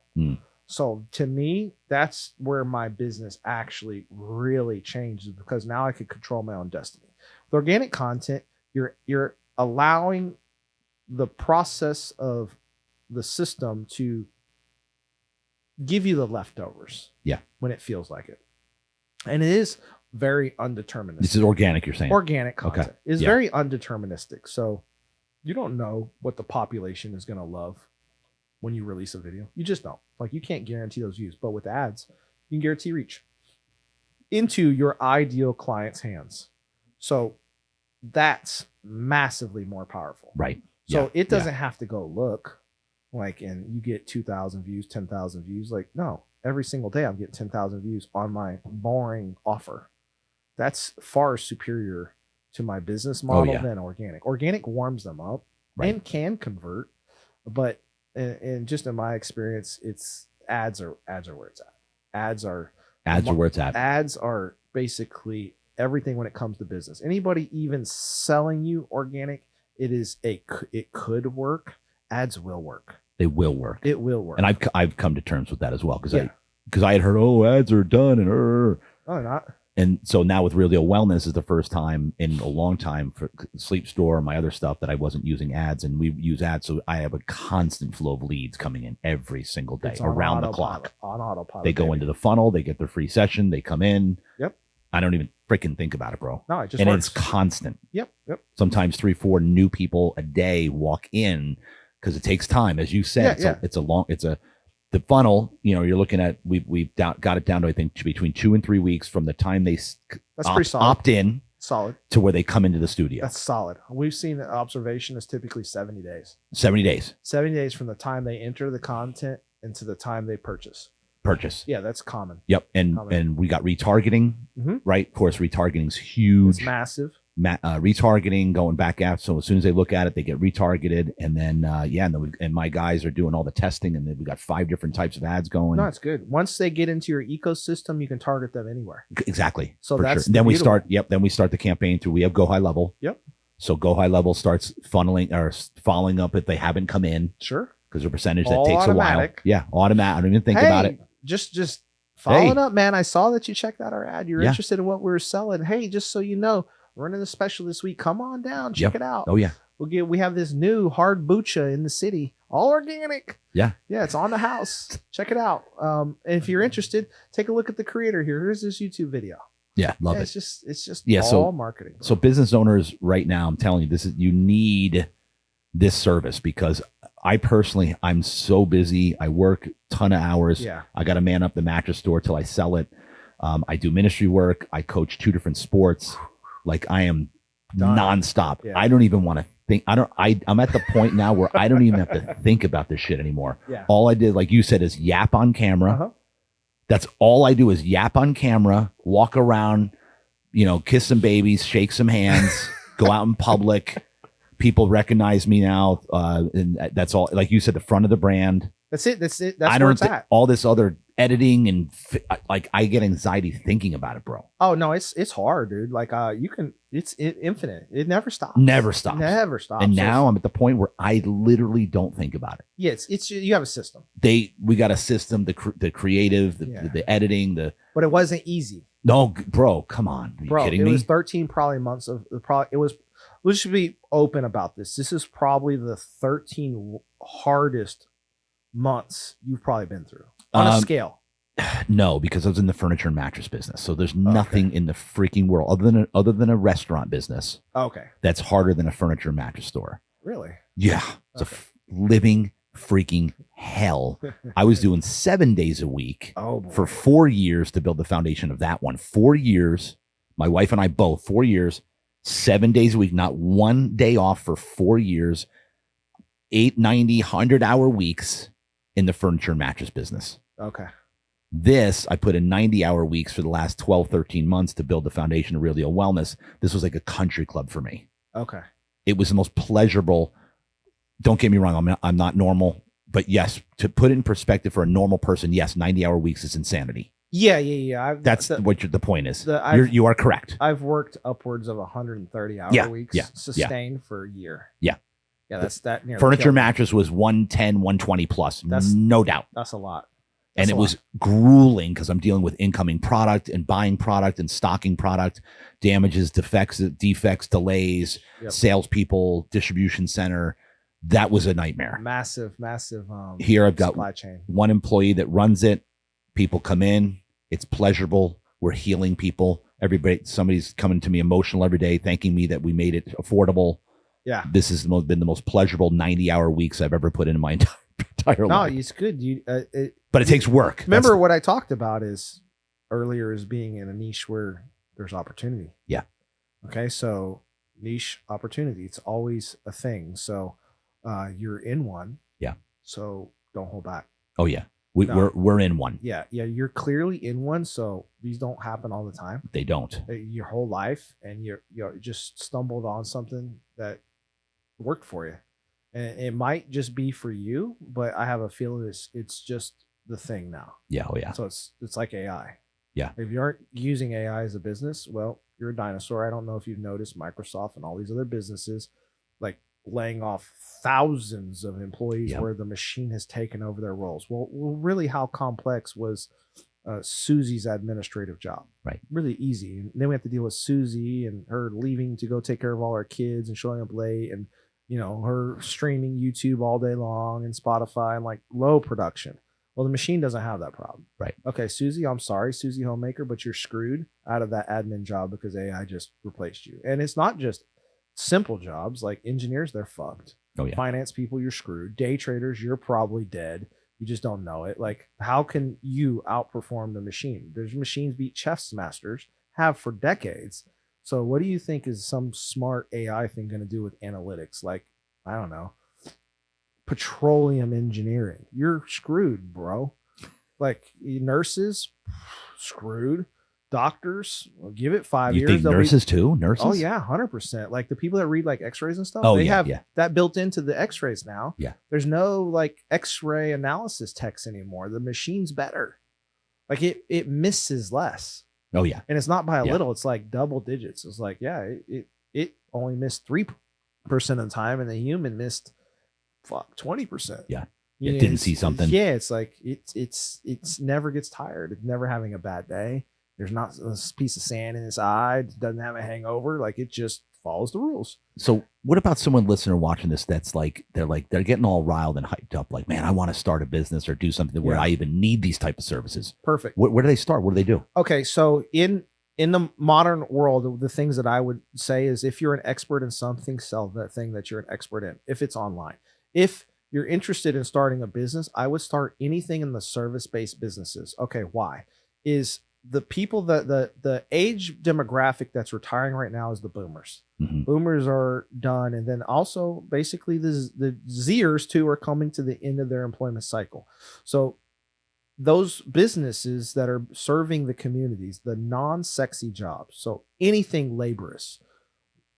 So to me, that's where my business actually really changes, because now I could control my own destiny. With organic content, you're allowing the process of the system to give you the leftovers. Yeah. When it feels like it. And it is very undeterministic. This is organic, you're saying? Organic content is very undeterministic. So you don't know what the population is going to love when you release a video. You just don't. Like, you can't guarantee those views. But with ads, you can guarantee reach into your ideal client's hands. So that's massively more powerful. Right. So it doesn't have to go look like, and you get 2,000 views, 10,000 views. Like, no, every single day I'm getting 10,000 views on my boring offer. That's far superior to my business model than organic. Organic warms them up and can convert, but and just in my experience, it's ads are where it's at. Ads are where it's at. Ads are basically everything when it comes to business. Anybody even selling you organic, it could work. Ads will work. They will work. It will work. And I've come to terms with that as well, because I had heard, ads are done, and no, they're not. And so now with Real Deal Wellness is the first time in a long time for Sleep Store and my other stuff that I wasn't using ads, and we use ads. So I have a constant flow of leads coming in every single day around the clock. On autopilot. They go into the funnel, they get their free session, they come in. Yep. I don't even freaking think about it, bro. No, it just works. It's constant. Yep. Sometimes 3-4 new people a day walk in because it takes time, as you said. The funnel, you're looking at, we've got it down to, I think, between 2 and 3 weeks from the time they opt in solid to where they come into the studio. That's solid. We've seen that observation is typically 70 days. 70 days. 70 days from the time they enter the content and to the time they purchase. Yeah, that's common. Yep. And we got retargeting, right? Of course, retargeting's huge. It's massive. Retargeting going back out. So as soon as they look at it, they get retargeted, and then and my guys are doing all the testing, and then we got 5 different types of ads going. No, it's good. Once they get into your ecosystem, you can target them anywhere. Exactly. So that's sure. Then we start. Yep. Then we start the campaign through. We have Go High Level. Yep. So Go High Level starts funneling or following up if they haven't come in. Sure. Because the percentage that takes automatic. A while. Yeah, automatic. I don't even think about it. Just following up, man. I saw that you checked out our ad. You're interested in what we were selling. Hey, just so you know, running the special this week. Come on down, check it out. Oh yeah. We have this new hard bucha in the city, all organic. Yeah. It's on the house. Check it out. And if you're interested, take a look at the creator here. Here's this YouTube video. Yeah, love it. It's just all marketing. So business owners right now, I'm telling you, you need this service, because I'm so busy. I work a ton of hours. Yeah. I got to man up the mattress store till I sell it. I do ministry work. I coach 2 different sports. Like, I am nonstop. Yeah. I don't even want to think. I'm at the point now where I don't even have to think about this shit anymore. Yeah. All I did, like you said, is yap on camera. Uh-huh. That's all I do is yap on camera, walk around, kiss some babies, shake some hands, go out in public. People recognize me now. And that's all. Like you said, the front of the brand. That's it. That's where it's at. All this other editing and I get anxiety thinking about it, bro. Oh no, it's hard, dude. Like it's infinite. It never stops. Never stops. Never stops. And now I'm at the point where I literally don't think about it. Yeah, it's you have a system. We got a system, the creative, the editing, But it wasn't easy. No, bro, come on. Are you kidding me? It was 13 probably months of it was. We should be open about this. This is probably the 13 hardest months you've probably been through on a scale. No, because I was in the furniture and mattress business. So there's nothing in the freaking world other than a restaurant business. Okay. That's harder than a furniture and mattress store. Really? Yeah. It's a living freaking hell. I was doing 7 days a week for 4 years to build the foundation of that one. 4 years. My wife and I both, 4 years, 7 days a week, not one day off for 4 years, 8, 90, 100-hour weeks in the furniture and mattress business. Okay. This, I put in 90-hour weeks for the last 12, 13 months to build the foundation of Real Deal Wellness. This was like a country club for me. Okay. It was the most pleasurable. Don't get me wrong. I'm not normal, but yes, to put it in perspective for a normal person, yes, 90-hour weeks is insanity. Yeah. That's what the point is. You are correct. I've worked upwards of 130-hour weeks sustained for a year. Yeah. Yeah, that's that. Furniture mattress was 110, 120 plus. That's no doubt. That's a lot. And it was grueling because I'm dealing with incoming product and buying product and stocking product, damages, defects, delays, salespeople, distribution center. That was a nightmare. Massive. Here I've got supply chain. One employee that runs it. People come in. It's pleasurable. We're healing people. Somebody's coming to me emotional every day, thanking me that we made it affordable. Yeah. This has been the most pleasurable 90-hour weeks I've ever put in my entire life. No, it's good. But it takes work. Remember what I talked about earlier is being in a niche where there's opportunity. Yeah. Okay. So niche opportunity, it's always a thing. So you're in one. Yeah. So don't hold back. Oh yeah. We're in one. Yeah. You're clearly in one. So these don't happen all the time. They don't. Your whole life, and you just stumbled on something that worked for you, and it might just be for you, but I have a feeling it's just the thing now. Yeah. Oh yeah. So it's like AI. Yeah. If you aren't using AI as a business, well, you're a dinosaur. I don't know if you've noticed Microsoft and all these other businesses like laying off thousands of employees where the machine has taken over their roles. Well, really, how complex was Susie's administrative job? Right. Really easy. And then we have to deal with Susie and her leaving to go take care of all our kids and showing up late, and her streaming YouTube all day long and Spotify and like low production. Well, the machine doesn't have that problem. Right. Okay, Susie, I'm sorry, Susie Homemaker, but you're screwed out of that admin job because AI just replaced you. And it's not just simple jobs like engineers, they're fucked. Oh yeah. Finance people, you're screwed. Day traders, you're probably dead. You just don't know it. Like, how can you outperform the machine? There's machines beat chess masters, have for decades. So what do you think is some smart AI thing going to do with analytics? Like, I don't know, petroleum engineering. You're screwed, bro. Like, nurses, screwed. Doctors, well, give it 5 years. You think nurses too? Nurses? Oh yeah, 100%. Like the people that read like X-rays and stuff. Oh, they have that built into the X-rays now. Yeah. There's no like X-ray analysis techs anymore. The machine's better. Like it misses less. Oh yeah. And it's not by a little. It's like double digits. It's like it only missed 3% of the time, and the human missed 20%. Yeah. It didn't see something. Yeah. It's like it's never gets tired. It's never having a bad day. There's not a piece of sand in its eye. It doesn't have a hangover. Like, it just follows the rules. So what about someone listening or watching this that's like they're getting all riled and hyped up, like, man, I want to start a business or do something where I even need these type of services. Perfect. Where do they start? What do they do? Okay, so in the modern world, the things that I would say is, if you're an expert in something, sell that thing that you're an expert in. If it's online, if you're interested in starting a business, I would start anything in the service-based businesses. Okay, why? Is the people that the age demographic that's retiring right now is the boomers. Mm-hmm. Boomers are done, and then also basically the Zers too are coming to the end of their employment cycle. So those businesses that are serving the communities, the non-sexy jobs, so anything laborious,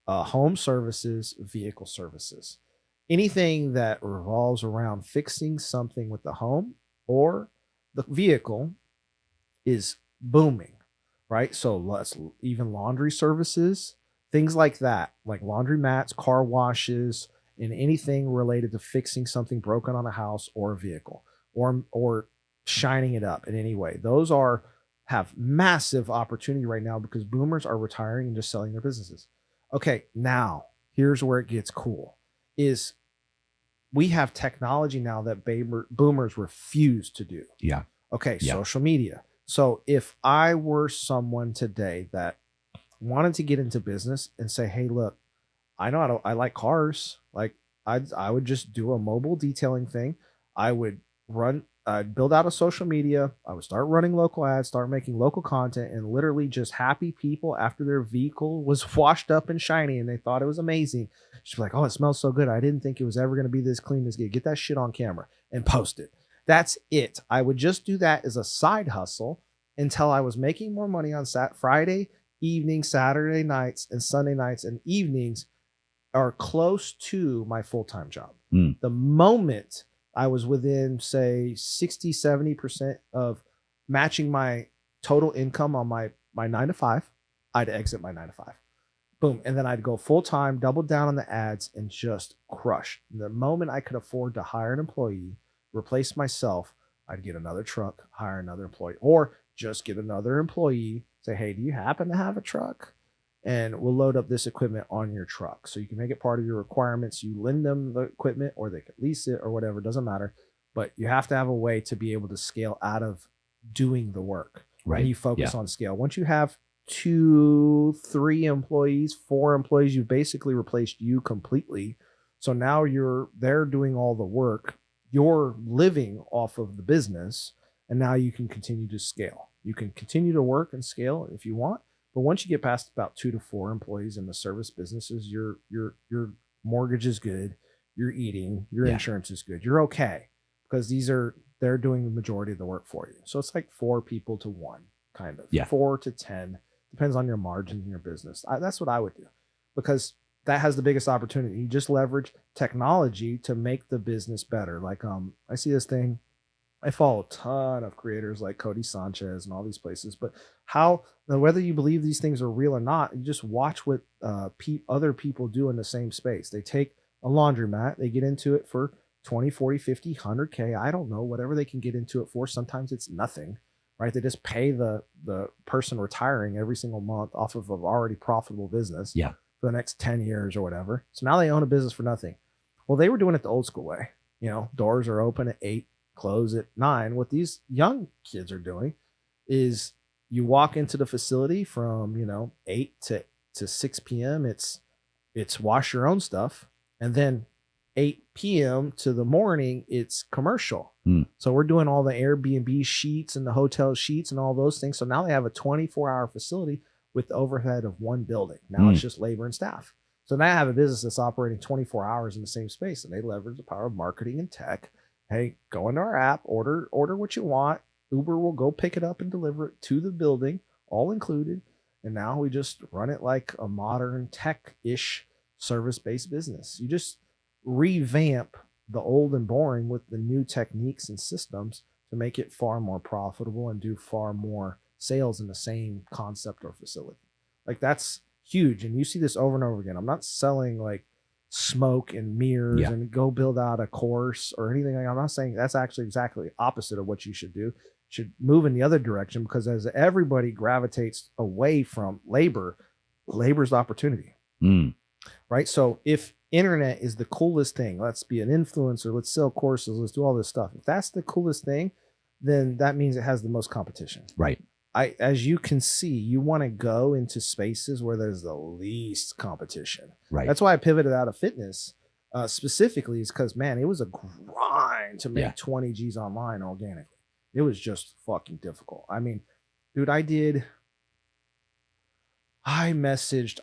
home services, vehicle services, anything that revolves around fixing something with the home or the vehicle is booming, right? So let's even laundry services, things like that, like laundry mats, car washes, and anything related to fixing something broken on a house or a vehicle, or shining it up in any way. Those have massive opportunity right now because boomers are retiring and just selling their businesses. Okay, now here's where it gets cool is we have technology now that boomers refuse to do. Yeah. Okay, Yeah. social media. So if I were someone today that wanted to get into business and say, hey, look, I like cars. Like I would just do a mobile detailing thing. I would build out a social media. I would start running local ads, start making local content, and literally just happy people after their vehicle was washed up and shiny and they thought it was amazing. She's like, oh, it smells so good. I didn't think it was ever going to be this clean as good. Get that shit on camera and post it. That's it. I would just do that as a side hustle until I was making more money on Friday evening, Saturday nights, and Sunday nights and evenings are close to my full-time job. The moment I was within, say, 60, 70% of matching my total income on my 9 to 5, I'd exit my 9 to 5. Boom. And then I'd go full-time, double down on the ads, and just crush. The moment I could afford to hire an employee, replace myself, I'd get another truck, hire another employee, or just get another employee, say, hey, do you happen to have a truck? And we'll load up this equipment on your truck. So you can make it part of your requirements. You lend them the equipment or they could lease it or whatever, doesn't matter. But you have to have a way to be able to scale out of doing the work. Right. And you focus on scale. Once you have 2, 3 employees, 4 employees, you've basically replaced you completely. So now they're doing all the work. You're living off of the business. And now you can continue to scale. You can continue to work and scale if you want. But once you get past about 2 to 4 employees in the service businesses, your mortgage is good, you're eating, your insurance is good, you're okay because they're doing the majority of the work for you. So it's like 4 people to 1, kind of 4 to 10, depends on your margins in your business. That's what I would do because that has the biggest opportunity. You just leverage technology to make the business better. Like I see this thing. I follow a ton of creators like Cody Sanchez and all these places, but whether you believe these things are real or not, you just watch what other people do in the same space. They take a laundromat, they get into it for 20, 40, 50, 100K. I don't know, whatever they can get into it for. Sometimes it's nothing, right? They just pay the person retiring every single month off of an already profitable business for the next 10 years or whatever. So now they own a business for nothing. Well, they were doing it the old school way. Doors are open at 8. Close at 9. What these young kids are doing is you walk into the facility from 8 to 6 p.m. It's wash your own stuff, and then 8 p.m. to the morning it's commercial. So we're doing all the Airbnb sheets and the hotel sheets and all those things. So now they have a 24-hour facility with the overhead of one building. Now it's just labor and staff. So now I have a business that's operating 24 hours in the same space, and they leverage the power of marketing and tech. Hey, go into our app, order what you want. Uber will go pick it up and deliver it to the building, all included. And now we just run it like a modern tech-ish service-based business. You just revamp the old and boring with the new techniques and systems to make it far more profitable and do far more sales in the same concept or facility. Like that's huge. And you see this over and over again. I'm not selling like smoke and mirrors and go build out a course or anything. I'm not saying that's actually exactly opposite of what you should do. You should move in the other direction because as everybody gravitates away from labor's opportunity, right? So if internet is the coolest thing, let's be an influencer, let's sell courses, let's do all this stuff. If that's the coolest thing, then that means it has the most competition. Right. As you can see, you want to go into spaces where there's the least competition. Right. That's why I pivoted out of fitness specifically is because, man, it was a grind to make 20 G's online organically. It was just fucking difficult. I mean, Dude, I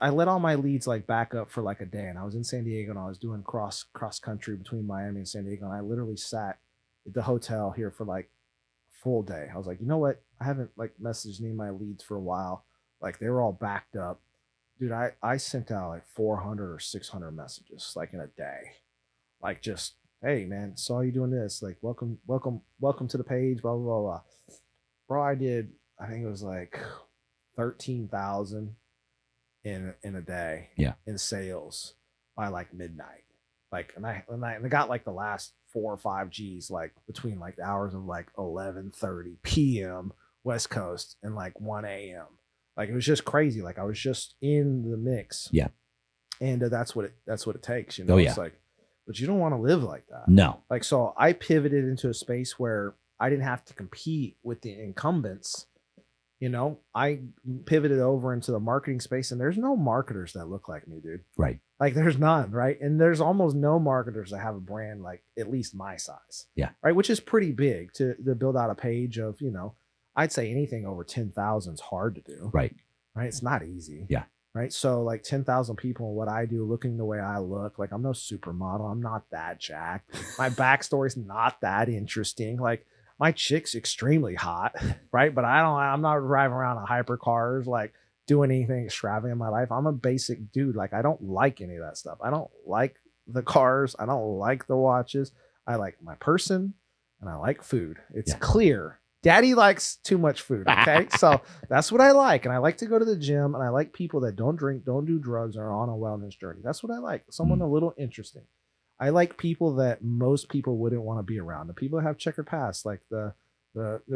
let all my leads like back up for like a day, and I was in San Diego and I was doing cross country between Miami and San Diego, and I literally sat at the hotel here for like a full day. I was like, you know what? I haven't like messaged any of my leads for a while. Like they were all backed up. Dude, I sent out like 400 or 600 messages like in a day. Like just, hey man, saw you doing this. Like welcome to the page, blah blah blah blah. Bro, I think it was like 13,000 in a day in sales by like midnight. Like and I got like the last 4 or 5 G's like between like the hours of like 11:30 p.m. West Coast and like 1 a.m. Like it was just crazy. Like I was just in the mix. Yeah. And that's what it takes, you know. It's like, but you don't want to live like that. No. Like so I pivoted into a space where I didn't have to compete with the incumbents. You know, I pivoted over into the marketing space, and there's no marketers that look like me, dude. Right. Like there's none, right? And there's almost no marketers that have a brand like at least my size. Yeah. Right. Which is pretty big to build out a page of, you know, I'd say anything over 10,000 is hard to do. Right. Right. It's not easy. Yeah. Right. So like 10,000 people in what I do, looking the way I look, like I'm no supermodel. I'm not that jacked. My backstory's not that interesting. Like my chick's extremely hot, right? But I'm not driving around in hypercars, like doing anything extravagant in my life. I'm a basic dude. Like I don't like any of that stuff. I don't like the cars. I don't like the watches. I like my person and I like food. It's clear. Daddy likes too much food. Okay. So that's what I like. And I like to go to the gym, and I like people that don't drink, don't do drugs, or are on a wellness journey. That's what I like. Someone a little interesting. I like people that most people wouldn't want to be around. The people that have checkered past, like the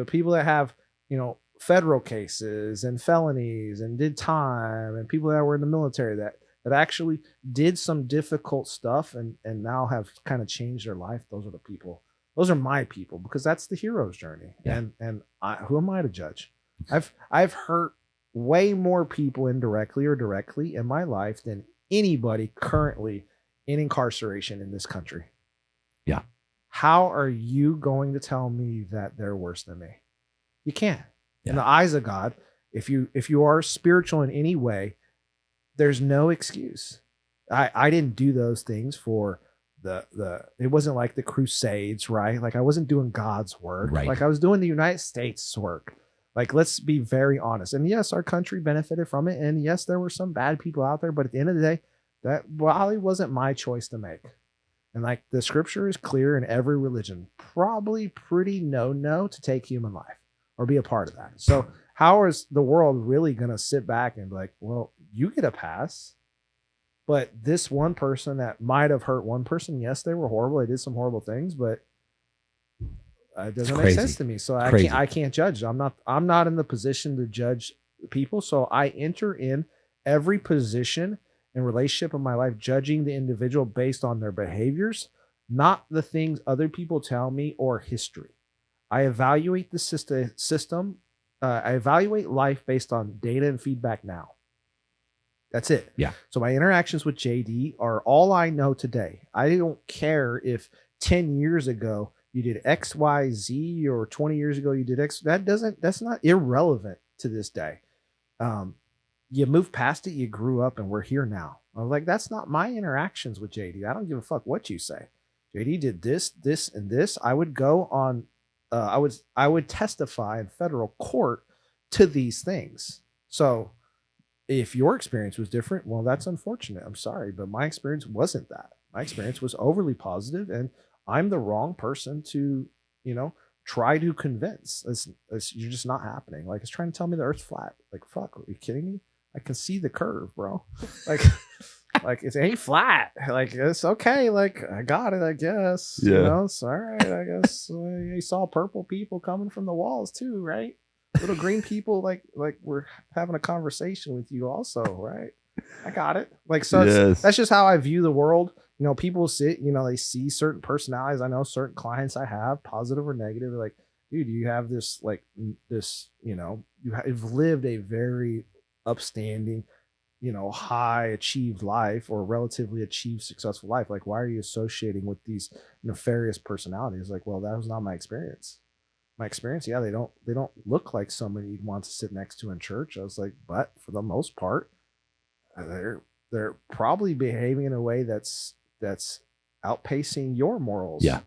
people that have, you know, federal cases and felonies and did time, and people that were in the military that actually did some difficult stuff and now have kind of changed their life. Those are the people. Those are my people, because that's the hero's journey. Yeah. And who am I to judge? I've hurt way more people indirectly or directly in my life than anybody currently in incarceration in this country. Yeah. How are you going to tell me that they're worse than me? You can't. Yeah. In the eyes of God, if you are spiritual in any way, there's no excuse. I didn't do those things for it wasn't like the Crusades, right? Like I wasn't doing God's work. Right. Like I was doing the United States work. Like, let's be very honest. And yes, our country benefited from it. And yes, there were some bad people out there, but at the end of the day, that probably wasn't my choice to make. And like the scripture is clear in every religion, probably pretty no to take human life or be a part of that. So how is the world really going to sit back and be like, well, you get a pass, but this one person that might have hurt one person, yes, they were horrible. They did some horrible things, but it doesn't make sense to me. So I can't judge. I'm not in the position to judge people. So I enter in every position and relationship in my life, judging the individual based on their behaviors, not the things other people tell me or history. I evaluate the system. I evaluate life based on data and feedback now. That's it. Yeah. So my interactions with JD are all I know today. I don't care if 10 years ago you did X, Y, Z, or 20 years ago you did X. That's not irrelevant to this day. You moved past it, you grew up, and we're here now. I was like, that's not my interactions with JD. I don't give a fuck what you say. JD did this, and this. I would go on, I would testify in federal court to these things. So if your experience was different, well, that's unfortunate. I'm sorry, but my experience wasn't that. My experience was overly positive, and I'm the wrong person to, try to convince. You're just not happening. Like, it's trying to tell me the earth's flat. Like, fuck, are you kidding me? I can see the curve, bro. Like, like it ain't flat. Like, it's okay. Like, I got it, I guess. Yeah. It's all right, I guess. You saw purple people coming from the walls too, right? Little green people, like we're having a conversation with you also, right? I got it. Like, so yes. That's just how I view the world. People sit, they see certain personalities. I know certain clients I have, positive or negative. Like, dude, you have this, you've lived a very upstanding, high achieved life, or relatively achieved successful life. Like, why are you associating with these nefarious personalities? Like, well, that was not my experience. my experience, yeah, they don't look like somebody you'd want to sit next to in church. I was like, but for the most part, they're probably behaving in a way that's outpacing your morals. Yeah.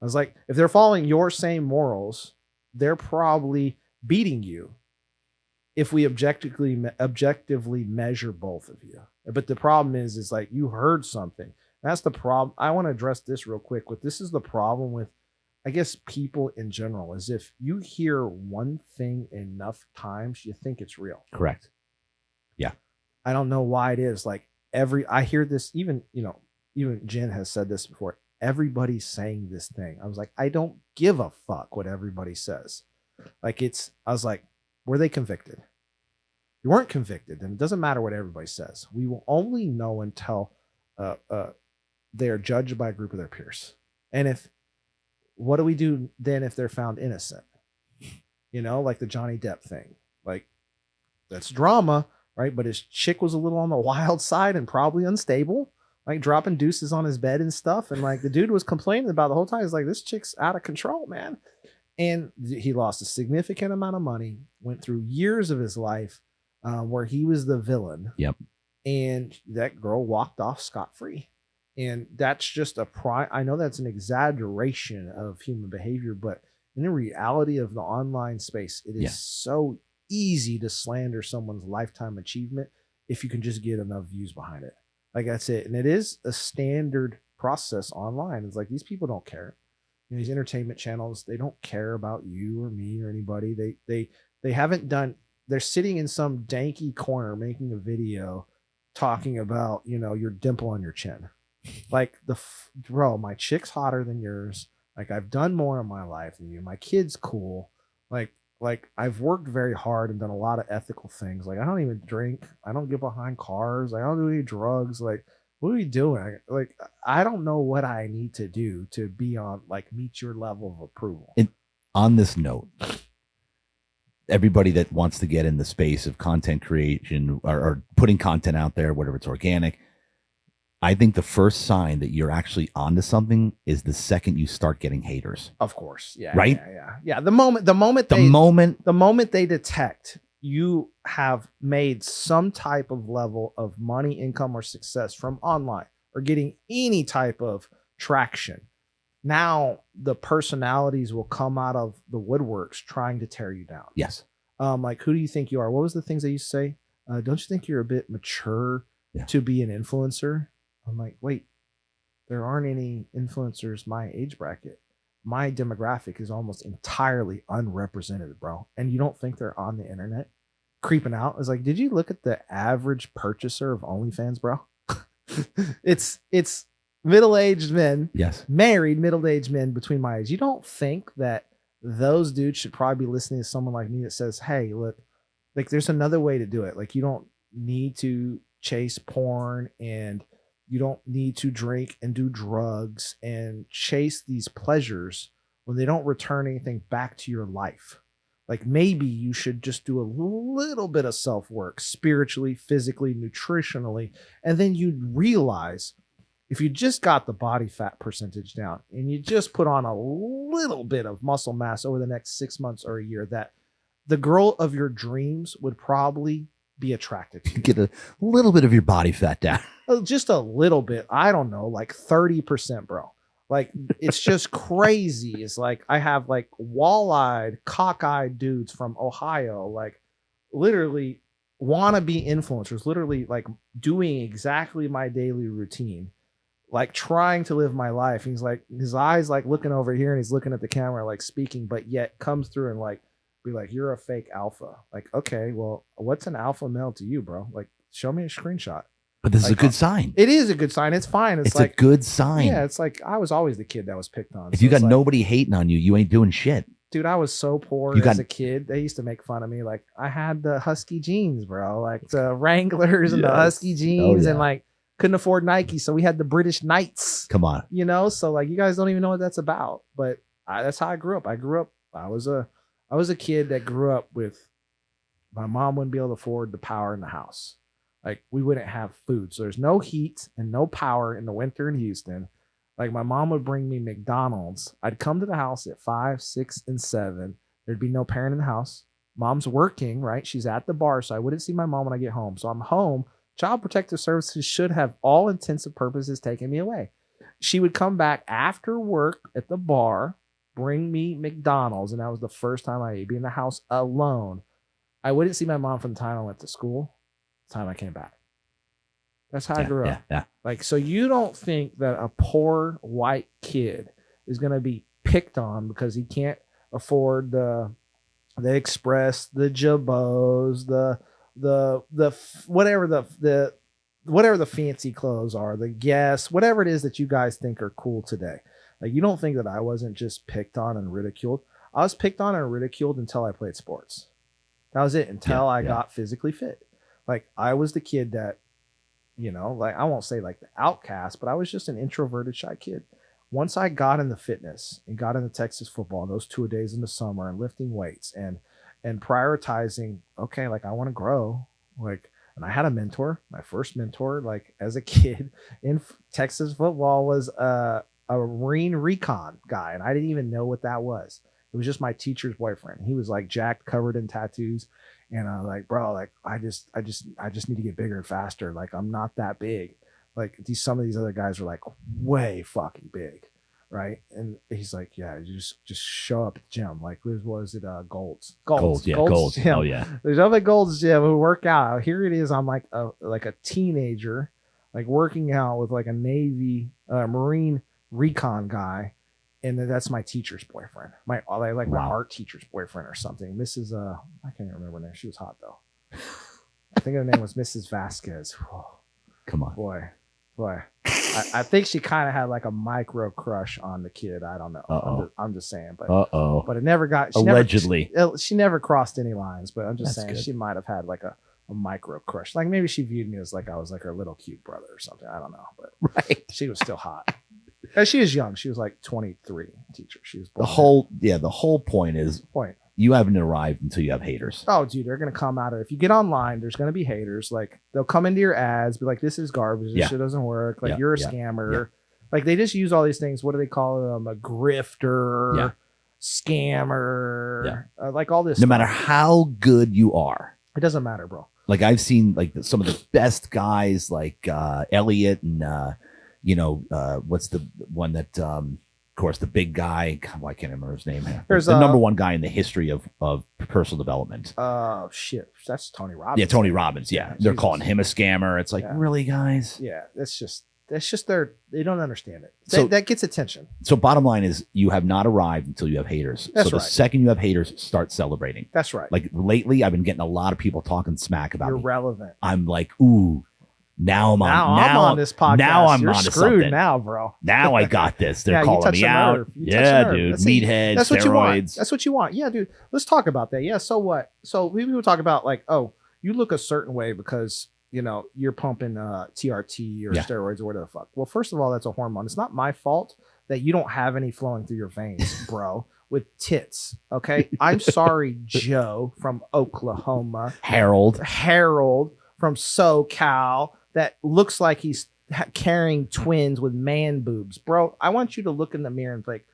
I was like, if they're following your same morals, they're probably beating you if we objectively measure both of you. But the problem is like you heard something. That's the problem. I want to address this real quick. This is the problem with, I guess, people in general, is if you hear one thing enough times, you think it's real. Correct. Yeah. I don't know why it is. Like I hear this, even Jen has said this before. Everybody's saying this thing. I was like, I don't give a fuck what everybody says. Like I was like, were they convicted? You weren't convicted, then it doesn't matter what everybody says. We will only know until they are judged by a group of their peers. And what do we do then if they're found innocent? Like the Johnny Depp thing. Like, that's drama, right? But his chick was a little on the wild side and probably unstable, like dropping deuces on his bed and stuff. And like the dude was complaining about the whole time. He's like, this chick's out of control, man. And he lost a significant amount of money, went through years of his life where he was the villain. Yep. And that girl walked off scot-free. And that's just I know that's an exaggeration of human behavior, but in the reality of the online space, it is so easy to slander someone's lifetime achievement if you can just get enough views behind it. Like that's it. And it is a standard process online. It's like, these people don't care. These entertainment channels, they don't care about you or me or anybody. They haven't done, they're sitting in some danky corner making a video talking about, your dimple on your chin. Like bro, my chick's hotter than yours. Like, I've done more in my life than you. My kid's cool. Like I've worked very hard and done a lot of ethical things. Like, I don't even drink. I don't get behind cars. I don't do any drugs. Like, what are we doing? Like, I don't know what I need to do to be on, like, meet your level of approval. And on this note, everybody that wants to get in the space of content creation or putting content out there, whatever, it's organic, I think the first sign that you're actually onto something is the second you start getting haters. Of course. Yeah. Right? Yeah. The moment they detect you have made some type of level of money, income, or success from online or getting any type of traction, now the personalities will come out of the woodworks trying to tear you down. Yes. Like, who do you think you are? What was the things they used to say? Don't you think you're a bit mature to be an influencer? I'm like, wait, there aren't any influencers my age bracket. My demographic is almost entirely unrepresented, bro. And you don't think they're on the internet creeping out? It's like, did you look at the average purchaser of OnlyFans, bro? It's middle-aged men, married middle-aged men between my age. You don't think that those dudes should probably be listening to someone like me that says, hey, look, like, there's another way to do it. Like, you don't need to chase porn, and you don't need to drink and do drugs and chase these pleasures when they don't return anything back to your life. Like, maybe you should just do a little bit of self-work, spiritually, physically, nutritionally, and then you'd realize, if you just got the body fat percentage down and you just put on a little bit of muscle mass over the next 6 months or a year, that the girl of your dreams would probably be attracted to you. Get a little bit of your body fat down. Just a little bit. I don't know, like 30%, bro. Like, it's just crazy. It's like, I have like wall-eyed, cockeyed dudes from Ohio, like literally wannabe influencers, literally like doing exactly my daily routine, like trying to live my life. He's like, his eyes like looking over here and he's looking at the camera, like speaking, but yet comes through and like, be like, you're a fake alpha. Like, okay, well, what's an alpha male to you, bro? Like, show me a screenshot. But this is a good sign. It is a good sign. It's fine. It's like a good sign. Yeah, it's like, I was always the kid that was picked on. If you got nobody hating on you, you ain't doing shit. Dude, I was so poor as a kid. They used to make fun of me. Like, I had the husky jeans, bro. Like the Wranglers and the husky jeans, and like couldn't afford Nike, so we had the British Knights. Come on. So like, you guys don't even know what that's about. But that's how I grew up. I was a kid that grew up with, my mom wouldn't be able to afford the power in the house. Like, we wouldn't have food. So there's no heat and no power in the winter in Houston. Like my mom would bring me McDonald's. I'd come to the house at 5, 6, and 7. There'd be no parent in the house. Mom's working, right? She's at the bar, so I wouldn't see my mom when I get home. So I'm home. Child Protective Services should have all intents and purposes taken me away. She would come back after work at the bar, bring me McDonald's, and that was the first time I ate. Be in the house alone. I wouldn't see my mom from the time I went to school, the time I came back. That's how I grew up. Yeah. Like, so you don't think that a poor white kid is going to be picked on because he can't afford the Express, the Jabos, the whatever the fancy clothes are, the Guess, whatever it is that you guys think are cool today. Like, you don't think that I wasn't just picked on and ridiculed. I was picked on and ridiculed until I played sports. That was it, until I got physically fit. Like, I was the kid that, you know, like, I won't say like the outcast, but I was just an introverted, shy kid. Once I got into fitness and got into Texas football, those 2 days in the summer, and lifting weights and prioritizing, okay, like, I want to grow. Like, and I had a mentor. My first mentor, like, as a kid in Texas football, was a Marine recon guy, and I didn't even know what that was. It was just my teacher's boyfriend. He was like jacked, covered in tattoos. And I was like, bro, like, I just need to get bigger and faster. Like, I'm not that big. Like, some of these other guys are like way fucking big, right? And he's like, yeah, you just show up at the gym. Like, was it Gold's Gym. Oh yeah. There's up at Gold's Gym who work out. Here it is. I'm like a teenager, like, working out with like a Navy Marine recon guy. And that's my teacher's boyfriend. My art teacher's boyfriend or something. Mrs. I can't remember her name. She was hot though. I think her name was Mrs. Vasquez. Oh, come on, boy. I think she kind of had like a micro crush on the kid. I don't know. I'm just saying. But but it never got. Allegedly, she never crossed any lines. But I'm just saying good. She might have had like a micro crush. Like, maybe she viewed me as like I was like her little cute brother or something. I don't know. But right, she was still hot. She was young. She was like 23. Teacher. She was born. The whole point is point. You haven't arrived until you have haters. Oh, dude, they're gonna come out of. If you get online, there's gonna be haters. Like, they'll come into your ads, be like, "This is garbage. This shit doesn't work. Like, you're a scammer." Yeah. Like, they just use all these things. What do they call them? A grifter, scammer, like all this. No matter how good you are, it doesn't matter, bro. Like, I've seen like some of the best guys, like Elliot and what's the one that of course the big guy, I can't remember his name. There's the number one guy in the history of personal development. Shit, that's Tony Robbins. Yeah, Tony Robbins. Yeah, they're calling him a scammer. It's like, really, guys? Yeah, that's just they don't understand it. So that gets attention. So bottom line is, you have not arrived until you have haters. That's so the second you have haters, start celebrating. That's right. Like, lately, I've been getting a lot of people talking smack about me. You're relevant. I'm like, ooh. Now I'm on this podcast. Now I'm on to something. Now, bro. Now I got this. They're calling me out. Yeah, dude. Meathead, that's steroids. What you want. That's what you want. Yeah, dude. Let's talk about that. Yeah. So what? So people talk about like, oh, you look a certain way because, you know, you're pumping TRT or steroids or whatever the fuck. Well, first of all, that's a hormone. It's not my fault that you don't have any flowing through your veins, bro. With tits. Okay. I'm sorry, Joe from Oklahoma. Harold from SoCal. That looks like he's carrying twins with man boobs. Bro, I want you to look in the mirror and think,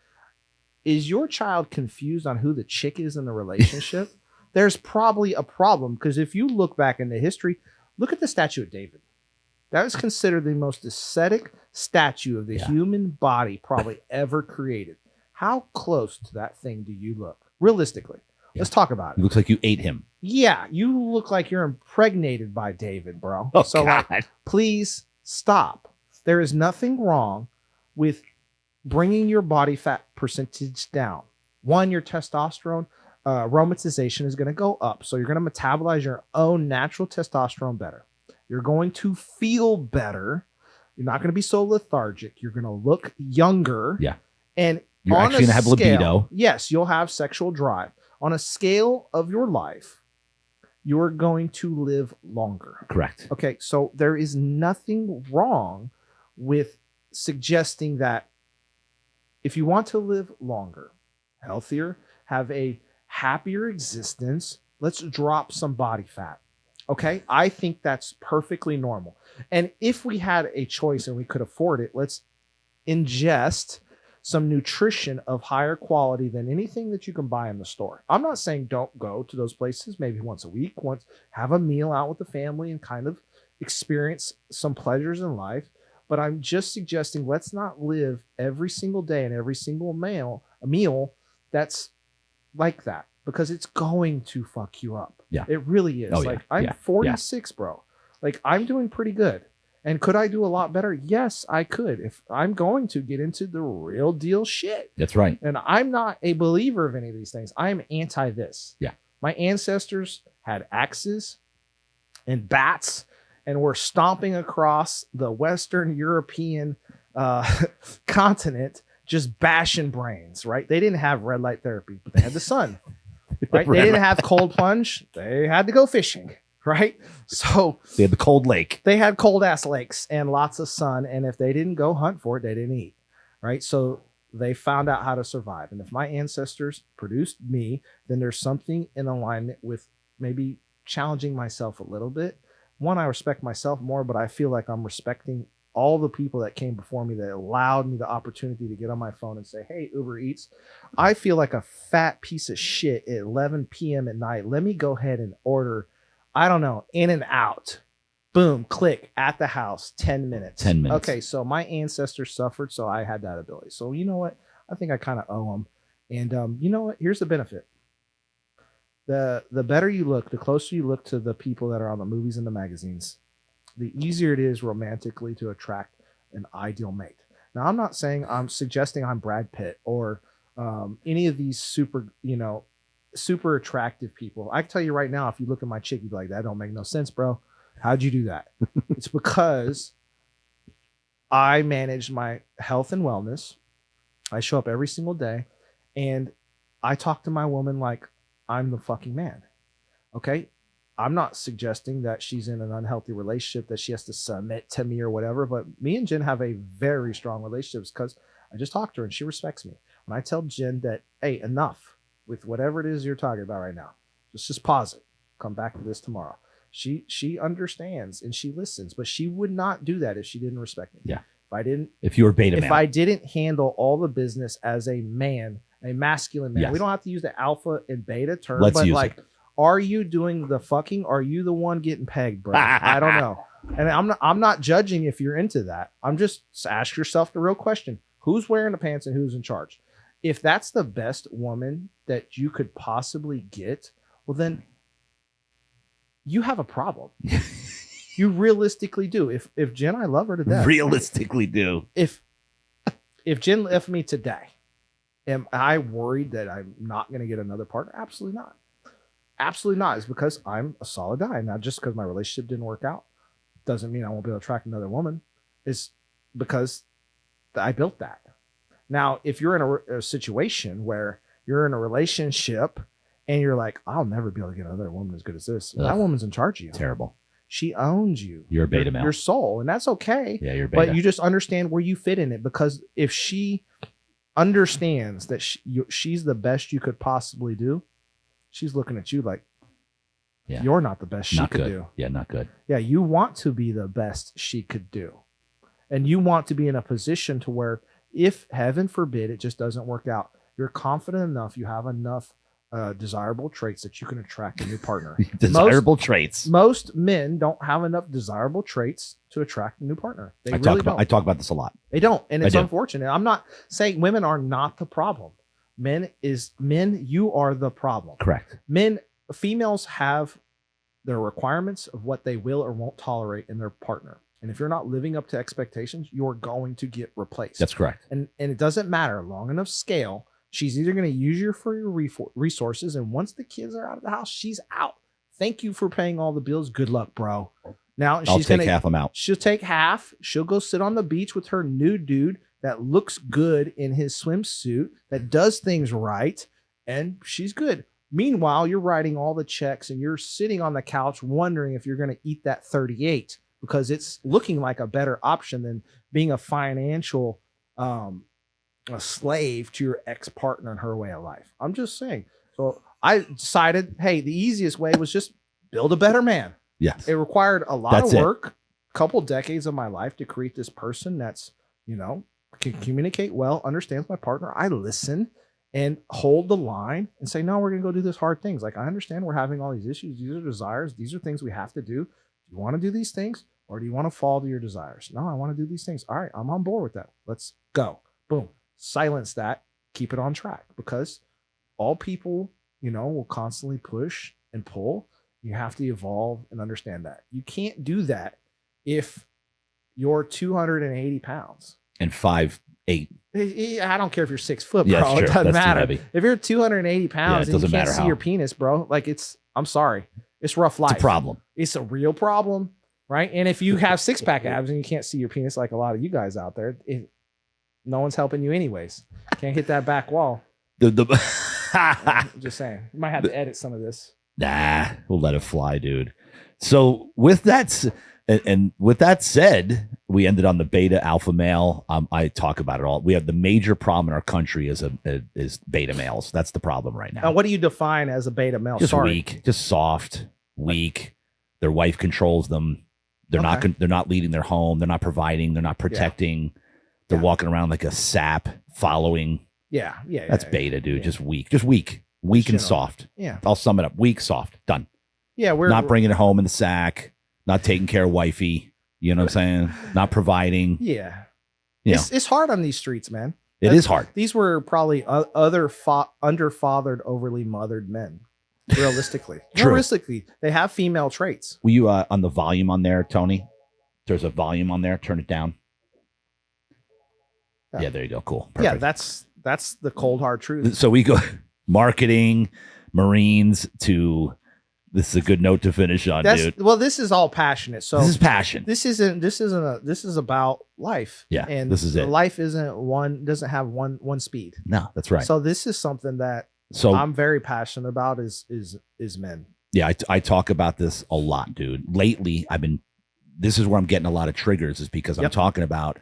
is your child confused on who the chick is in the relationship? There's probably a problem, because if you look back into history, look at the statue of David. That was considered the most aesthetic statue of the human body probably ever created. How close to that thing do you look? Realistically. Let's talk about it. It looks like you ate him. Yeah, you look like you're impregnated by David, bro. Oh, so God. Like, please stop. There is nothing wrong with bringing your body fat percentage down. One, your testosterone aromatization is going to go up. So you're going to metabolize your own natural testosterone better. You're going to feel better. You're not going to be so lethargic. You're going to look younger. Yeah. And you're actually going to have libido. Yes, you'll have sexual drive. On a scale of your life, you're going to live longer. Correct. Okay, so there is nothing wrong with suggesting that if you want to live longer, healthier, have a happier existence, let's drop some body fat. Okay, I think that's perfectly normal. And if we had a choice and we could afford it, let's ingest some nutrition of higher quality than anything that you can buy in the store. I'm not saying don't go to those places maybe once a week, have a meal out with the family and kind of experience some pleasures in life. But I'm just suggesting let's not live every single day and every single meal that's like that, because it's going to fuck you up. Yeah. It really is. I'm 46, bro. Like, I'm doing pretty good. And could I do a lot better? Yes, I could. If I'm going to get into the real deal shit. That's right. And I'm not a believer of any of these things. I'm anti this. Yeah. My ancestors had axes and bats and were stomping across the Western European continent, just bashing brains, right? They didn't have red light therapy, but they had the sun, right? They didn't have cold plunge. They had to go fishing. Right. So they had the cold lake. They had cold ass lakes and lots of sun. And if they didn't go hunt for it, they didn't eat. Right. So they found out how to survive. And if my ancestors produced me, then there's something in alignment with maybe challenging myself a little bit. One, I respect myself more, but I feel like I'm respecting all the people that came before me that allowed me the opportunity to get on my phone and say, hey, Uber Eats, I feel like a fat piece of shit at 11 p.m. at night. Let me go ahead and order, I don't know, in and out. Boom, click, at the house, 10 minutes. 10 minutes. Okay, so my ancestors suffered, so I had that ability. So you know what? I think I kind of owe them. And you know what? Here's the benefit. The better you look, the closer you look to the people that are on the movies and the magazines, the easier it is romantically to attract an ideal mate. Now, I'm not saying I'm suggesting I'm Brad Pitt or any of these super attractive people. I can tell you right now, if you look at my chick, you'd be like, that don't make no sense, bro. How'd you do that? It's because I manage my health and wellness. I show up every single day and I talk to my woman like I'm the fucking man. Okay. I'm not suggesting that she's in an unhealthy relationship, that she has to submit to me or whatever, but me and Jen have a very strong relationship because I just talked to her and she respects me. When I tell Jen that, hey, enough with whatever it is you're talking about right now, just pause it. Come back to this tomorrow. She understands and she listens, but she would not do that if she didn't respect me. Yeah. If you were beta if male. I didn't handle all the business as a man, a masculine man, Yes. we don't have to use the alpha and beta term, Let's but use like, are you doing the fucking? Are you the one getting pegged, bro? I don't know. And I'm not judging if you're into that. I'm just ask yourself the real question: who's wearing the pants and who's in charge? If that's the best woman that you could possibly get, well then you have a problem. You realistically do. If Jen, I love her to death. Realistically do. If Jen left me today, am I worried that I'm not going to get another partner? Absolutely not. Absolutely not. It's because I'm a solid guy. Not just because my relationship didn't work out doesn't mean I won't be able to attract another woman. It's because I built that. Now, if you're in a situation where you're in a relationship and you're like, I'll never be able to get another woman as good as this. That woman's in charge of you. Terrible. She owns you. You're a beta male. Your soul. And that's okay. Yeah, you're beta. But you just understand where you fit in it, because if she understands that she's the best you could possibly do, she's looking at you like, you're not the best she could do. Yeah, not good. Yeah, you want to be the best she could do. And you want to be in a position to where, if heaven forbid it just doesn't work out, you're confident enough, you have enough desirable traits that you can attract a new partner. Desirable traits. Most men don't have enough desirable traits to attract a new partner. They really don't. I talk about this a lot. They don't. And it's unfortunate. I'm not saying women are not the problem. Men, you are the problem. Correct. Females have their requirements of what they will or won't tolerate in their partner. And if you're not living up to expectations, you're going to get replaced. That's correct. And it doesn't matter. Long enough scale, she's either going to use you for your resources, and once the kids are out of the house, she's out. Thank you for paying all the bills. Good luck, bro. Now I'll take half them out. She'll take half. She'll go sit on the beach with her new dude that looks good in his swimsuit, that does things right, and she's good. Meanwhile, you're writing all the checks and you're sitting on the couch wondering if you're going to eat that 38, because it's looking like a better option than being a financial a slave to your ex-partner and her way of life. I'm just saying. So I decided, hey, the easiest way was just build a better man. Yes. It required a lot of work, a couple decades of my life to create this person that's, can communicate well, understands my partner. I listen and hold the line and say, no, we're going to go do this hard things. Like, I understand we're having all these issues. These are desires. These are things we have to do. Do you want to do these things, or do you want to fall to your desires? No, I want to do these things. All right, I'm on board with that. Let's go. Boom. Silence that. Keep it on track, because all people, will constantly push and pull. You have to evolve and understand that. You can't do that if you're 280 pounds. And 5'8". I don't care if you're 6 foot, bro. Yeah, it doesn't That's matter. If you're 280 pounds and you can't see your penis, bro, like I'm sorry. It's rough life. It's a problem. It's a real problem, right? And if you have 6-pack abs and you can't see your penis, like a lot of you guys out there, no one's helping you anyways. Can't hit that back wall. I'm just saying. You might have to edit some of this. Nah, we'll let it fly, dude. So with that, and with that said, we ended on the beta alpha male. I talk about it all. We have the major problem in our country is beta males. That's the problem right now. Now, what do you define as a beta male? Just weak, just soft, weak. Their wife controls them. They're not leading their home. They're not providing. They're not protecting. Yeah. They're walking around like a sap, following. Yeah. That's beta, dude. Yeah. Just weak and soft. Yeah. I'll sum it up. Weak, soft, done. Yeah. We're not bringing it home in the sack, not taking care of wifey. You know what I'm saying? Not providing. Yeah. It's hard on these streets, man. It is hard. These were probably underfathered, overly mothered men. Realistically. Realistically, they have female traits. Will you on the volume on there, Tony? There's a volume on there. Turn it down. Yeah, there you go. Cool. Perfect. Yeah, that's the cold hard truth. So we go marketing, Marines to. This is a good note to finish on, dude. Well, this is all passionate. So this is passion. This is about life. Yeah, and this is it. Life doesn't have one speed. No, that's right. So this is something that I'm very passionate about is men. Yeah, I talk about this a lot, dude. Lately, this is where I'm getting a lot of triggers, is because I'm talking about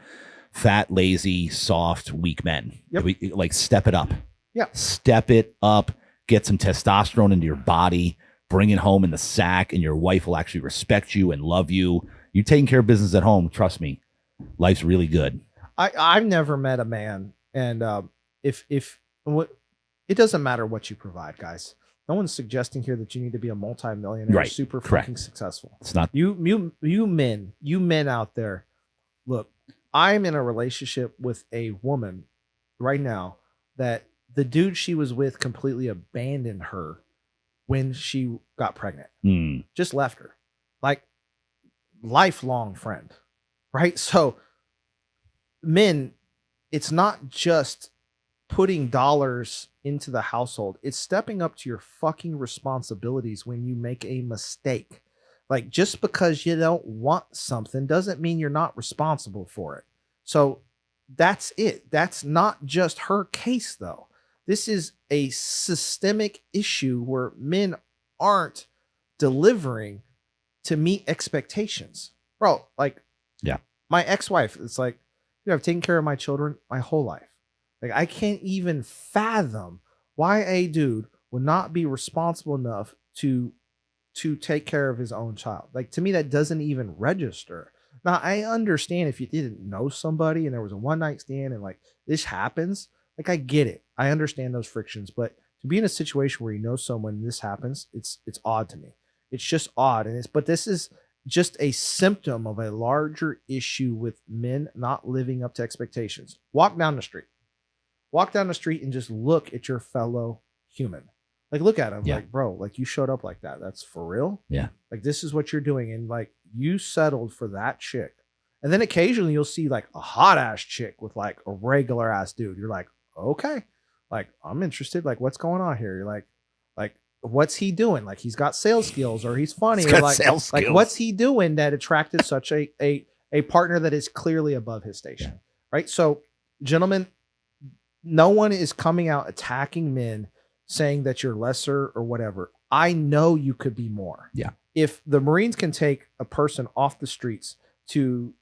fat, lazy, soft, weak men. Yep. Like, step it up. Yeah. Step it up. Get some testosterone into your body. Bring it home in the sack, and your wife will actually respect you and love you. You taking care of business at home, trust me, life's really good. I've never met a man, and it doesn't matter what you provide, guys. No one's suggesting here that you need to be a multimillionaire, right? Super Correct. fucking successful. It's not you men out there. Look, I'm in a relationship with a woman right now that the dude she was with completely abandoned her when she got pregnant. Just left her. Like, lifelong friend, right? So men, it's not just putting dollars into the household. It's stepping up to your fucking responsibilities when you make a mistake. Like, just because you don't want something doesn't mean you're not responsible for it. So that's it. That's not just her case, though. This is a systemic issue where men aren't delivering to meet expectations. Bro, like, my ex-wife, it's like, I've taken care of my children my whole life. Like, I can't even fathom why a dude would not be responsible enough to take care of his own child. Like, to me, that doesn't even register. Now, I understand if you didn't know somebody and there was a one-night stand and, like, this happens. Like, I get it. I understand those frictions, but to be in a situation where you know someone and this happens, it's odd to me. It's just odd. But this is just a symptom of a larger issue with men not living up to expectations. Walk down the street and just look at your fellow human. Like, look at him. Yeah. Like, bro, like, you showed up like that. That's for real. Yeah. Like, this is what you're doing. And, like, you settled for that chick. And then occasionally you'll see, like, a hot ass chick with, like, a regular ass dude. You're like, okay, like, I'm interested. Like, what's going on here? You're like, what's he doing? Like, he's got sales skills, or he's funny, or like what's he doing that attracted such a partner that is clearly above his station, right? So, gentlemen, no one is coming out attacking men saying that you're lesser or whatever. I know you could be more. Yeah. If the Marines can take a person off the streets to,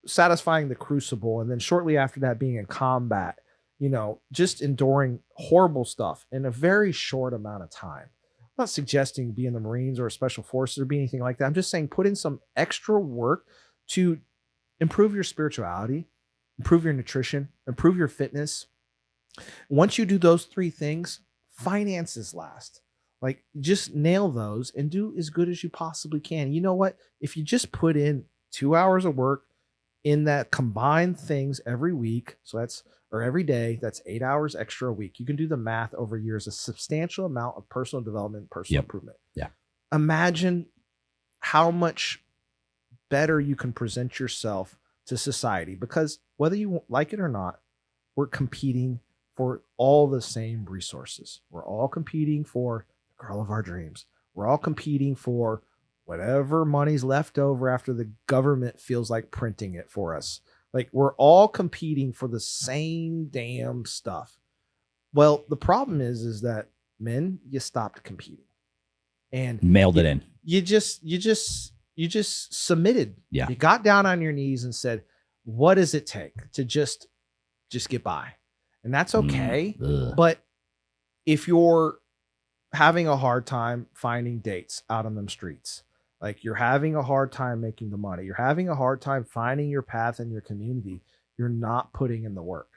satisfying the crucible, and then shortly after that being in combat, just enduring horrible stuff in a very short amount of time. I'm not suggesting be in the Marines or Special Forces or be anything like that. I'm just saying put in some extra work to improve your spirituality, improve your nutrition, improve your fitness. Once you do those three things, finances last. Like, just nail those and do as good as you possibly can. You know what? If you just put in 2 hours of work in that combined things every week, or every day, that's 8 hours extra a week. You can do the math over years, a substantial amount of personal development, personal improvement. Yeah. Imagine how much better you can present yourself to society, because whether you like it or not, we're competing for all the same resources. We're all competing for the girl of our dreams. We're all competing for whatever money's left over after the government feels like printing it for us. Like, we're all competing for the same damn stuff. Well, the problem is that, men, you stopped competing and mailed it in. You just submitted. Yeah. You got down on your knees and said, what does it take to just get by? And that's okay. But if you're having a hard time finding dates out on them streets, like, you're having a hard time making the money, you're having a hard time finding your path in your community, you're not putting in the work.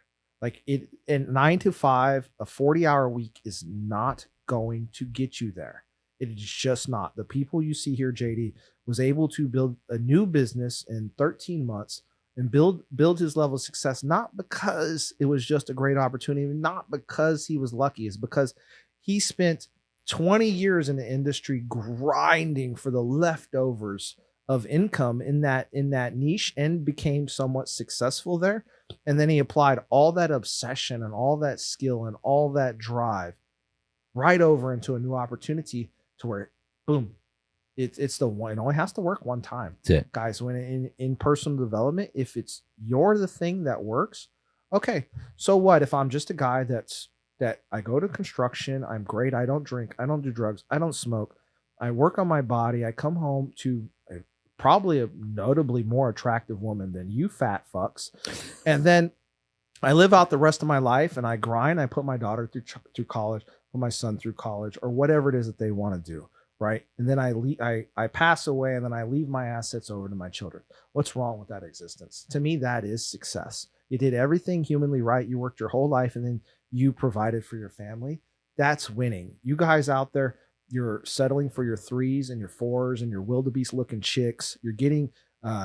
Like, in 9 to 5, a 40-hour week is not going to get you there. It is just not. The people you see here, JD was able to build a new business in 13 months and build his level of success, not because it was just a great opportunity, not because he was lucky, it's because he spent 20 years in the industry grinding for the leftovers of income in that niche and became somewhat successful there. And then he applied all that obsession and all that skill and all that drive right over into a new opportunity to where, boom, it's the one. It only has to work one time. That's it. Guys, when in personal development, if you're the thing that works, okay, so what if I'm just a guy that I go to construction, I'm great, I don't drink, I don't do drugs, I don't smoke, I work on my body, I come home to probably a notably more attractive woman than you fat fucks, and then I live out the rest of my life and I grind, I put my daughter through college, put my son through college, or whatever it is that they want to do, right? And then I pass away and then I leave my assets over to my children. What's wrong with that existence? To me, that is success. You did everything humanly right. You worked your whole life and then you provided for your family. That's winning. You guys out there, you're settling for your 3s and your 4s and your wildebeest looking chicks. You're getting,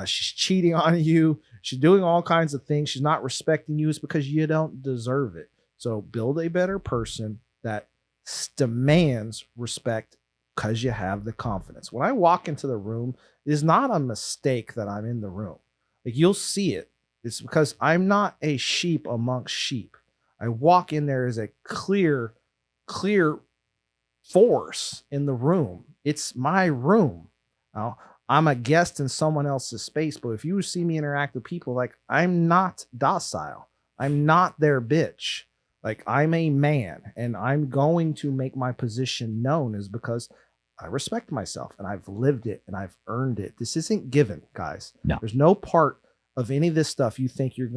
she's cheating on you. She's doing all kinds of things. She's not respecting you. It's because you don't deserve it. So build a better person that demands respect because you have the confidence. When I walk into the room, it is not a mistake that I'm in the room. Like, you'll see it. It's because I'm not a sheep amongst sheep. I walk in there as a clear force in the room. It's my room. Now, I'm a guest in someone else's space, but if you see me interact with people, like, I'm not docile. I'm not their bitch. Like, I'm a man and I'm going to make my position known, is because I respect myself and I've lived it and I've earned it. This isn't given, guys. No. There's no part of any of this stuff you think you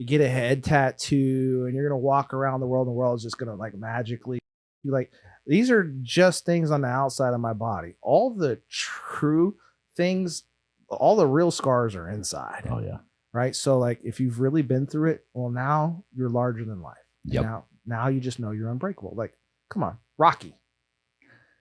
get a head tattoo and you're going to walk around the world and the world is just going to, like, magically, like, these are just things on the outside of my body. All the true things, all the real scars are inside. Oh yeah. Right. So, like, if you've really been through it, well, now you're larger than life. Yep. Now you just know you're unbreakable. Like, come on, Rocky.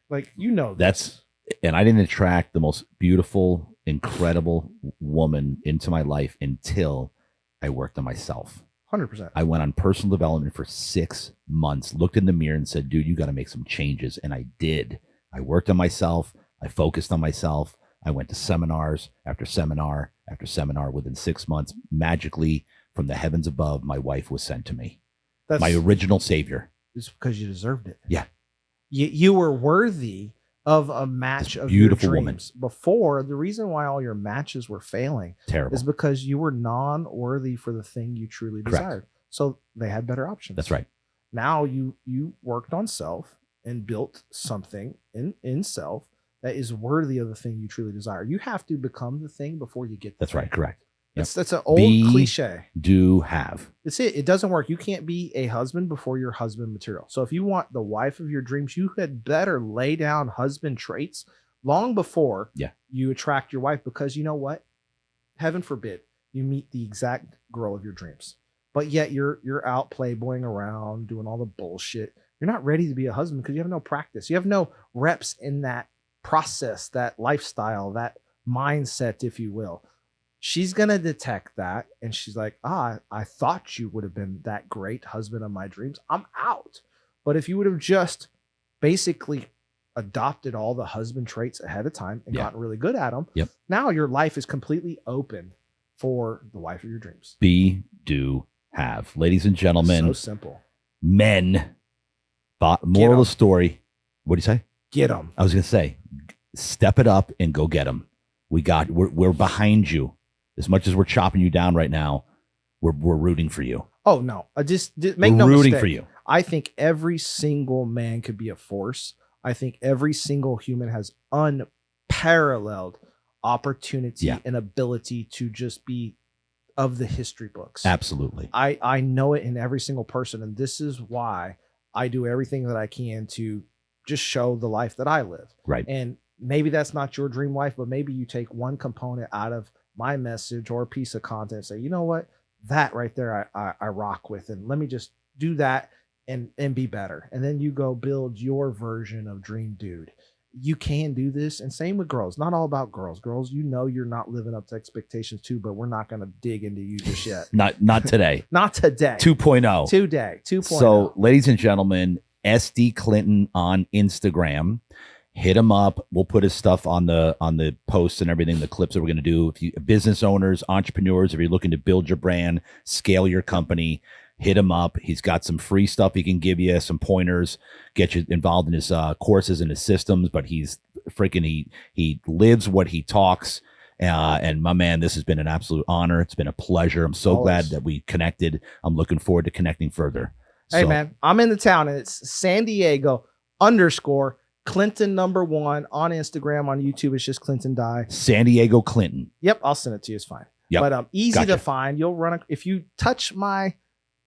Like, and I didn't attract the most beautiful, incredible woman into my life until I worked on myself. 100%. I went on personal development for 6 months, looked in the mirror and said, dude, you got to make some changes. And I did. I worked on myself. I focused on myself. I went to seminars after seminar after seminar. Within 6 months, magically from the heavens above, my wife was sent to me. That's my original savior. It's because you deserved it. Yeah. You were worthy of a match of beautiful your dreams. Woman. Before, the reason why all your matches were failing is because you were non-worthy for the thing you truly desired. So they had better options. That's right. Now you worked on self and built something in self that is worthy of the thing you truly desire. You have to become the thing before you get the That's thing. right. Correct. Yep. That's an old cliche. Do have. It's it. It doesn't work. You can't be a husband before you're husband material. So if you want the wife of your dreams, you had better lay down husband traits long before you attract your wife, because you know what? Heaven forbid, you meet the exact girl of your dreams. But yet you're out playboying around, doing all the bullshit. You're not ready to be a husband because you have no practice. You have no reps in that process, that lifestyle, that mindset, if you will. She's going to detect that. And she's like, I thought you would have been that great husband of my dreams. I'm out. But if you would have just basically adopted all the husband traits ahead of time and gotten really good at them, now your life is completely open for the wife of your dreams. Be, do, have. Ladies and gentlemen. So simple. Men. Moral of the story. What do you say? Get them. I was going to say, step it up and go get them. We're behind you. As much as we're chopping you down right now, we're rooting for you. Oh, no. Just make no rooting mistake. For you. I think every single man could be a force. I think every single human has unparalleled opportunity and ability to just be of the history books. Absolutely. I know it in every single person. And this is why I do everything that I can to just show the life that I live. Right. And maybe that's not your dream life, but maybe you take one component out of my message or a piece of content and say, you know what, that right there, I rock with, and let me just do that and be better. And then you go build your version of dream dude. You can do this. And same with girls. Not all about girls. Girls, you know, you're not living up to expectations too, but we're not going to dig into you just yet. Not today. Not today. 2.0. Today. 2.0. So, ladies and gentlemen, SD Clinton on Instagram. Hit him up. We'll put his stuff on the posts and everything, the clips that we're going to do. If you business owners, entrepreneurs, if you're looking to build your brand, scale your company, hit him up. He's got some free stuff he can give you, some pointers, get you involved in his courses and his systems. But he's freaking he lives what he talks. And my man, this has been an absolute honor. It's been a pleasure. I'm so glad that we connected. I'm looking forward to connecting further. Hey, man, I'm in the town, and it's San Diego _ Clinton #1 on Instagram, on YouTube. It's just Clinton Die. San Diego Clinton. Yep, I'll send it to you. It's fine. Yep. But easy to find. You'll run if you touch my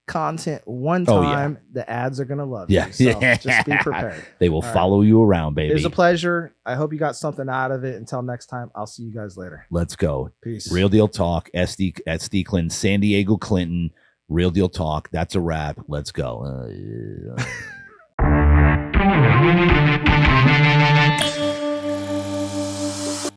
content one time, the ads are gonna love you. So just be prepared. They will follow you around, baby. It was a pleasure. I hope you got something out of it. Until next time, I'll see you guys later. Let's go. Peace. Real Deal Talk. SD Clinton. San Diego Clinton. Real Deal Talk. That's a wrap. Let's go.